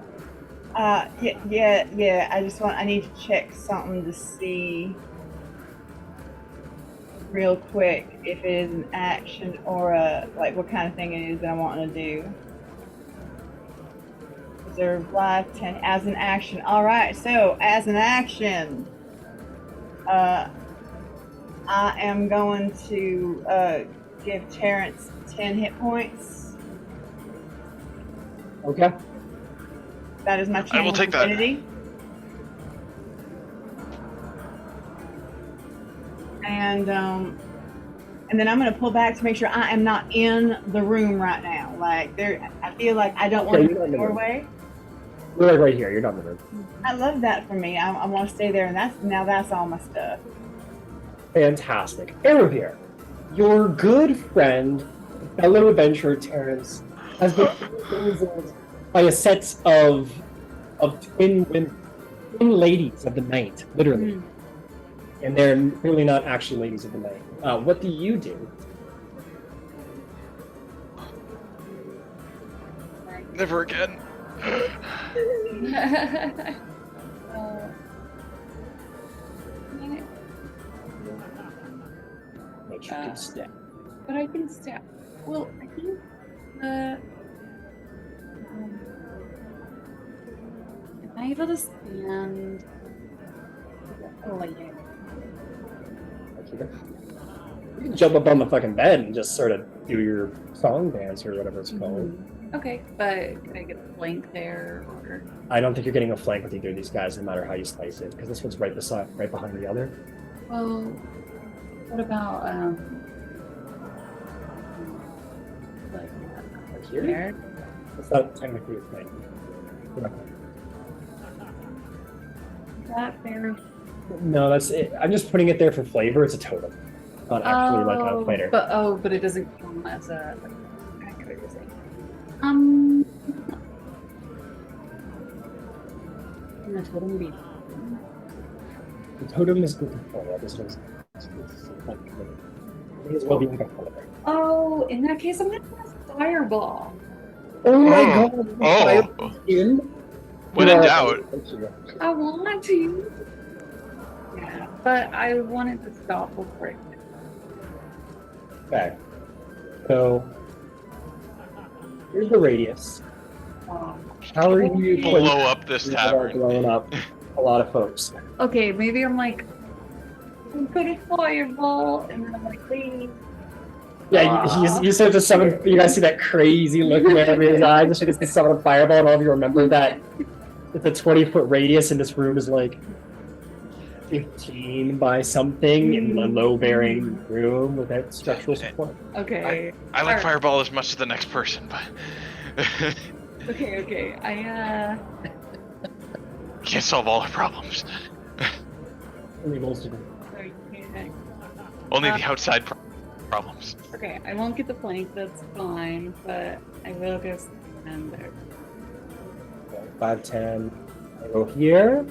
Yeah. I need to check something to see real quick if it is an action or like what kind of thing it is that I want to do. Reserve life 10 as an action. Alright, so as an action, I am going to give Terrence 10 hit points. Okay. That is my I will channel take that. divinity. And then I'm going to pull back to make sure I am not in the room right now. Like I feel like I don't want to you're go not the in the room. doorway. You're like right here. You're not in the room. I love that for me. I want to stay there, and that's all my stuff. Fantastic. Aerovir, your good friend, fellow adventurer Terrence, has been imprisoned by a set of twin women, twin ladies of the night, literally. Mm. And they're really not actually ladies of the night. What do you do? Never again. but you can stay. But I can stab. Well, I think the. Am I able to stand? Oh, yeah. You can jump up on the fucking bed and just sort of do your song dance or whatever it's called. Okay, but can I get a flank there, or? I don't think you're getting a flank with either of these guys, no matter how you slice it, because this one's right behind the other. Well, what about like Here? there? It's not technically a flank. Is that fair? No, that's it. I'm just putting it there for flavor. It's a totem, not actually like a fighter. But it doesn't count as a. I get what you're saying. Can the totem be? The totem is good control. This one's like it is well being control. Oh, in that case, I'm gonna cast fireball. Oh my Oh. god! Oh. Fire in. When in doubt. I want to. Yeah, but I wanted to stop before it. Okay. So here's the radius. How are you Blow up this tavern. blowing up a lot of folks? Okay, maybe I'm like, I'm gonna fireball, and then I'm like, please. Yeah, you said to summon. You guys see that crazy look in everybody's eyes? Just because to summon a fireball, and all of you remember that it's a 20-foot radius, and this room is like 15 by something in a low-bearing room without structural support. Okay. I like Alright. fireball as much as the next person, but Okay. can't solve all our problems. Only most of Sorry, can't. Only the outside problems. Okay, I won't get the flank, that's fine, but I will go stand there. 5, 10. I go here.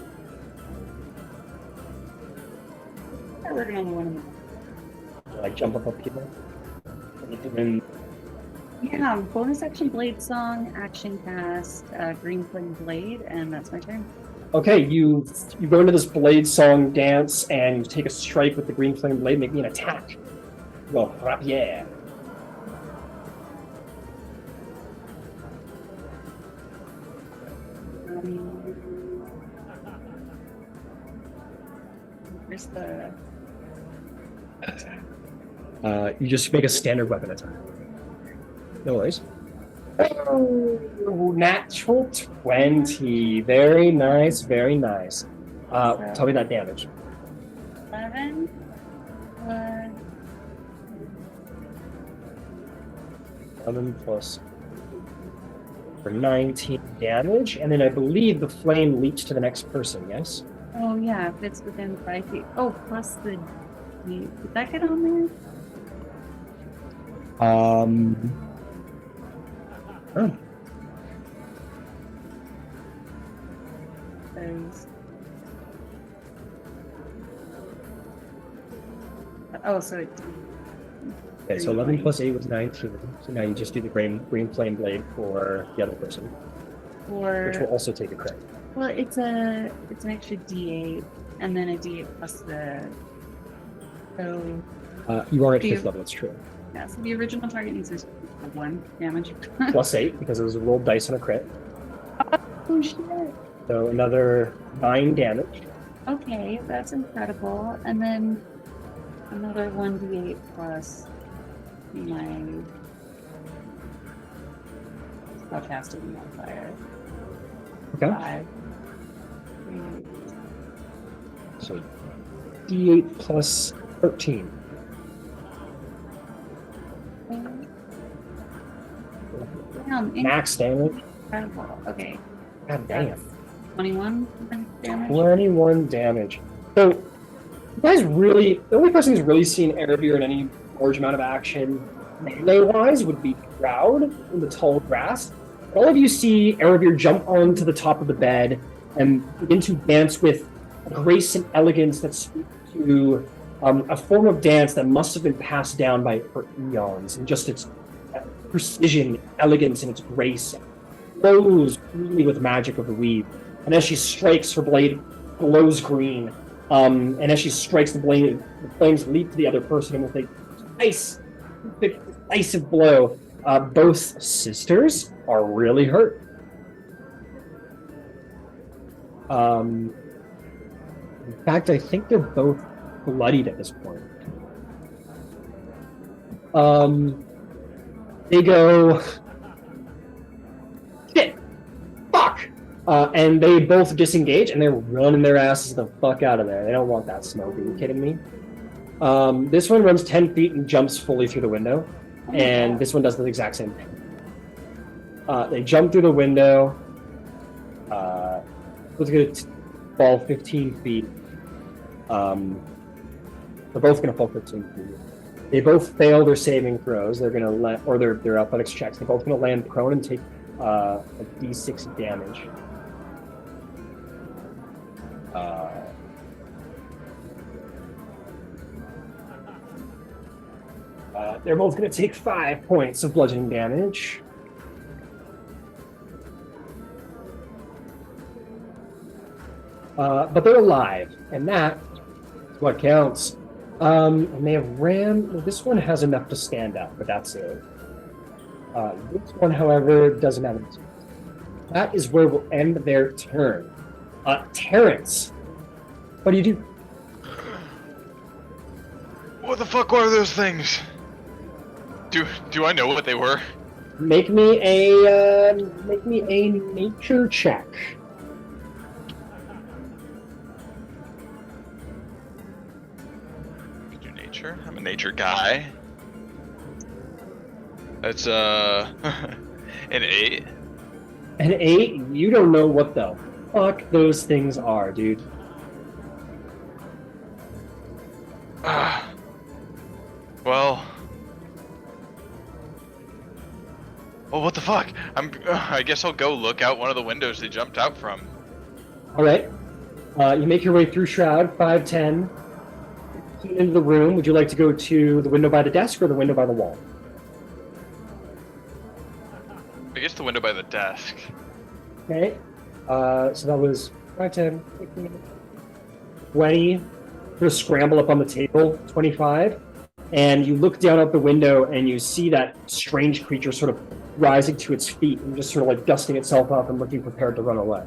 I'm working on the one in the Like jump up people. And Yeah, bonus action blade song, action cast, green flame blade, and that's my turn. okay, you go into this blade song dance and you take a strike with the green flame blade, make me an attack. Go, yeah. Where's the? You just make a standard weapon attack. No worries. Oh, natural 20. Very nice, very nice. Tell me that damage. 11. 11 plus for 19 damage, and then I believe the flame leaps to the next person, yes? Oh yeah, if it's within 5 feet. Oh, plus the. Did that get on there? Oh. There's... Oh, so it. Okay, so 11 plus 8 was 19. So now you just do the green flame blade for the other person, which will Or also take a crit. well, it's an extra D8, and then a D8 plus the. So You are at Do you- 5th level, it's true. yeah, so the original target needs to have 1 damage. Plus 8, because it was a rolled dice on a crit. Oh shit. So another 9 damage. Okay, that's incredible. And then another 1d8 plus my spellcasting modifier. Okay. 5. So D8 plus 13. Damn, Max damage. incredible. Okay, God damn. 21 damage. 21 damage. So, you guys really, the only person who's really seen Erebir in any large amount of action, melee-wise, would be Shroud in the tall grass. All of you see Erebir jump onto the top of the bed and begin to dance with a grace and elegance that speak to a form of dance that must have been passed down for eons, and just its precision, elegance, and its grace glows really with magic of the weave. And as she strikes, her blade glows green. And as she strikes the blade, the flames leap to the other person, and with a decisive blow. Both sisters are really hurt. In fact, I think they're both bloodied at this point. They go, shit, fuck, and they both disengage and they're running their asses the fuck out of there. They don't want that smoke. Are you kidding me? This one runs 10 feet and jumps fully through the window, and this one does the exact same thing. They jump through the window. Let's get a fall 15 feet. They're both going to fall 15 feet. They both fail their saving throws. They're going to land, or their athletics checks. They're both going to land prone and take a d6 damage. They're both going to take 5 points of bludgeoning damage. But they're alive, and that is what counts. And they have ran. Well, this one has enough to stand up, but that's it. This one, however, doesn't have enough. That is where we'll end their turn. Terrence, what do you do? What the fuck were those things? Do I know what they were? Make me a nature check. Do nature? I'm a nature guy. That's an 8. An 8? You don't know what the fuck those things are, dude. Well, what the fuck? I guess I'll go look out one of the windows they jumped out from. All right. You make your way through Shroud, 5, 10, into the room. Would you like to go to the window by the desk or the window by the wall? I guess the window by the desk. Okay. So that was 5, 10, 15, 20. Sort of scramble up on the table, 25. And you look down out the window and you see that strange creature sort of rising to its feet and just sort of like dusting itself up and looking prepared to run away.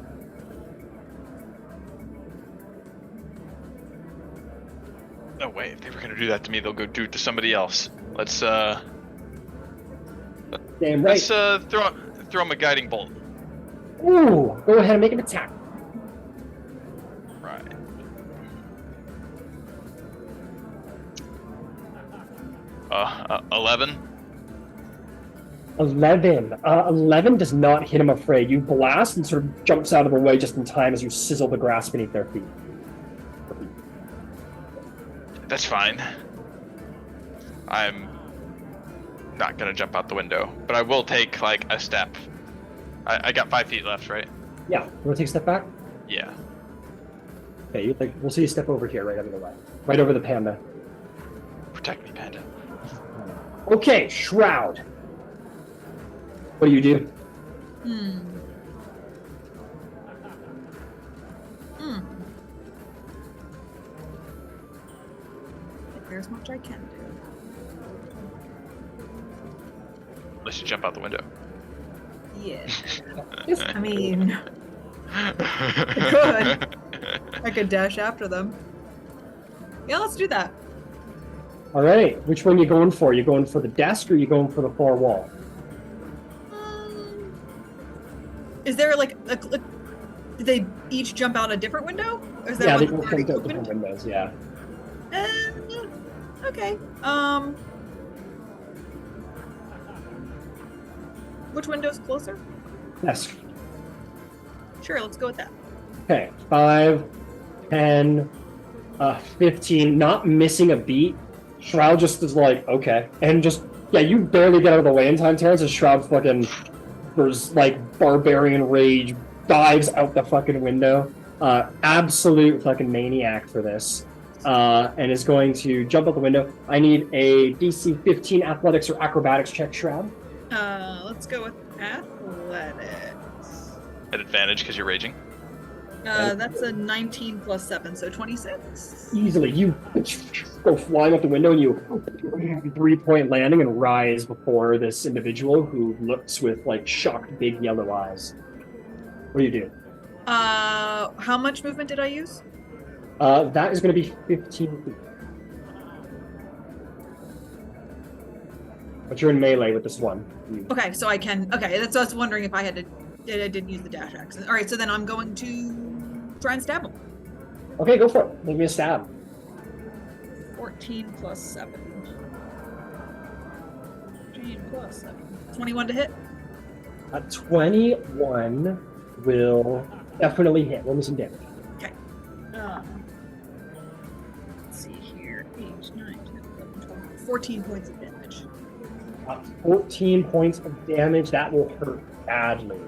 No way. If they were gonna do that to me, they'll go do it to somebody else. Let's Damn right. Let's throw him a guiding bolt. Ooh, go ahead and make an attack. Right. Uh, 11. 11. 11 does not hit him afraid. You blast and sort of jumps out of the way just in time as you sizzle the grass beneath their feet. That's fine. I'm not gonna jump out the window, but I will take like a step. I got 5 feet left, right? Yeah. You want to take a step back? Yeah. Okay, we'll see you step over here, right over the way. Right over the panda. Protect me, panda. Okay, Shroud. What do you do? There's much I can do. Unless you jump out the window. Yeah. I mean, I could. I could dash after them. Yeah, let's do that. All right. Which one are you going for? You going for the desk or you going for the far wall? Is there like a did they each jump out a different window? Or is there Yeah, one they both already jumped out opened? different windows. Yeah. Okay. Which window's closer? Desk. Sure, let's go with that. Okay. 5, 10, 15. Not missing a beat. Shroud just is like, okay. And just, yeah, you barely get out of the way in time, Terrence, as Shroud fucking, there's like barbarian rage, dives out the fucking window. Absolute fucking maniac for this. And is going to jump out the window. I need a DC 15 athletics or acrobatics check, Shroud. Let's go with athletics. At advantage because you're raging. That's a 19 plus 7, so 26. Easily, you go flying out the window and you 3-point landing and rise before this individual who looks with like shocked big yellow eyes. What do you do? How much movement did I use? That is going to be 15 feet. But you're in melee with this one. Okay, so I can. Okay, that's what I was wondering if I had to. I didn't use the dash action. All right, so then I'm going to try and stab him. Okay, go for it. Make me a stab. 14 plus 7. 14 plus 7. 21 to hit. 21 will definitely hit. Roll me some damage. Okay. Let's see here. 8, 9, 10, 11, 12, 14 points of damage. 14 points of damage. That will hurt badly.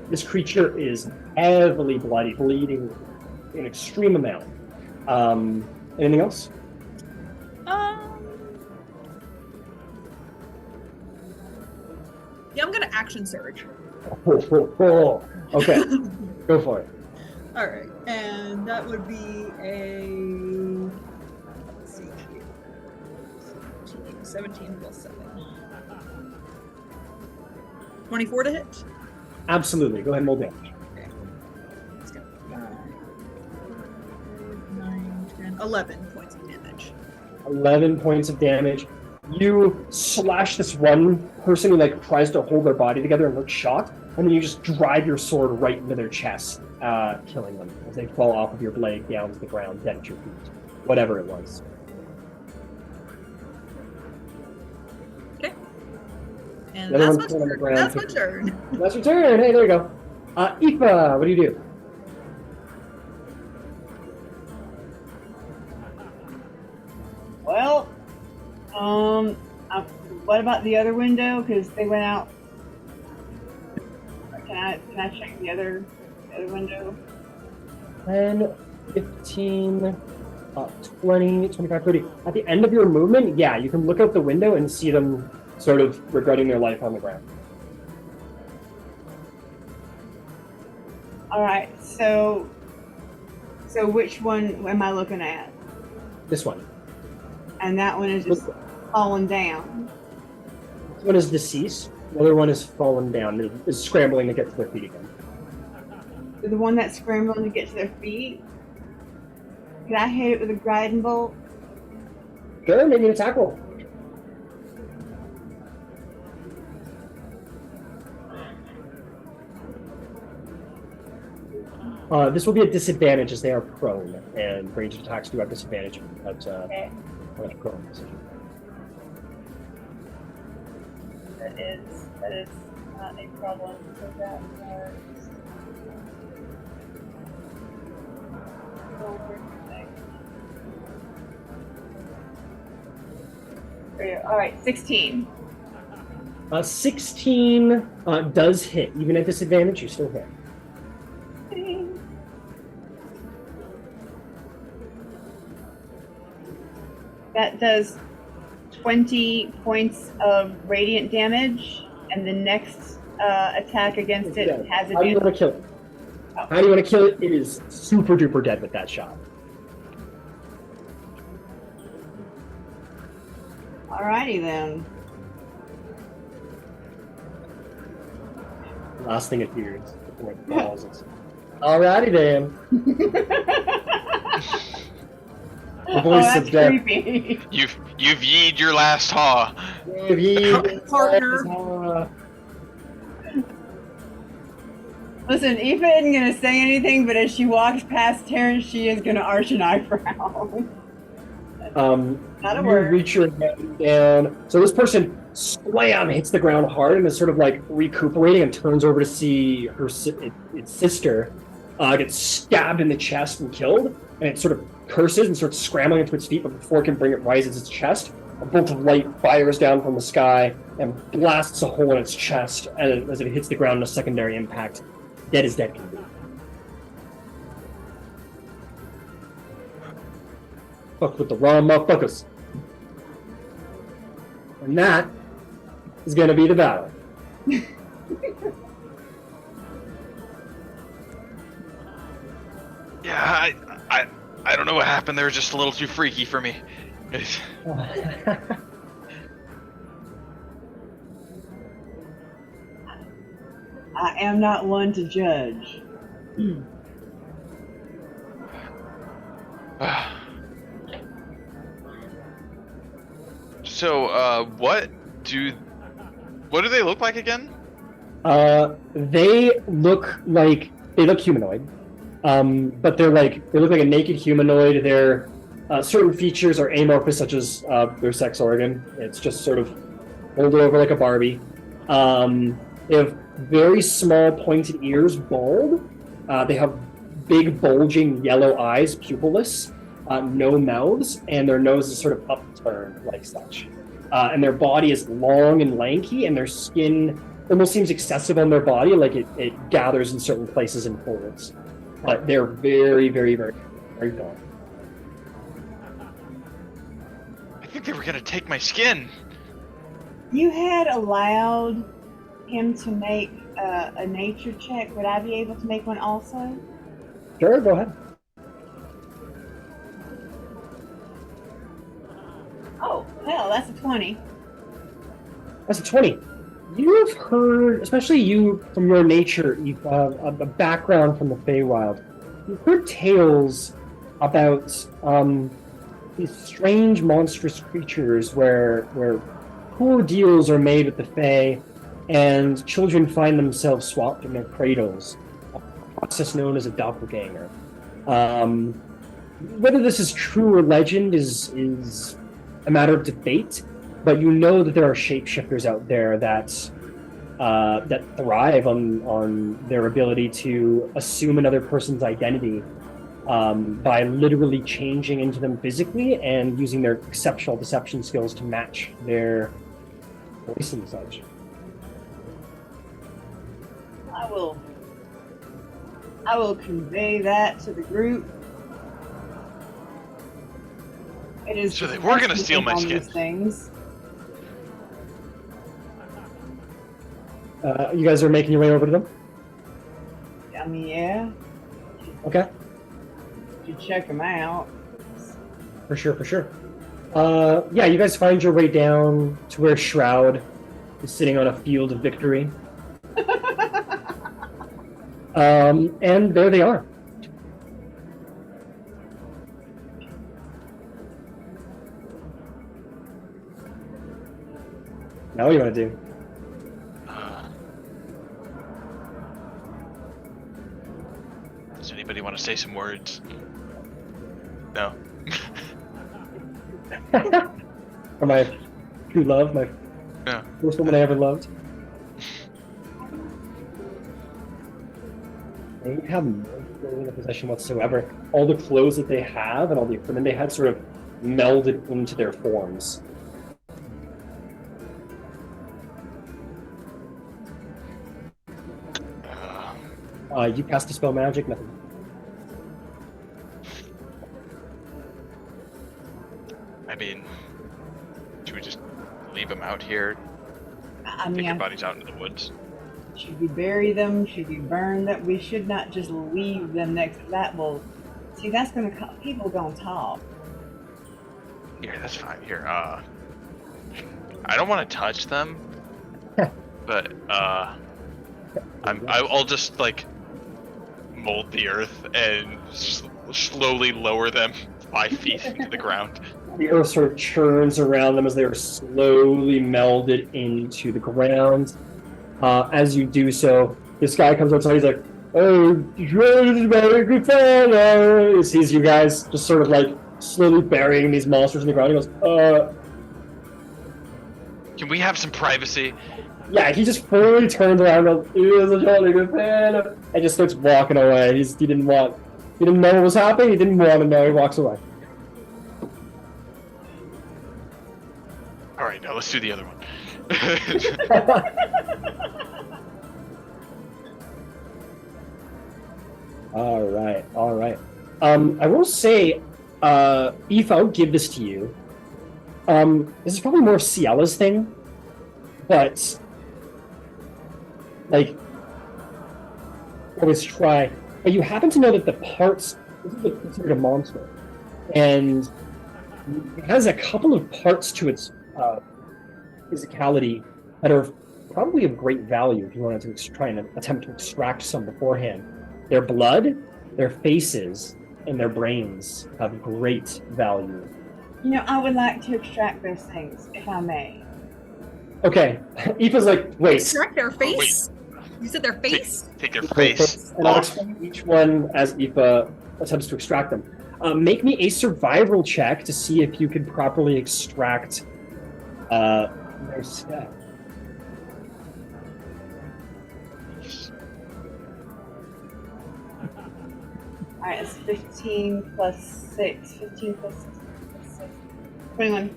This creature is heavily bloody, bleeding an extreme amount. Anything else? Yeah, I'm gonna action surge. Okay, go for it. All right, and that would be a. Let's see here. 17 plus 7. 24 to hit. Absolutely. Go ahead and roll damage. Okay. Let's go. 9, 10, 11 points of damage. 11 points of damage. You slash this one person who like tries to hold their body together and looks shocked, and then you just drive your sword right into their chest, killing them as they fall off of your blade down to the ground, dead at your feet. Whatever it was. Okay. And The other that's one's my on the turn. ground. That's my turn. That's your turn. Hey, there you go. Aoife, what do you do? Well, what about the other window? Because they went out. Can I check the other window? 10, 15, 20, 25, 30. At the end of your movement, yeah, you can look out the window and see them sort of regretting their life on the ground. All right. So which one am I looking at? This one. And that one is just fallen down. This one is deceased. The other one is fallen down. Is scrambling to get to their feet again. The one that's scrambling to get to their feet. Can I hit it with a guiding bolt? Sure, maybe an attack roll. This will be a disadvantage as they are prone, and ranged attacks do have disadvantage at prone position. That is not a problem. So that was all right, 16. 16 does hit. Even at disadvantage, you still hit. That does 20 points of radiant damage, and the next attack against it has How do you want to kill it? How do you want to kill it? It is super duper dead with that shot. Alrighty then. Last thing it hears before it falls. Alrighty then. The voice that's of death. creepy. You've yeed your last haw. Partner. Listen, Aoife isn't gonna say anything, but as she walks past Terrence, she is gonna arch an eyebrow. Not a You word. reach your hand down. So this person slam hits the ground hard and is sort of like recuperating and turns over to see her its sister get stabbed in the chest and killed. And it sort of curses and starts scrambling into its feet, but before it can bring it rises its chest, a bolt of light fires down from the sky and blasts a hole in its chest as it hits the ground in a secondary impact. Dead as dead can be. Fuck with the wrong motherfuckers. And that is going to be the battle. Yeah, I don't know what happened. They were just a little too freaky for me. I am not one to judge. So, what do they look like again? They look humanoid, but they look like a naked humanoid. Their certain features are amorphous, such as their sex organ. It's just sort of rolled over like a Barbie. They have very small pointed ears, bald. They have big bulging yellow eyes, pupilless, no mouths, and their nose is sort of upturned like such. And their body is long and lanky, and their skin almost seems excessive on their body, like it gathers in certain places and folds. But they're very, very, very, very dark. I think they were gonna take my skin. You had allowed him to make a nature check. Would I be able to make one also? Sure, go ahead. Oh, hell, that's a 20. That's a 20. You've heard, especially you from your nature, you've a background from the Feywild. You've heard tales about these strange, monstrous creatures where poor deals are made with the Fey, and children find themselves swapped in their cradles. A process known as a doppelganger. Whether this is true or legend is a matter of debate. But you know that there are shapeshifters out there that thrive on their ability to assume another person's identity by literally changing into them physically and using their exceptional deception skills to match their voice and such. I will convey that to the group. It is So they were gonna steal my skin. Things. You guys are making your way over to them? I mean, yeah. Okay. You check them out. For sure. Yeah, you guys find your way down to where Shroud is sitting on a field of victory. And there they are. Now what do you want to do? Does anybody want to say some words? No. For my true love, my Yeah. first woman I ever loved. They have no clothing or possession whatsoever. All the clothes that they have and all the equipment they had sort of melded into their forms. You cast a spell magic, nothing. I mean, should we just leave them out here? I Take mean, their bodies out into the woods? should we bury them? Should we burn them? We should not just leave them next to that. Well, see, that's gonna people gonna talk. Here, that's fine. Here, I don't want to touch them, but I'll just like mold the earth and slowly lower them 5 feet into the ground. The earth sort of churns around them as they are slowly melded into the ground. As you do so, this guy comes outside. He's like, "Oh, very good fellow." He sees you guys just sort of like slowly burying these monsters in the ground. He goes, Can we have some privacy? Yeah, he just fully turns around and goes, "He is a jolly good fellow," and just starts walking away. He didn't know what was happening. He didn't want to know. He walks away. All right, now let's do the other one. All right. I will say, Aoife, I'll give this to you. This is probably more Ciella's thing, but like, always try. But you happen to know that the parts This is considered a monster, and it has a couple of parts to its physicality that are probably of great value if you wanted to try and attempt to extract some beforehand. Their blood, their faces, and their brains have great value. You know, I would like to extract those things, if I may. Okay, Aoife's like, wait. Extract their face? You said their face? Take their face And I'll off. explain each one as Aoife attempts to extract them. Make me a survival check to see if you can properly extract their stuff. Alright, it's 15 plus 6. 15 plus 6 plus 6. 21.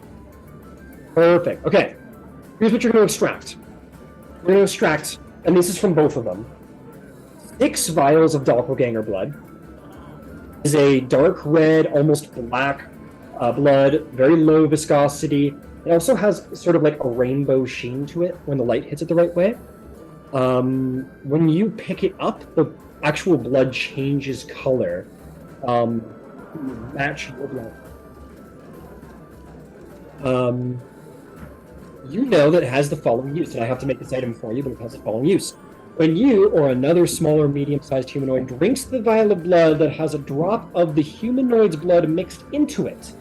Perfect. Okay. Here's what you're going to extract. You're going to extract, and this is from both of them, 6 vials of doppelganger blood. This is a dark red, almost black blood, very low viscosity. It also has sort of like a rainbow sheen to it when the light hits it the right way. When you pick it up, the actual blood changes color. Match your blood. You know that it has the following use, and I have to make this item for you, but it has the following use. When you or another smaller medium-sized humanoid drinks the vial of blood that has a drop of the humanoid's blood mixed into it,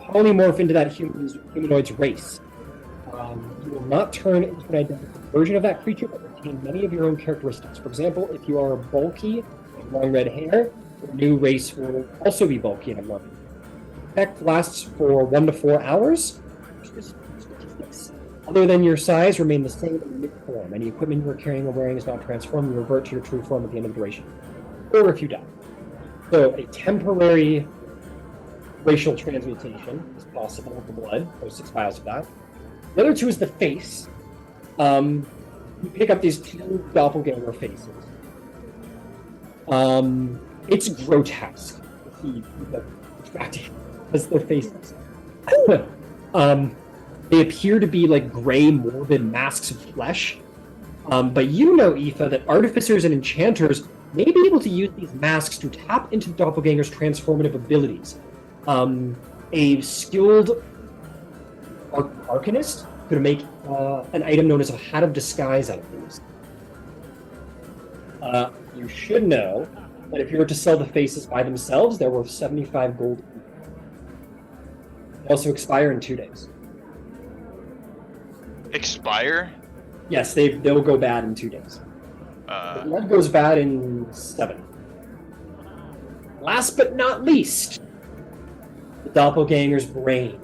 polymorph into that humanoid's race. You will not turn into an identical version of that creature, but retain many of your own characteristics. For example, if you are bulky with long red hair, the new race will also be bulky and have long hair. Effect lasts for 1 to 4 hours. Other than your size, remain the same in mid form. Any equipment you are carrying or wearing is not transformed. You revert to your true form at the end of the duration, or if you die. So a temporary racial transmutation is possible with the blood. There's 6 vials of that. The other 2 is the face. You pick up these 2 doppelganger faces. It's grotesque. As their faces. They appear to be like gray, morbid masks of flesh. But you know, Aoife, that artificers and enchanters may be able to use these masks to tap into the doppelganger's transformative abilities. A skilled arcanist could make an item known as a hat of disguise out of these. You should know that if you were to sell the faces by themselves, they're worth 75 gold. They also expire in 2 days. Expire? Yes, they'll go bad in 2 days. The blood goes bad in 7. Last but not least, the doppelganger's brain.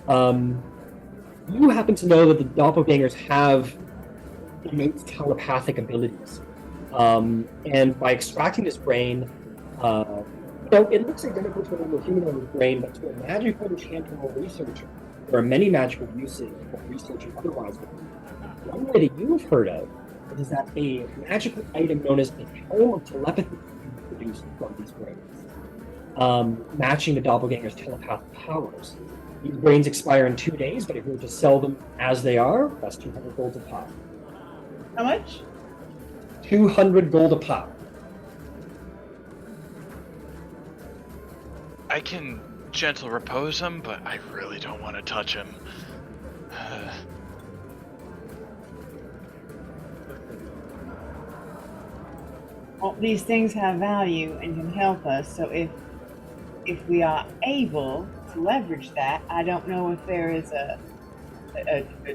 You happen to know that the doppelgangers have innate telepathic abilities. And by extracting this brain, it looks identical to a normal humanoid brain, but to a magical enchanter or researcher, there are many magical uses for research and otherwise. One way that you've heard of is that a magical item known as the Helm of Telepathy is produced from these brains, matching the doppelganger's telepathic powers. These brains expire in 2 days, but if you were to sell them as they are, that's 200 gold a pop. How much? 200 gold a pop. I can gentle repose him, but I really don't want to touch him. Well, these things have value and can help us, so if we are able to leverage that, I don't know if there is a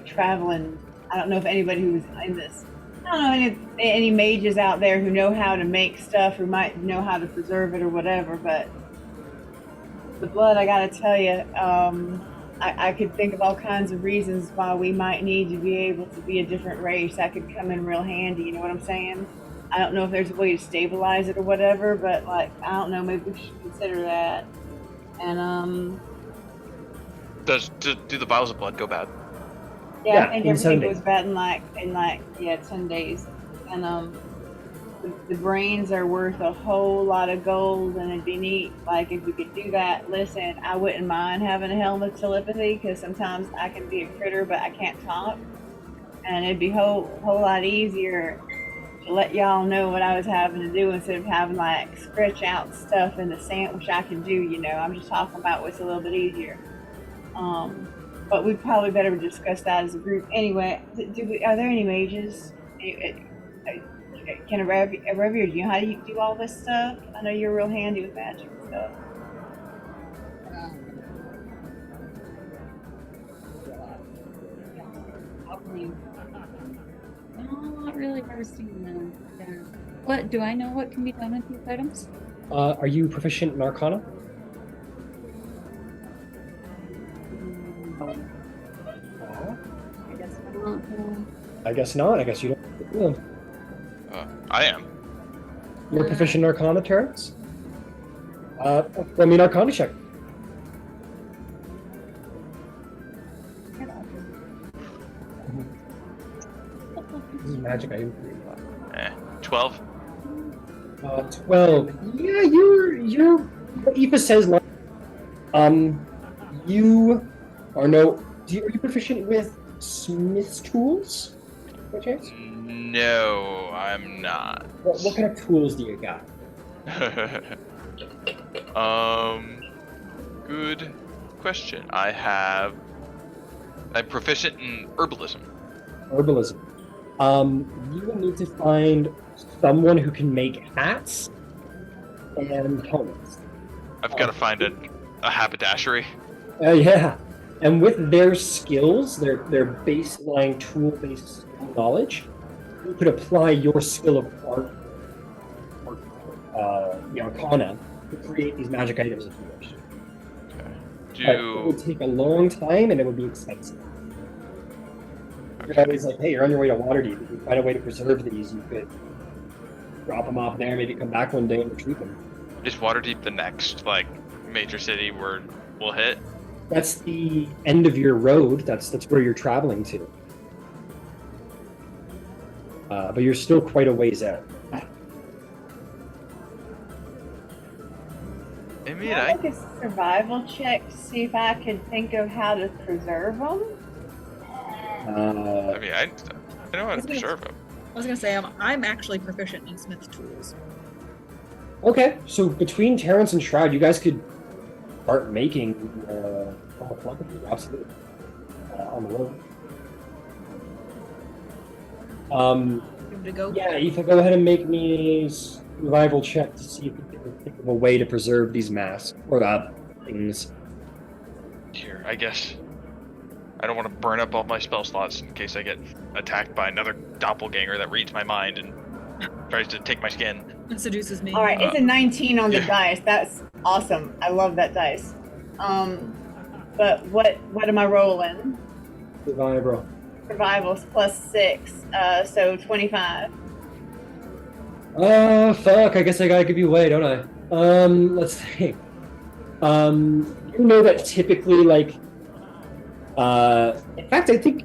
traveling, I don't know if anybody who's in this, I don't know any mages out there who know how to make stuff, who might know how to preserve it or whatever, but the blood, I gotta tell you, I could think of all kinds of reasons why we might need to be able to be a different race. That could come in real handy, you know what I'm saying? I don't know if there's a way to stabilize it or whatever, but like, I don't know, maybe we should consider that. And do the vials of blood go bad? yeah, I think in 7 everything days. goes bad in 10 days. And the brains are worth a whole lot of gold, and it'd be neat. Like, if we could do that, listen, I wouldn't mind having a helm of telepathy, because sometimes I can be a critter, but I can't talk. And it'd be a whole lot easier let y'all know what I was having to do instead of having like stretch out stuff in the sandwich I can do, you know. I'm just talking about what's a little bit easier. But we probably better discuss that as a group. Anyway, are there any mages? Can a Revier, do you know how you do all this stuff? I know you're real handy with magic and stuff. No, not really bursting them. Yeah. What do I know? What can be done with these items? Are you proficient in Arcana? I guess not. I guess not. I guess you don't. I am. You're proficient in Arcana, Terrence? I mean, Arcana check. This is magic item. 12. 12. Yeah, you're. What Aoife says, like, you are are you proficient with smith's tools? By chance? No, I'm not. What kind of tools do you got? Good question. I'm proficient in herbalism. Herbalism. You will need to find someone who can make hats and helmets. I've got to find a haberdashery. Yeah. And with their skills, their baseline tool-based knowledge, you could apply your skill of art, the Arcana, to create these magic items if you wish. Okay. But it would take a long time and it would be expensive. You're always like, hey, you're on your way to Waterdeep. If you find a way to preserve these, you could drop them off there, maybe come back one day and retrieve them. Is Waterdeep the next major city we'll hit? That's the end of your road. That's where you're traveling to. But you're still quite a ways out. I mean, Can I make a survival check to see if I could think of how to preserve them? I know how to preserve them. I was gonna say I'm actually proficient in smith tools. Okay, so between Terrence and Shroud, you guys could start making absolutely on the road. Give it a go. Yeah, Aoife, go ahead and make me a survival check to see if you can think of a way to preserve these masks or things. Here, I guess. I don't want to burn up all my spell slots in case I get attacked by another doppelganger that reads my mind and tries to take my skin. It seduces me. All right, it's a 19 on the yeah. dice. That's awesome. I love that dice. But what am I rolling? Survival. Survival's +6, so 25. Fuck, I guess I gotta give you away, don't I? Let's see. You know that typically, in fact, I think,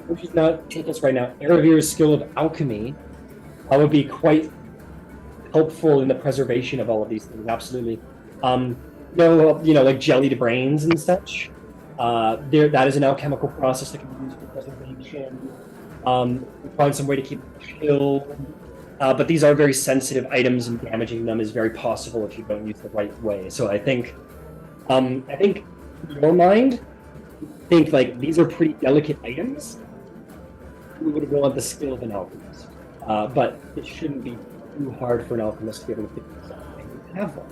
which is not taking us right now, Aravir's skill of alchemy would be quite helpful in the preservation of all of these things, absolutely. Like jellied brains and such. That is an alchemical process that can be used for preservation. Find some way to keep it chilled. But these are very sensitive items, and damaging them is very possible if you don't use the right way. So I think in your mind, these are pretty delicate items. We would want the skill of an alchemist, but it shouldn't be too hard for an alchemist to be able to figure this out. Have one.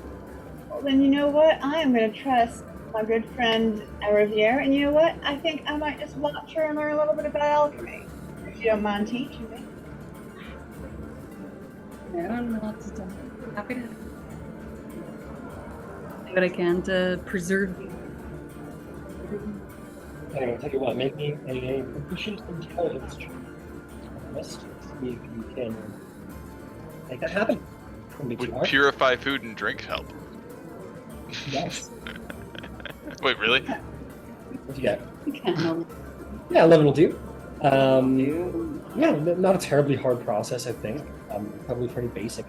Well, then you know what? I am going to trust my good friend Riviere, and you know what? I think I might just watch her and learn a little bit about alchemy. If you don't mind teaching me. I don't know what to do. Happy to do what I can to preserve you. Anyway, tell you what, make me a proficient intelligence check. Let's see if you can make that happen. Would purify food and drink help? Yes. Wait, really? What you got? You can't know. Yeah, 11 will do. Yeah, not a terribly hard process, I think. Probably pretty basic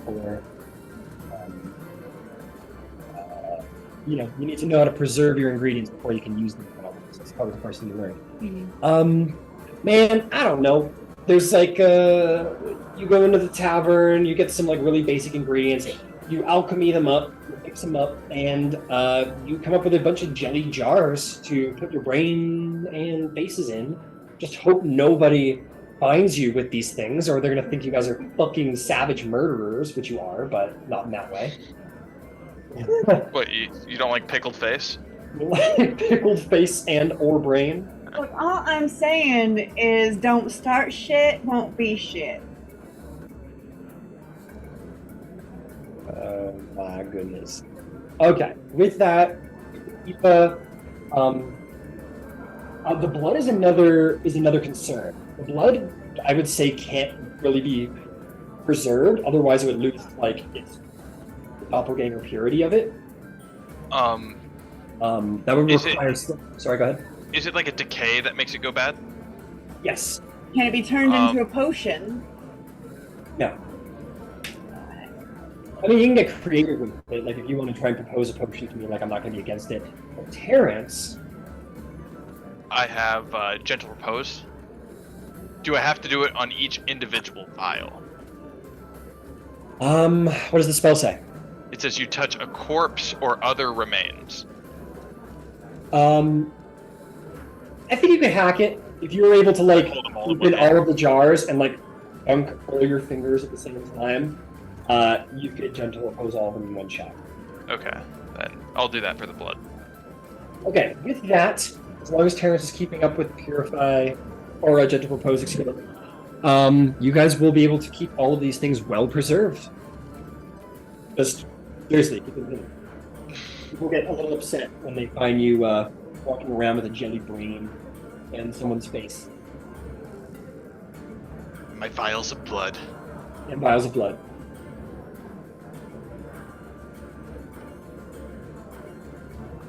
for, you need to know how to preserve your ingredients before you can use them. That's probably the first thing you learn. Mm-hmm. Man, I don't know. there's like you go into the tavern, you get some like really basic ingredients, you alchemy them up, you mix them up, and you come up with a bunch of jelly jars to put your brain and bases in. Just hope nobody finds you with these things, or they're gonna think you guys are fucking savage murderers, which you are, but not in that way. What, you don't like pickled face? Pickled face and or brain. Look, all I'm saying is don't start shit, won't be shit. Oh my goodness. Okay, with that, the blood is another concern. The blood, I would say, can't really be preserved, otherwise it would lose like its doppelganger purity of it. That would require. Sorry, go ahead. Is it like a decay that makes it go bad? Yes. Can it be turned into a potion? No. I mean, you can get creative with it. Like, if you want to try and propose a potion to me, like, I'm not going to be against it. But Terrence. I have gentle repose. Do I have to do it on each individual vial? What does the spell say? It says you touch a corpse or other remains. I think you can hack it if you were able to like Hold them all open in. all of the jars and like dunk all your fingers at the same time. You could gentle oppose all of them in one shot. Okay, then I'll do that for the blood. Okay, with that, as long as Terrence is keeping up with Purify or a gentle oppose, excuse me, you guys will be able to keep all of these things well preserved. Just seriously, keep it in. People get a little upset when they find you walking around with a jelly brain in someone's face My vials of blood. and vials of blood.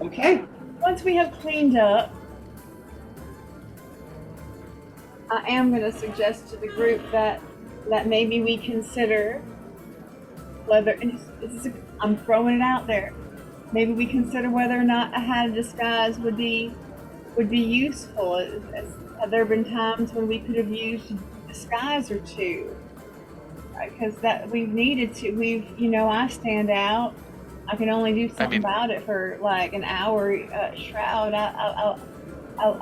Okay. Once we have cleaned up, I am going to suggest to the group that maybe we consider whether, and I'm throwing it out there, maybe we consider whether or not a hat of disguise would be useful. Have there been times when we could have used disguise or two? Because that we've needed to. I stand out. I can only do something about it for like an hour. Shroud, I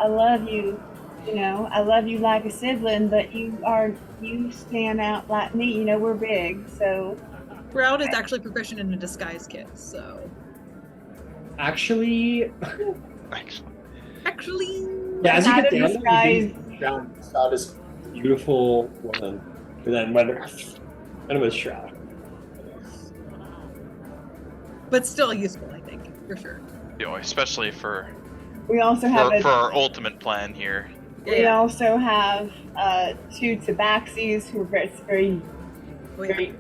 love you. I love you like a sibling, but you stand out like me. We're big, so. Shroud is actually proficient in a disguise kit, so. Actually, yeah, as you Hat get of down, disguise. you saw this beautiful woman, and then when it was Shroud. But still useful, I think, for sure. Especially for We also have for our ultimate plan here. We also have two tabaxis who are very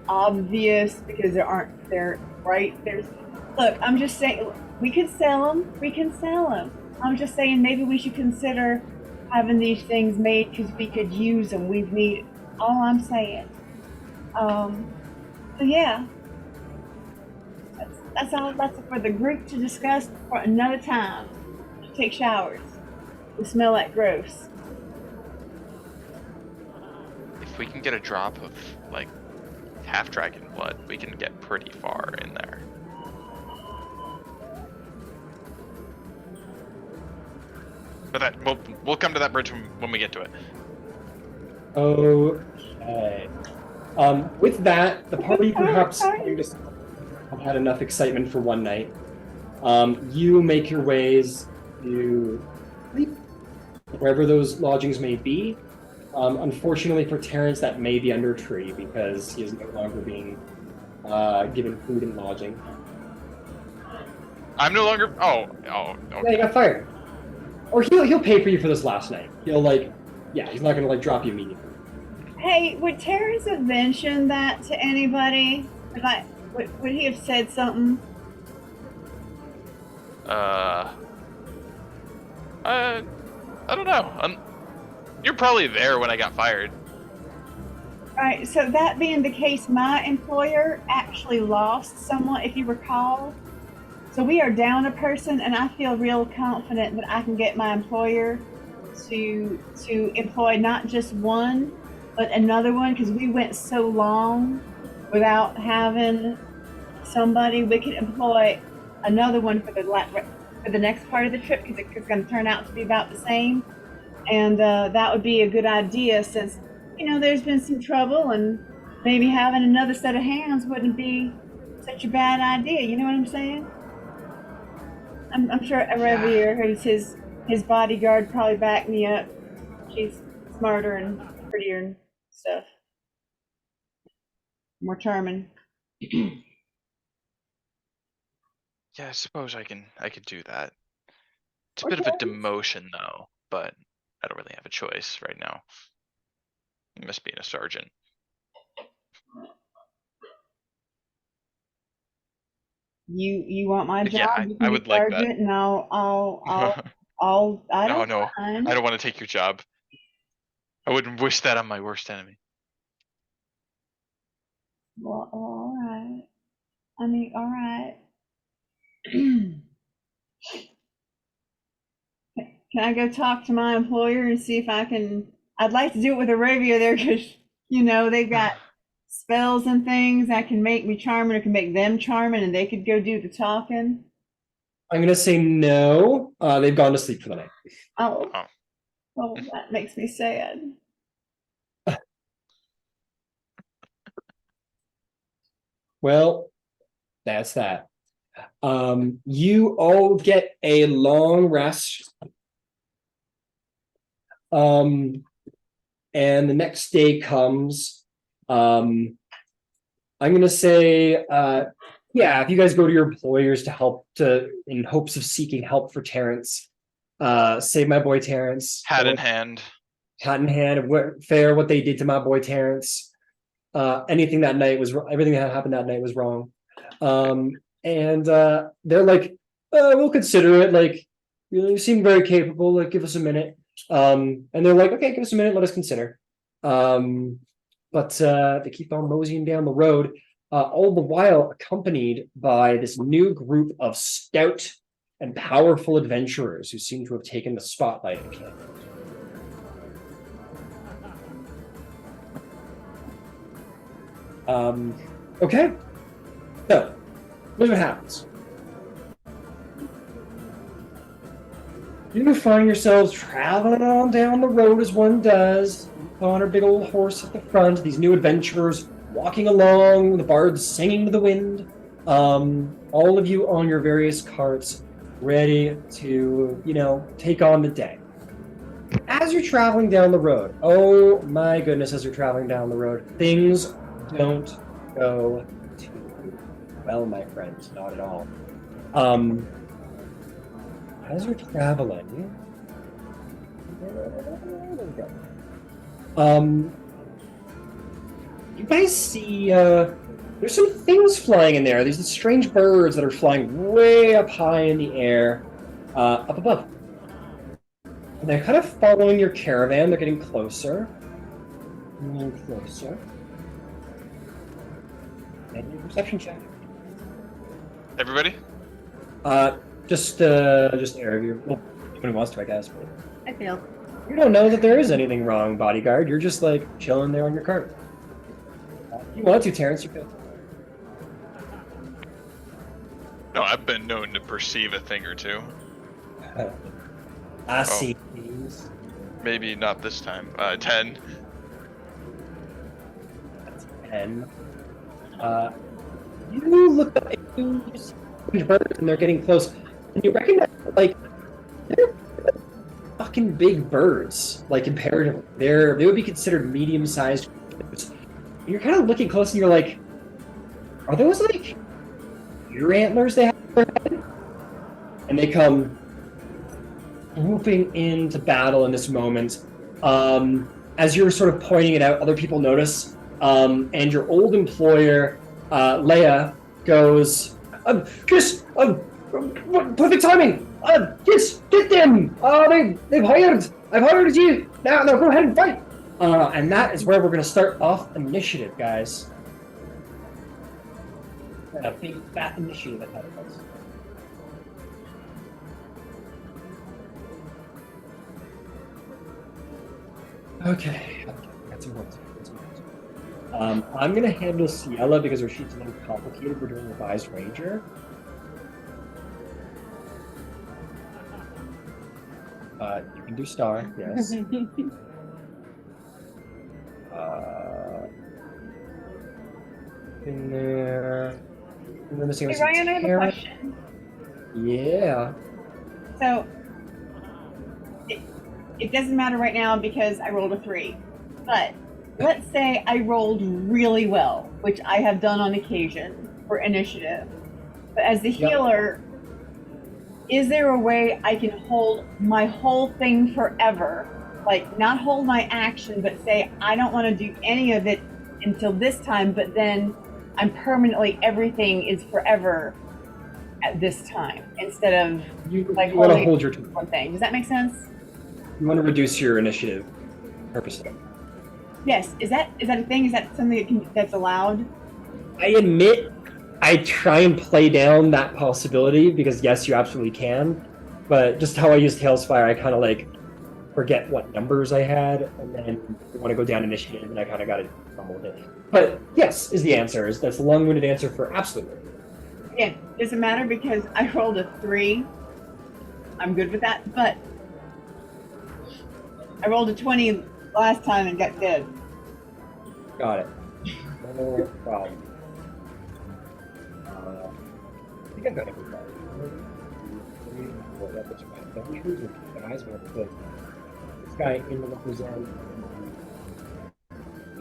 obvious because they're right there's. Look, I'm just saying we can sell them. I'm just saying maybe we should consider having these things made because we could use them. All I'm saying. So yeah. That's all. That's for the group to discuss for another time. Take showers. We smell like gross. If we can get a drop of like half dragon blood, we can get pretty far in there. But we'll come to that bridge when we get to it. Okay. With that, the party perhaps just have had enough excitement for one night. You make your ways to wherever those lodgings may be. Unfortunately for Terrence, that may be under a tree because he is no longer being given food and lodging. I'm no longer. Oh. Yeah, Okay. he got fired. Or he'll pay for you for this last night. He's not gonna drop you immediately. Hey, would Terrence have mentioned that to anybody? Would he have said something? I don't know. You're probably there when I got fired. Right, so that being the case, my employer actually lost someone, if you recall. So we are down a person, and I feel real confident that I can get my employer to employ not just one, but another one, because we went so long without having somebody, we could employ another one for the next part of the trip, because it's going to turn out to be about the same. And that would be a good idea, since there's been some trouble, and maybe having another set of hands wouldn't be such a bad idea. You know what I'm saying? I'm sure Aravier, who's his bodyguard, probably backed me up. She's smarter and prettier and stuff. More charming. Yeah, I suppose I could do that. It's a bit of a demotion though, but I don't really have a choice right now. I miss being a sergeant. You want my job? Yeah, You I can be would like that. sergeant, and I don't No, mind. I don't want to take your job. I wouldn't wish that on my worst enemy. Well, all right. I mean, all right. Can I go talk to my employer and see if I can? I'd like to do it with Aravia there, because they've got spells and things that can make me charming or can make them charming, and they could go do the talking. I'm gonna say no. They've gone to sleep for the night. Oh, Oh. well, that makes me sad. Well, that's that. You all get a long rest. And the next day comes. I'm gonna say, yeah, if you guys go to your employers in hopes of seeking help for Terrence, save my boy Terrence. Hat in hand. Hat in hand, what they did to my boy Terrence. Everything that happened that night was wrong. And they're like, we'll consider it. Like, you seem very capable. Like, give us a minute. And they're like, okay, give us a minute. Let us consider. But they keep on moseying down the road, all the while accompanied by this new group of stout and powerful adventurers who seem to have taken the spotlight at camp. Okay, so here's what happens. You find yourselves traveling on down the road as one does, on our big old horse at the front, these new adventurers walking along, the bards singing to the wind, all of you on your various carts, ready to, take on the day. As you're traveling down the road, oh my goodness, as you're traveling down the road, things don't go too well, my friends, not at all. As you're traveling, you guys see, there's some things flying in there. There's these strange birds that are flying way up high in the air, up above. And they're kind of following your caravan. They're getting closer. And closer. And your perception check. Everybody? Just Aravir. Well, when he wants to, I guess. But I failed. you don't know that there is anything wrong, bodyguard. You're just like chilling there on your cart. If you want to, Terrence, you could. No, I've been known to perceive a thing or two. I see things. Maybe not this time. 10. That's 10. You look up, you see these birds, and they're getting close, and you recognize, like, they're fucking big birds, like, comparatively. They would be considered medium-sized birds. And you're kind of looking close, and you're like, are those, like, deer antlers they have on their head? And they come swooping into battle in this moment. As you're sort of pointing it out, other people notice, and your old employer, Leia, goes, perfect timing! Yes, get them! They've hired! I've hired you! Now, go ahead and fight! And that is where we're going to start off initiative, guys. A big fat initiative ahead of us. Okay, It's important. I'm gonna handle Ciela because her sheet's a little complicated. We're doing revised Ranger. You can do Star, yes. In there. And then missing Hey, Ryan, I have a question. Yeah. So, it doesn't matter right now because I rolled a 3. But let's say I rolled really well, which I have done on occasion for initiative. But as the healer, is there a way I can hold my whole thing forever? Like, not hold my action, but say, I don't want to do any of it until this time, but then I'm permanently, everything is forever at this time, instead of You like want to holding hold your one thing. Does that make sense? You want to reduce your initiative purposely. Yes. Is that a thing? Is that something that's allowed? I admit I try and play down that possibility because yes, you absolutely can. But just how I use Tailspire, I kind of like forget what numbers I had, and then I want to go down initiative, and I kind of got to fumble with it. But yes, is the answer. That's a long-winded answer for absolutely. Yeah, doesn't matter because I rolled a 3. I'm good with that, but I rolled a 20 last time and got dead. Got it. No problem. I think I got everybody. This guy in the represent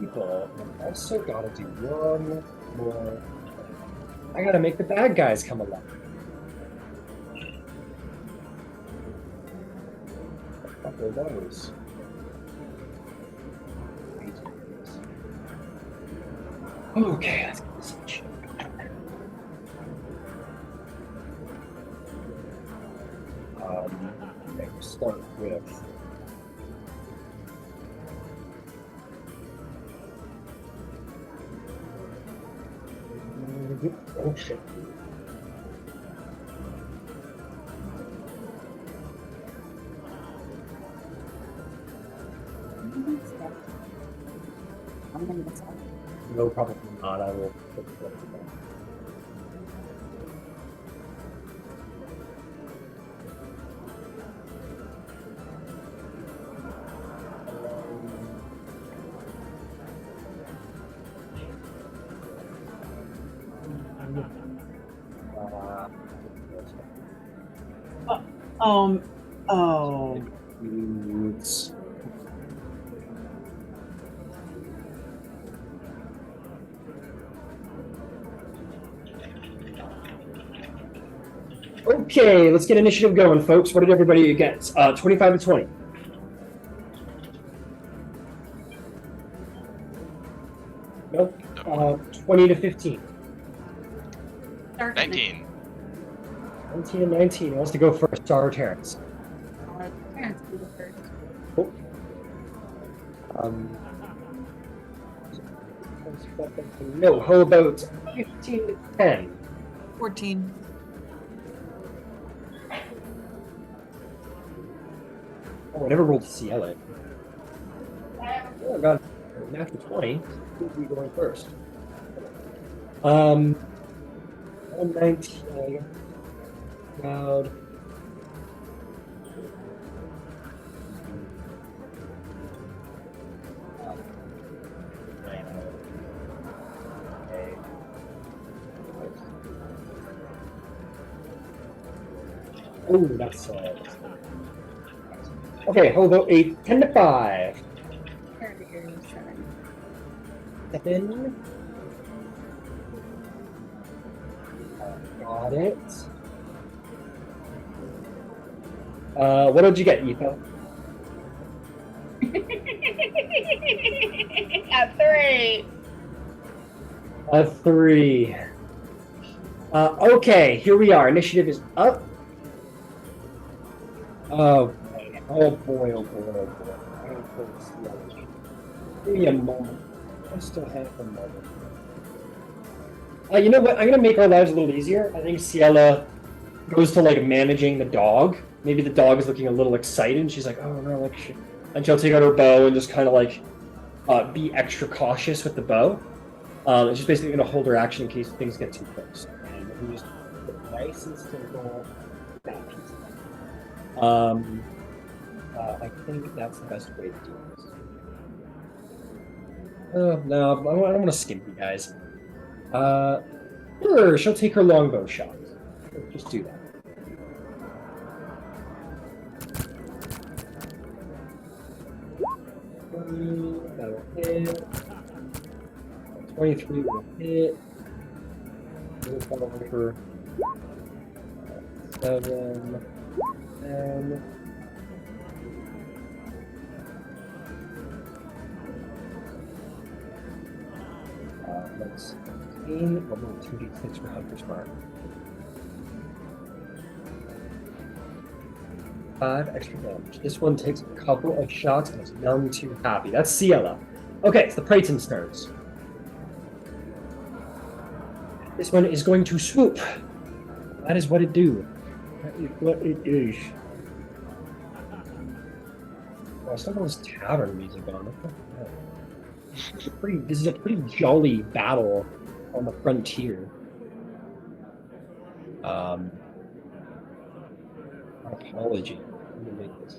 people. I've also got to do one more. I gotta make the bad guys come alive. A couple of those. Okay, let's get this shit. Okay, we'll start with. Oh shit. No, probably not. I will put it back. Oh. Okay, let's get initiative going, folks. What did everybody get? 25 to 20. Nope. 20 to 15. 19. 19 and 19. Who wants to go first? Star or Terrence? Terrence, be the first. Cool. No, how about 15 to 10? 14. Oh, I never rolled CLA. Oh, I got a natural 20. Who'll be going first? 119. Cloud. Oh, that's okay, hold on. 10 to 5. Carrier is 7. 7. Got it. What did you get, Etho? At 3. A 3. Okay, here we are. Initiative is up. Oh boy, oh boy, oh boy, oh boy. I don't think give me a moment. I still have a moment. You know what? I'm gonna make our lives a little easier. I think Ciela goes to like managing the dog. Maybe the dog is looking a little excited. And she's like, "Oh no!" Like, and she'll take out her bow and just kind of like be extra cautious with the bow. It's just basically going to hold her action in case things get too close. And we just put it nice and simple. That piece. I think that's the best way to do this. No, I don't want to skimp you guys. Sure, she'll take her longbow shot. Just do that. That'll hit. 23 will hit. We'll fall over. 7. 10. That's 15. We'll move 2d6 for Hunter's Mark. 5 extra damage. This one takes a couple of shots and is none too happy. That's Ciela. Okay, it's the Praeton's turns. This one is going to swoop. That is what it do. That is what it is. Oh, still got this tavern music on. What the heck? This is a pretty jolly battle on the frontier. Apology. Let me make this.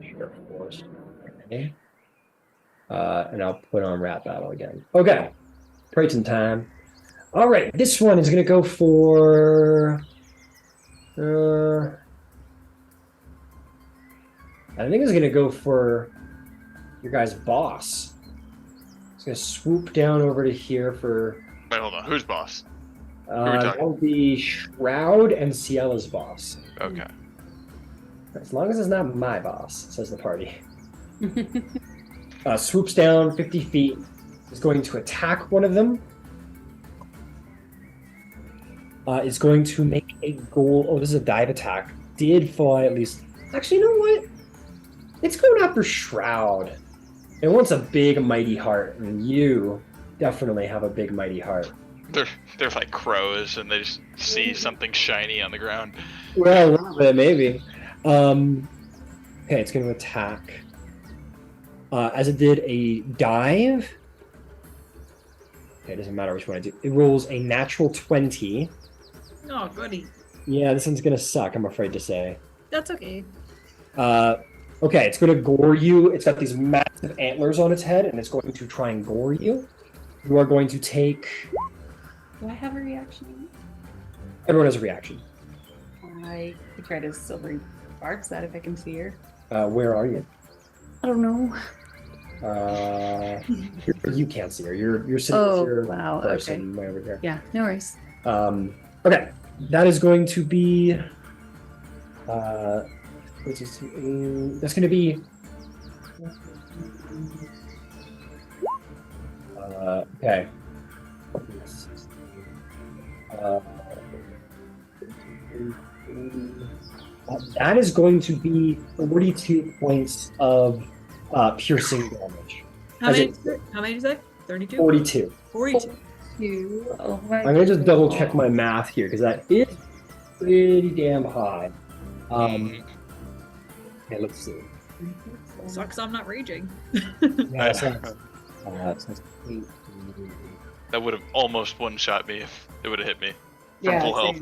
Sure, of course. Okay. And I'll put on Rat Battle again. Okay. Praeton time. All right, this one is going to go for... I think it's going to go for your guy's boss. It's going to swoop down over to here for... Wait, hold on. Who's boss? Who are we talking? That will be Shroud and Ciela's boss. Okay. As long as it's not my boss, says the party. Swoops down 50 feet. Is going to attack one of them. Is going to make a goal. Oh, this is a dive attack. Did fly at least. Actually, you know what? It's going after Shroud. It wants a big, mighty heart, and you definitely have a big, mighty heart. They're like crows, and they just see something shiny on the ground. Well, a little bit, maybe. Okay, it's going to attack. As it did a dive. Okay, it doesn't matter which one I do. It rolls a natural 20. Oh, goody. Yeah, this one's going to suck, I'm afraid to say. That's okay. Okay, it's going to gore you. It's got these massive antlers on its head, and it's going to try and gore you. You are going to take... Do I have a reaction? Everyone has a reaction. I could try to silvery barks that if I can see her. Where are you? I don't know. You can't see her. You're sitting with your wow, person okay. way over here. Yeah, no worries. Okay, that is going to be... that's going to be... okay. That is going to be 42 points of piercing damage. How many did you say? 32? 42. 42. Oh my I'm going to just double check my math here because that is pretty damn high. Okay, let's see. Sucks I'm not raging. Yeah, so that's 8. That would have almost one-shot me if it would have hit me from Yeah, full health.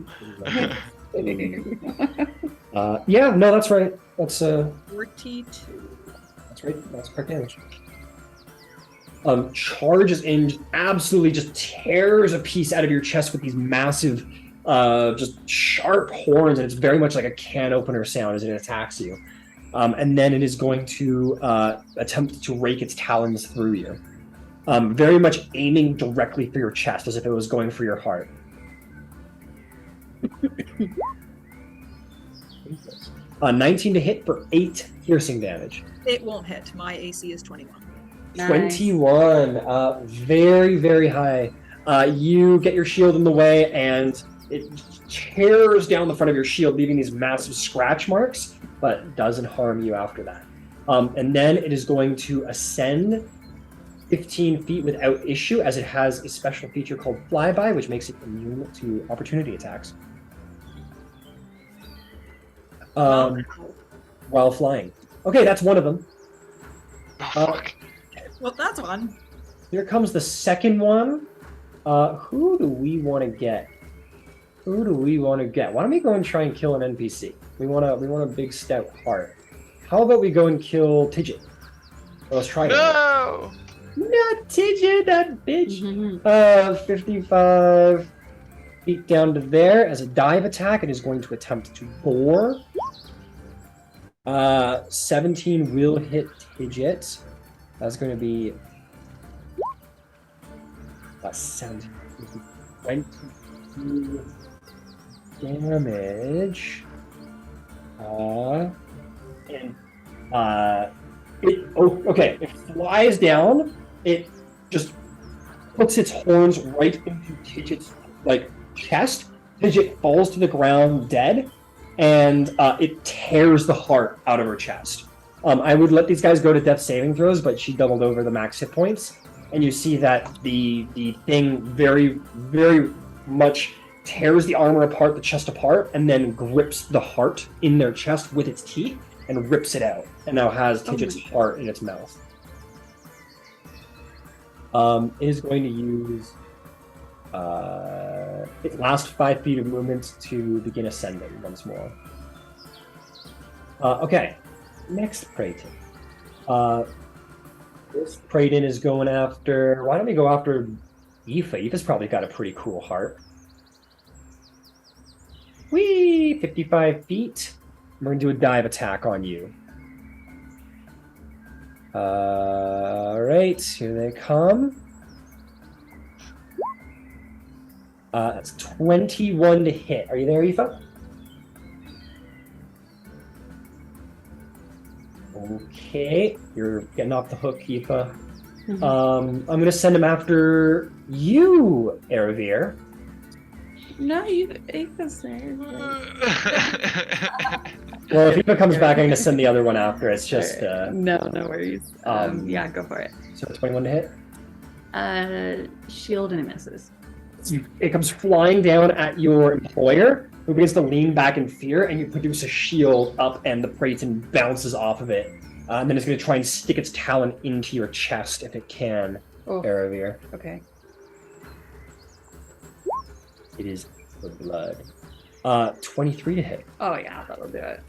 Yeah, no, that's right. That's 42. That's right. That's correct damage. Charges in, absolutely just tears a piece out of your chest with these massive, just sharp horns, and it's very much like a can opener sound as it attacks you. And then it is going to attempt to rake its talons through you. Very much aiming directly for your chest as if it was going for your heart. 19 to hit for 8 piercing damage. It won't hit. My AC is 21. Nice. 21. Very, very high. You get your shield in the way, and it tears down the front of your shield, leaving these massive scratch marks, but doesn't harm you after that. And then it is going to ascend 15 feet without issue, as it has a special feature called Flyby, which makes it immune to opportunity attacks. while flying. Okay, that's one of them. Oh, fuck. Well, that's one. Here comes the second one. Who do we want to get? Who do we want to get? Why don't we go and try and kill an NPC? We want a big stout heart. How about we go and kill Tidget? Let's try it. No! Not Tidget, that bitch. Mhm. 55 feet down to there. As a dive attack, it is going to attempt to bore. 17 will hit Tidget. That's going to be 17. 22 damage. Okay. It flies down. It just puts its horns right into Tidget's chest. Tidget falls to the ground dead, and it tears the heart out of her chest. I would let these guys go to death saving throws, but she doubled over the max hit points, and you see that the thing very, very much tears the armor apart, the chest apart, and then grips the heart in their chest with its teeth and rips it out, and now has Tidget's heart in its mouth. It is going to use its last 5 feet of movement to begin ascending once more. Okay, next Praeton. This Praeton is going after... Why don't we go after Aoife? Aoife's probably got a pretty cool heart. Whee! 55 feet. We're going to do a dive attack on you. Alright, here they come. That's 21 to hit. Are you there, Aoife? Okay, you're getting off the hook, Aoife. I'm going to send him after you, Eravir. No, you ate this there. Well, if Aoife comes back, I'm going to send the other one after. It's just... no worries. Yeah, go for it. So 21 to hit? Shield and it misses. It comes flying down at your employer, who begins to lean back in fear, and you produce a shield up, and the Praeton bounces off of it. And then it's going to try and stick its talon into your chest if it can, Eravir. Okay. It is for blood. 23 to hit. Oh yeah, that'll do it.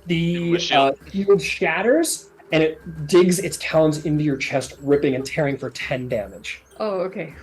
The shield shatters, and it digs its talons into your chest, ripping and tearing for 10 damage. Oh, okay.